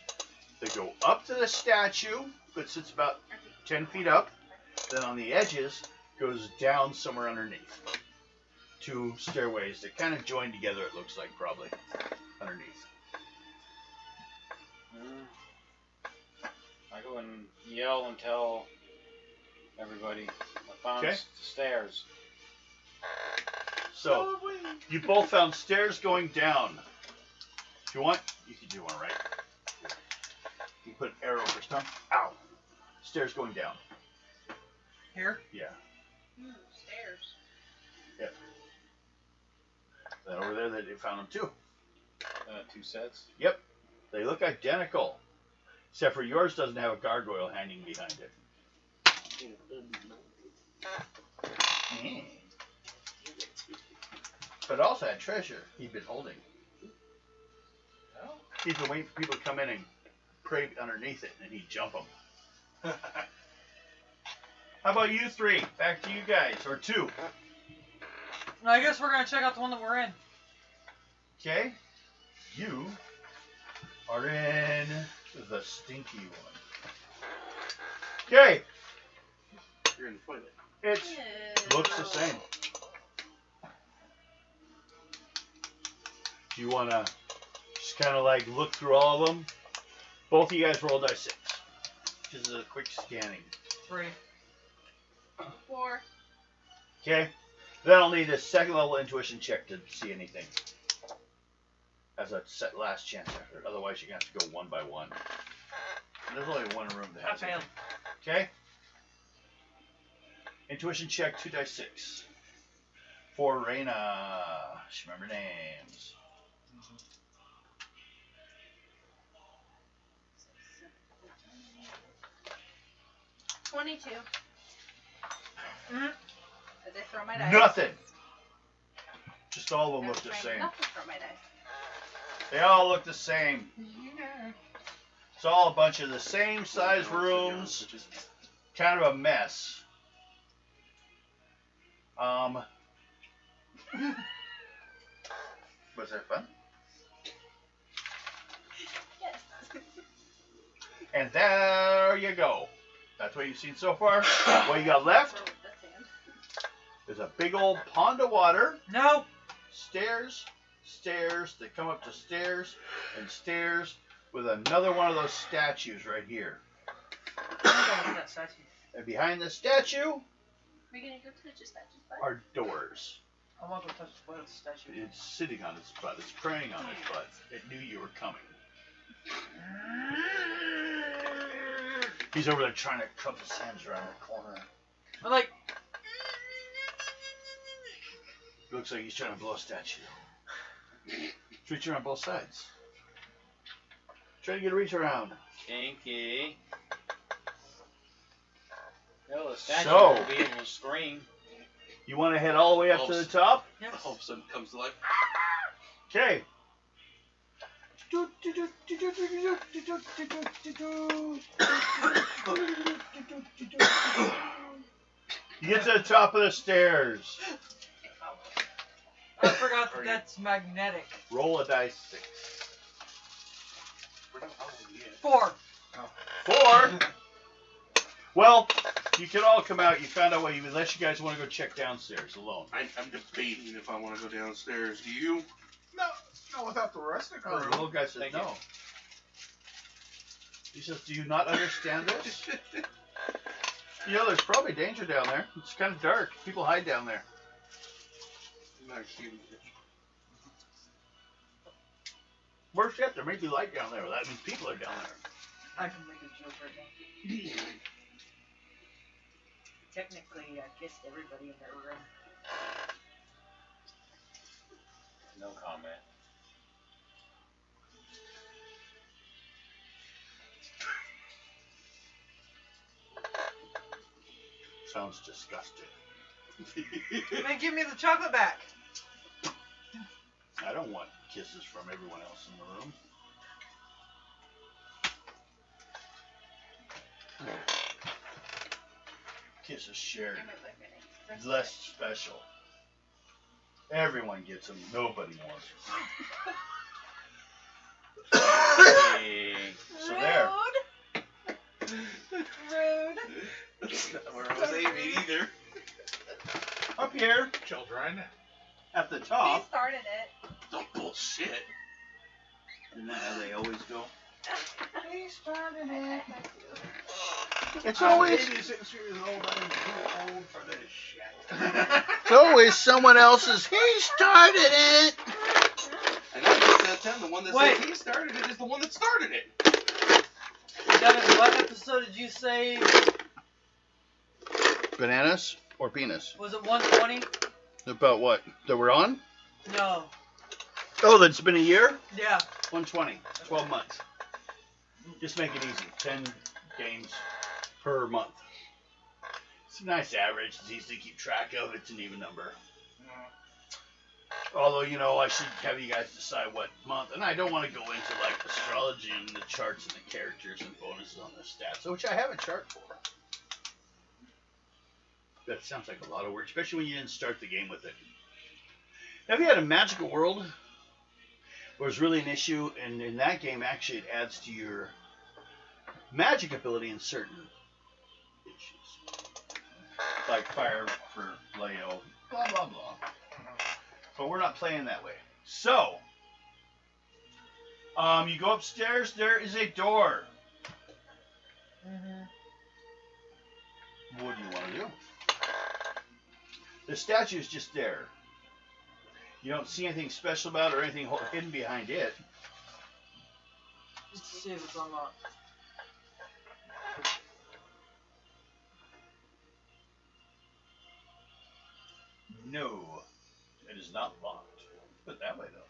that go up to the statue, that sits about 10 feet up. Then on the edges, goes down somewhere underneath. 2 stairways that kind of join together, it looks like, probably, underneath. I go and yell and tell everybody I found Okay. the stairs. So, you both found stairs going down. If you want, you can do one, right? You put an arrow over stuff. Ow. Stairs going down. Here? Yeah. Stairs. Then over there, they found them too. 2 sets. Yep. They look identical. Except for yours doesn't have a gargoyle hanging behind it. But it also had treasure he'd been holding. He's been waiting for people to come in and pray underneath it, and he'd jump them. How about you 3? Back to you guys, or 2. I guess we're gonna check out the one that we're in. Okay. You are in the stinky one. Okay. You're in the toilet. It looks the same. Do you want to just kind of like look through all of them? Both of you guys roll die 6. This is a quick scanning. 3. 4. Okay. Then I'll need a second level intuition check to see anything. As a set last chance effort. Otherwise, you're going to have to go one by one. And there's only one room that I has it. failed. Okay. Intuition check 2 die 6. For Reyna. She remember names. 22. Mm-hmm. Did I throw my dice? Nothing. Just all of them I look was the trying same. not to throw my dice. They all look the same. It's all a bunch of the same size rooms. Kind of a mess. Was that fun? Yes. And there you go. That's what you've seen so far. What you got left Throw with this hand. is a big old pond of water, No. stairs, stairs that come up to stairs, and stairs with another one of those statues right here. I'm gonna go with that statue. And behind the statue We're gonna go touch a statue's butt. are doors. I want to go touch the butt of the statue. It's sitting on its butt. It's praying on its butt. It knew you were coming. He's over there trying to cup his hands around the corner. I'm like, Looks like he's trying to blow a statue. Reach around both sides. Try to get a reach around. Kinky. Well, the statue So- will be able to scream. You want to head all the way up to the top? yes. All of a sudden comes to life. Okay. You get to the top of the stairs. I forgot that that's magnetic. Roll a dice 6. 4. 4. Well, you can all come out. You found out what you, unless you guys want to go check downstairs alone. I'm debating if I want to go downstairs. Do you? No, not without the rest of the Oh, the crew. little guy says Thank no. He says, do you not understand this? You know, there's probably danger down there. It's kind of dark. People hide down there. Not human. Worst yet, there may be light down there. That means people are down there. I can make a joke right now. Technically, I kissed everybody in that room. No comment. Sounds disgusting. Then give me the chocolate back. I don't want kisses from everyone else in the room. Kisses shared. Give me like an extra Less special. Everyone gets them. Nobody wants them. So there. Rude. That's not where I was aiming either. Up here Children. at the He top. started it. Don't bullshit. Isn't that how they always go? He started it. It's I'm always 86 years old. I'm too old for this shit. it's always someone else's. He started it. And I guess that time the one that Wait. said he started it is the one that started it. Devin, what episode did you say? Bananas or penis? Was it 120? About what? That we're on? No. Oh, that's been a year? Yeah. 120. 12 months. Just make it easy. 10 games per month. It's a nice average. It's easy to keep track of. It's an even number. Although, you know, I should have you guys decide what month. And I don't want to go into, like, astrology and the charts and the characters and bonuses on the stats, which I have a chart for. That sounds like a lot of work, especially when you didn't start the game with it. Have you had a magical world where it's really an issue, and in that game, actually, it adds to your magic ability in certain issues. Like fire for Leo, blah, blah, blah. But we're not playing that way. So, you go upstairs, there is a door. Mm-hmm. What do you want to do? The statue is just there. You don't see anything special about it or anything hidden behind it. Just to see if it's unlocked. No, it is not locked. Put it that way, though.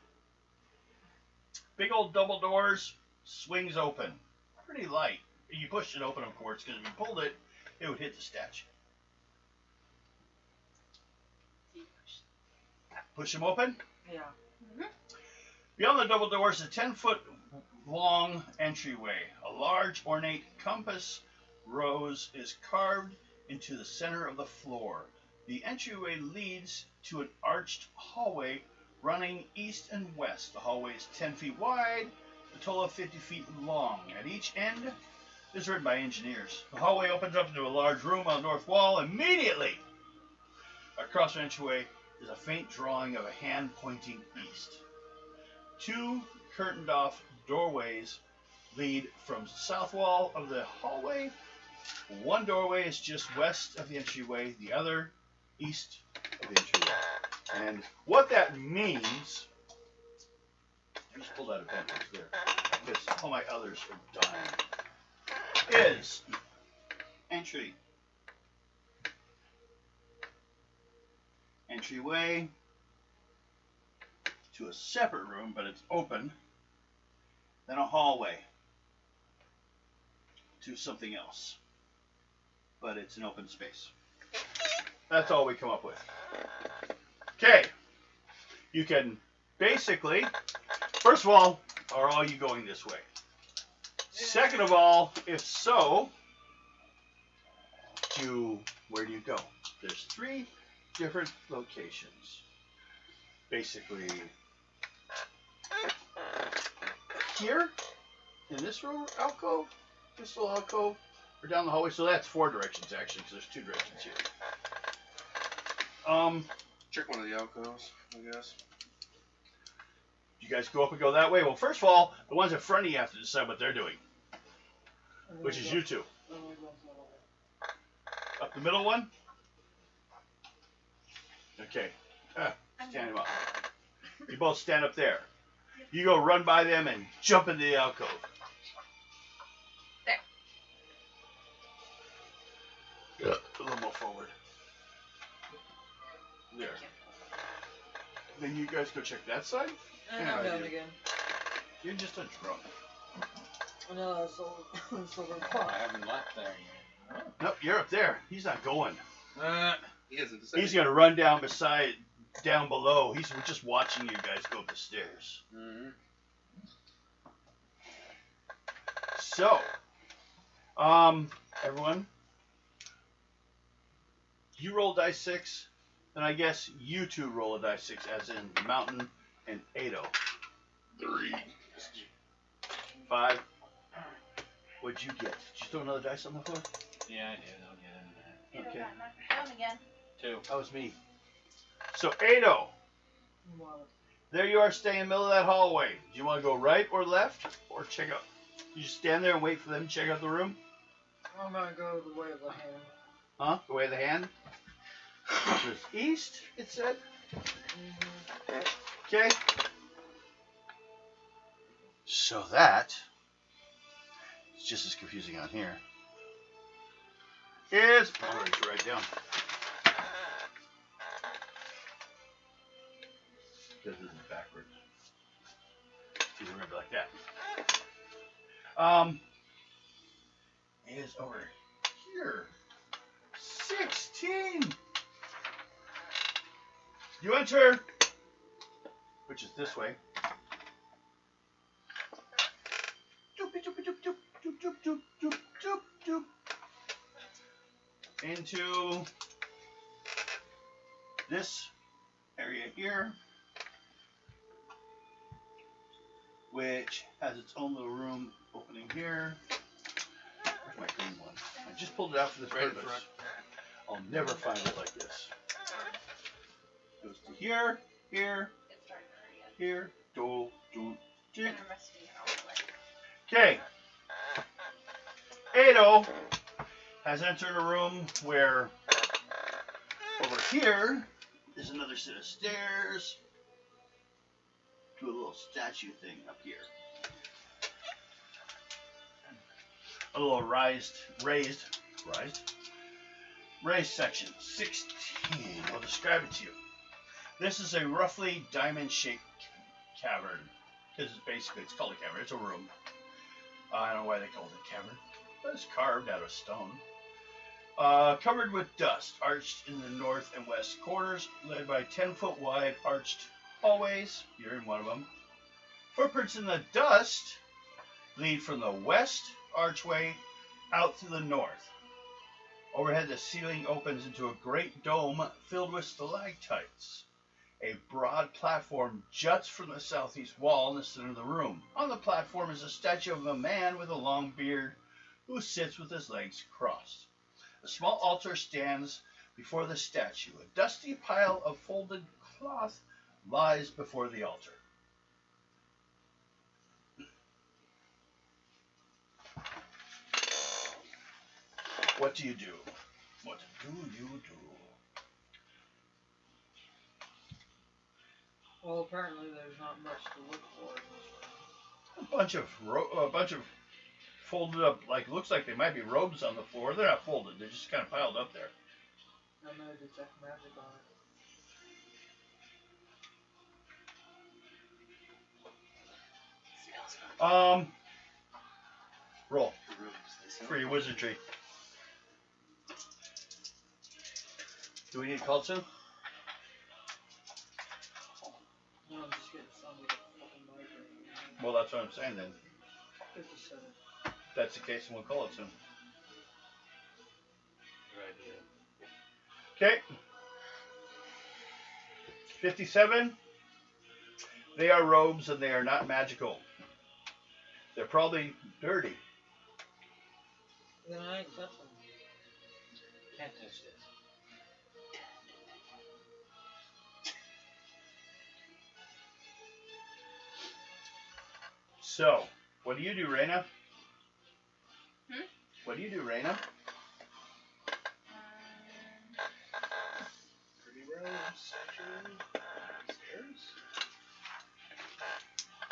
Big old double doors, swings open. Pretty light. You pushed it open, of course, because if you pulled it, it would hit the statue. Push them open. Yeah. Beyond the double doors, a 10-foot long entryway. A large ornate compass rose is carved into the center of the floor. The entryway leads to an arched hallway running east and west. The hallway is 10 feet wide, a total of 50 feet long. At each end, this is written by engineers. The hallway opens up into a large room on the north wall. Immediately across the entryway is a faint drawing of a hand pointing east. Two curtained off doorways lead from the south wall of the hallway. One doorway is just west of the entryway, the other east of the entryway. And what that means, I just pulled out a pen right there, because all my others are dying, is entryway, to a separate room, but it's open, then a hallway to something else, but it's an open space. That's all we come up with. Okay, you can basically, first of all, are all you going this way? Second of all, if so, where do you go? There's 3 different locations. Basically, here, in this room, alcove, this little alcove, or down the hallway. So that's 4 directions actually, because there's 2 directions here. Check one of the alcoves, I guess. You guys go up and go that way? Well, first of all, the ones in front of you have to decide what they're doing, which is you 2. Up the middle one? Okay. Stand them up. You both stand up there. You go run by them and jump into the alcove. There. A little more forward. There. Then you guys go check that side? And I'm down again. You're just a drunk. No, silver I pot. haven't left there yet. Nope, you're up there. He's not going. He hasn't decided. He's gonna run down down below. We're just watching you guys go up the stairs. Mm-hmm. So, everyone, you roll dice 6, and I guess you two roll a dice 6, as in Mountain and Ado. 3. 5. What'd you get? Did you throw another dice on the floor? Yeah, I did. I'll get in that. Ado Okay. got knocked down again. 2. That was me. So, Ado, Wow. there you are staying in the middle of that hallway. Do you want to go right or left? Or check out? You just stand there and wait for them to check out the room? I'm gonna go the way of the hand. Huh? The way of the hand? Which was east, it said. Okay. So that it's just as confusing on here. Is I'm ready to write down. Because this is backwards. You remember like that. Is over here. 16. You enter, which is this way. Into this area here, which has its own little room opening here. Where's my green one? I just pulled it out for this Right in purpose. front. I'll never find it like this. Goes to here, here, It's dark again. here, do, And do. I'm resting it all the way. Okay. Ado has entered a room where over here is another set of stairs to a little statue thing up here. A little raised section. 16. I'll describe it to you. This is a roughly diamond-shaped cavern. Because it's called a cavern. It's a room. I don't know why they call it a cavern. But it's carved out of stone. Covered with dust, arched in the north and west corners, led by 10-foot wide arched hallways. You're in one of them. Footprints in the dust lead from the west archway out to the north. Overhead, the ceiling opens into a great dome filled with stalactites. A broad platform juts from the southeast wall in the center of the room. On the platform is a statue of a man with a long beard who sits with his legs crossed. A small altar stands before the statue. A dusty pile of folded cloth lies before the altar. What do you do? What do you do? Well, apparently there's not much to look for in this A bunch of folded up, like looks like they might be robes on the floor. They're not folded. They're just kind of piled up there. room. I'm gonna detect magic on it. Roll The rooms, they seem for your wizardry. Do we need called soon? No, I'm just getting some with a fucking migraine. Well, that's what I'm saying then. 57. If that's the case, then we'll call it soon. Good idea. Okay. 57. They are robes and they are not magical. They're probably dirty. Then I ain't touching them. Can't touch this. So, what do you do, Raina? Hmm? What do you do, Raina? Pretty robes, actually. Stairs?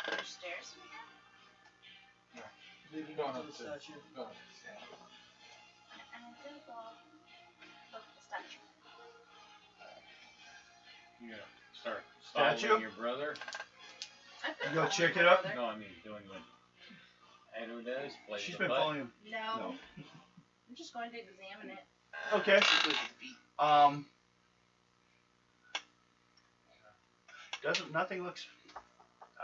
There's stairs. Leading Going up to up the to- statue. Go on. And I did go look at the statue. You gotta start Statue? following your brother. I've been You go following check my it up? brother. No, I mean doing what Ado does. Play She's the been butt. following him. No. No. I'm just going to examine it. Okay. She plays with the feet. Nothing looks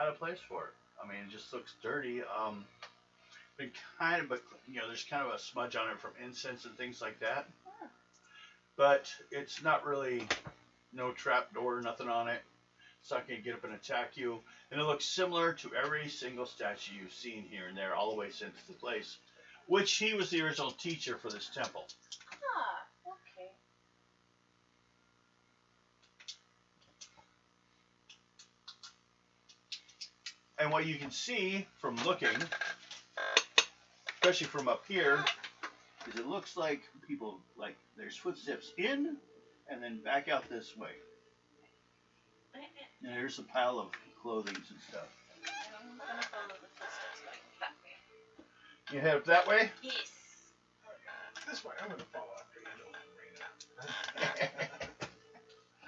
out of place for it. I mean, it just looks dirty. been kind of, but there's kind of a smudge on it from incense and things like that. But it's not really, no trap door, nothing on it. It's not going to get up and attack you. And it looks similar to every single statue you've seen here and there, all the way since the place, which he was the original teacher for this temple. Ah, okay. And what you can see from looking, especially from up here, is it looks like people, like there's footsteps in and then back out this way. And there's a pile of clothing and stuff. I'm gonna follow the footsteps going that way. You head up that way? Yes. This way, I'm gonna follow after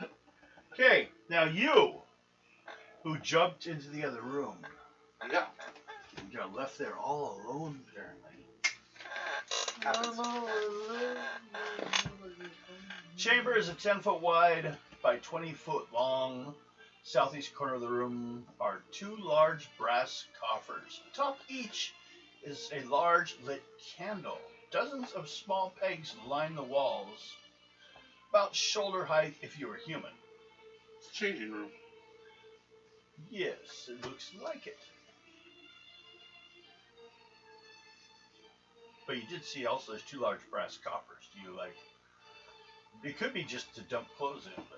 you. Okay, now you, who jumped into the other room, Yeah. you got left there all alone apparently. Chamber is a 10-foot wide by 20-foot long. Southeast corner of the room are 2 large brass coffers. Atop each is a large lit candle. Dozens of small pegs line the walls, about shoulder height if you were human. It's a changing room. Yes, it looks like it. But you did see also there's 2 large brass coffers. Do you like? It could be just to dump clothes in, but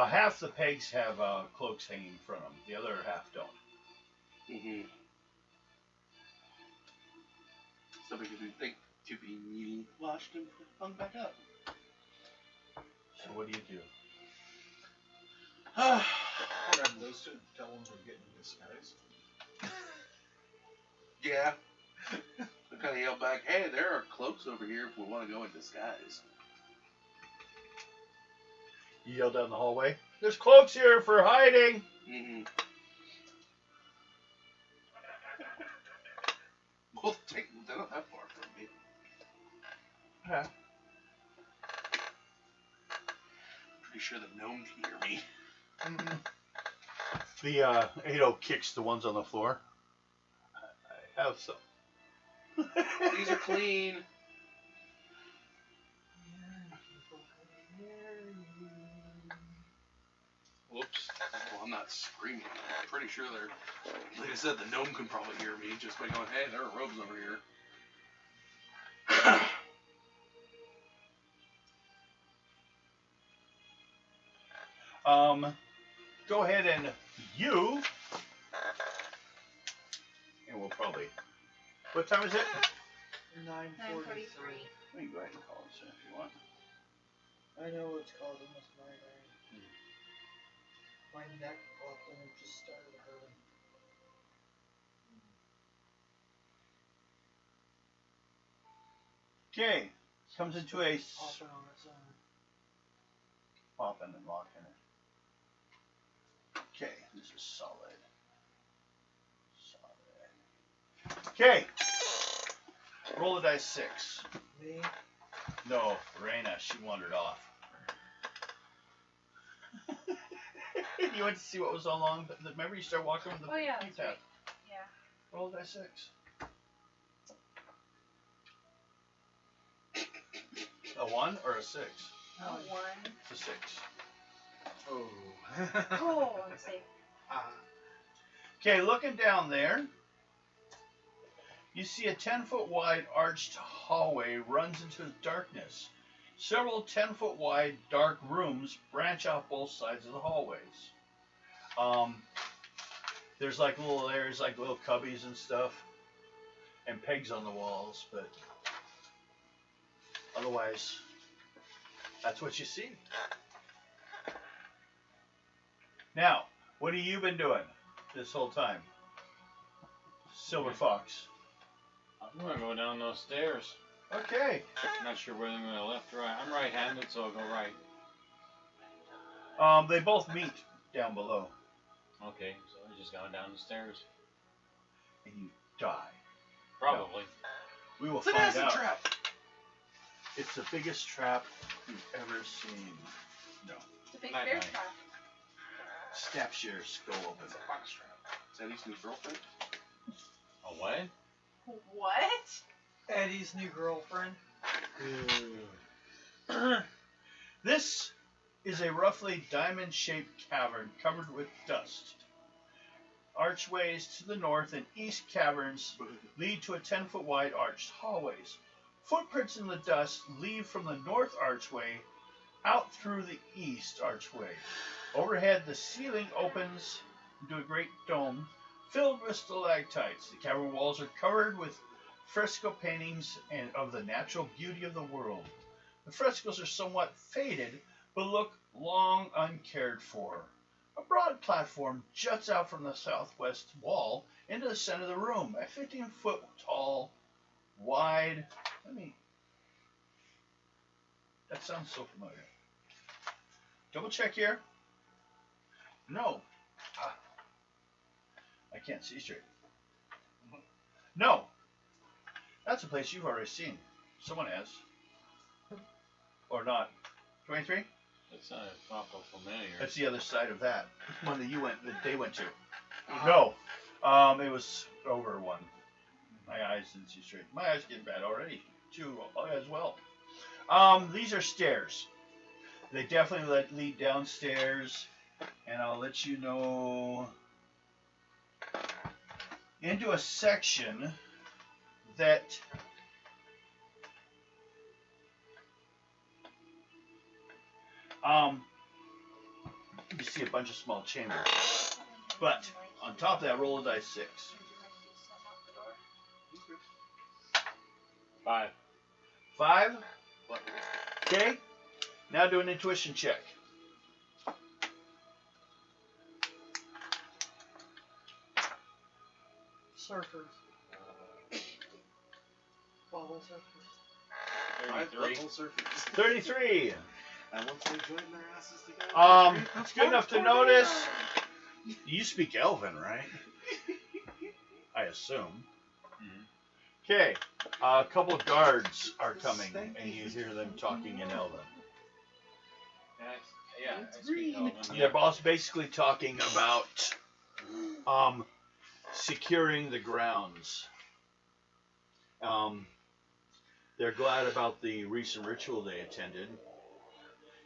half the pegs have cloaks hanging from them. The other half don't. Mm-hmm. So because we think to be neatly washed and hung back up. So what do you do? Grab those two and tell them we're getting disguised. Yeah. I kind of yell back, hey, there are cloaks over here if we want to go in disguise. You yell down the hallway. There's cloaks here for hiding. Mm-hmm. Well, they're not that far from me. Yeah. Pretty sure the gnome can hear me. Mm-hmm. The Ado kicks the ones on the floor. I have some. These are clean. Whoops. Well, I'm not screaming. I'm pretty sure they're... Like I said, the gnome can probably hear me just by going, hey, there are robes over here. Go ahead and you... And we'll probably... What time is it? 9:43. 9:43. We can go ahead and call it if you want. I know what it's called. It must be my neck blocked and it just started hurting. Okay. Comes into a... Off and on its own. Popping and locking it. Okay, this is solid. Okay. Roll the dice 6. Me? No, Raina, she wandered off. You went to see what was so long, but remember you started walking with the Oh yeah, keypad. that's right. Yeah. Roll the dice 6. A 1 or a 6? A 1. It's a 6. Oh. Oh, I'm safe. Okay, looking down there, you see a 10-foot wide arched hallway runs into darkness. Several 10-foot wide dark rooms branch off both sides of the hallways. There's like little areas, like little cubbies and stuff, and pegs on the walls, but otherwise, that's what you see. Now, what have you been doing this whole time? Silver Fox. I'm gonna go down those stairs. Okay. I'm not sure whether I'm gonna left or right. I'm right-handed, so I'll go right. They both meet down below, Okay, so I just going down the stairs. and you die. Probably. We will It's an find acid out. trap. It's the biggest trap you've ever seen. No. It's a big Night, bear night. trap. Snaps your skull open. It's a fox trap. Is that his new girlfriend? Oh, A what? What? Eddie's new girlfriend. This is a roughly diamond-shaped cavern covered with dust. Archways to the north and east caverns lead to a 10-foot wide arched hallways. Footprints in the dust lead from the north archway out through the east archway. Overhead, the ceiling opens into a great dome filled with stalactites. The cavern walls are covered with fresco paintings and of the natural beauty of the world. The frescoes are somewhat faded, but look long uncared for. A broad platform juts out from the southwest wall into the center of the room. A 15-foot tall, wide... That sounds so familiar. Double check here. No. I can't see straight. No. That's a place you've already seen. Someone has. Or not. 23? That's not awful familiar. That's the other side of that. One that they went to. No. It was over one. My eyes didn't see straight. My eyes get bad already, too, as well. These are stairs. They definitely lead downstairs, and I'll let you know into a section that you see a bunch of small chambers, but on top of that, roll a dice 6. 5. 5. Okay. Now do an intuition check. Surfers. Bubble surfers. 33. And once they join their asses together, It's good enough to notice. You speak Elven, right? I assume. Okay. A couple of guards are coming, and you hear them talking in Elven. Yeah, I speak Elven. They're both basically talking about securing the grounds. They're glad about the recent ritual they attended.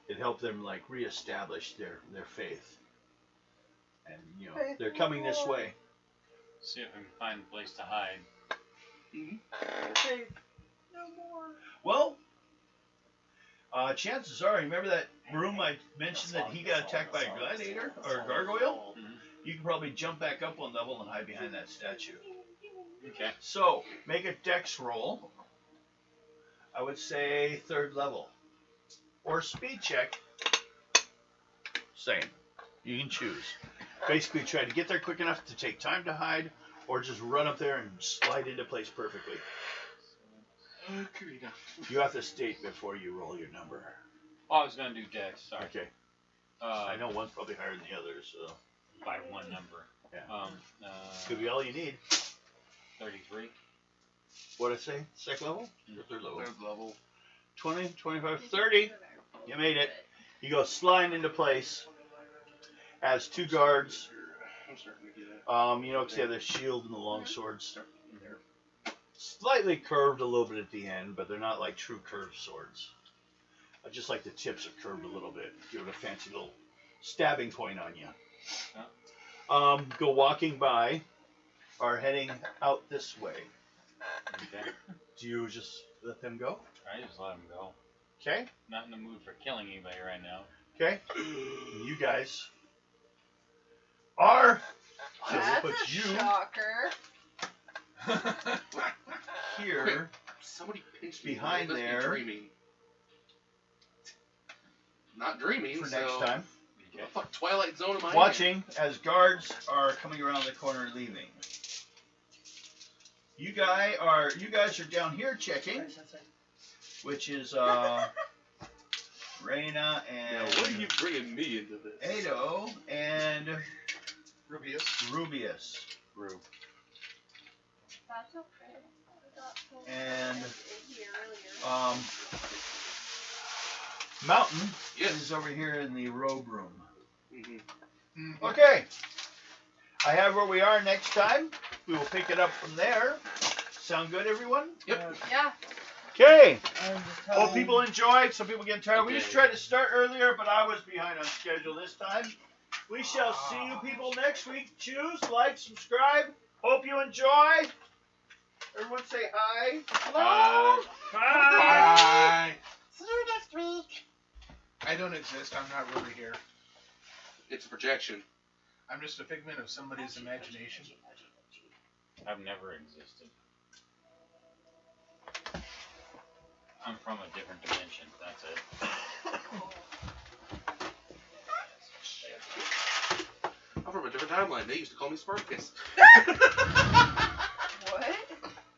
It helped them reestablish their faith. And they're coming this way. See if we can find a place to hide. Hey, no more. Well, chances are, remember that room I mentioned that he got attacked by a gladiator or a gargoyle? You can probably jump back up one level and hide behind that statue. Okay. So, make a dex roll. I would say 3rd level. Or speed check. Same. You can choose. Basically try to get there quick enough to take time to hide, or just run up there and slide into place perfectly. You have to state before you roll your number. Oh, I was going to do dex, sorry. Okay. I know one's probably higher than the other, so... By one number. Yeah. Could be all you need. 33. What'd I say? 2nd level? Or 3rd level? 3rd level. 20, 25, 30. You made it. You go sliding into place as 2 guards. I'm starting to get it. Because they have the shield and the long swords. Slightly curved a little bit at the end, but they're not like true curved swords. Just like the tips are curved a little bit. Give it a fancy little stabbing point on you. Go walking by, are heading out this way. Okay. Do you just let them go? I just let him go. Okay. Not in the mood for killing anybody right now. Okay. You guys are. So we'll That's put a you shocker. here. Somebody pinched me. Behind Must be there. Dreaming. Not dreaming. For so next time. what the fuck, Twilight Zone am I in? Watching as guards are coming around the corner leaving. You guys are down here checking, which is Reyna Now, and what are you bringing me into this? Ado and Rubius. Rubius. Rube. That's okay. I got told And here earlier. Mountain Yes. is over here in the robe room. Mm-hmm. Okay. I have where we are next time. we will pick it up from there. Sound good, everyone? Yep. Yeah. Okay. I'm just Hope telling- people enjoyed. Some people getting tired. We Okay. just tried to start earlier, but I was behind on schedule this time. We shall see you people next week. Choose, like, subscribe. Hope you enjoy. Everyone say hi. Hello. Bye. See you next week. I don't exist. I'm not really here. It's a projection. I'm just a figment of somebody's imagination. I've never existed. I'm from a different dimension. That's it. I'm from a different timeline. They used to call me Spartacus.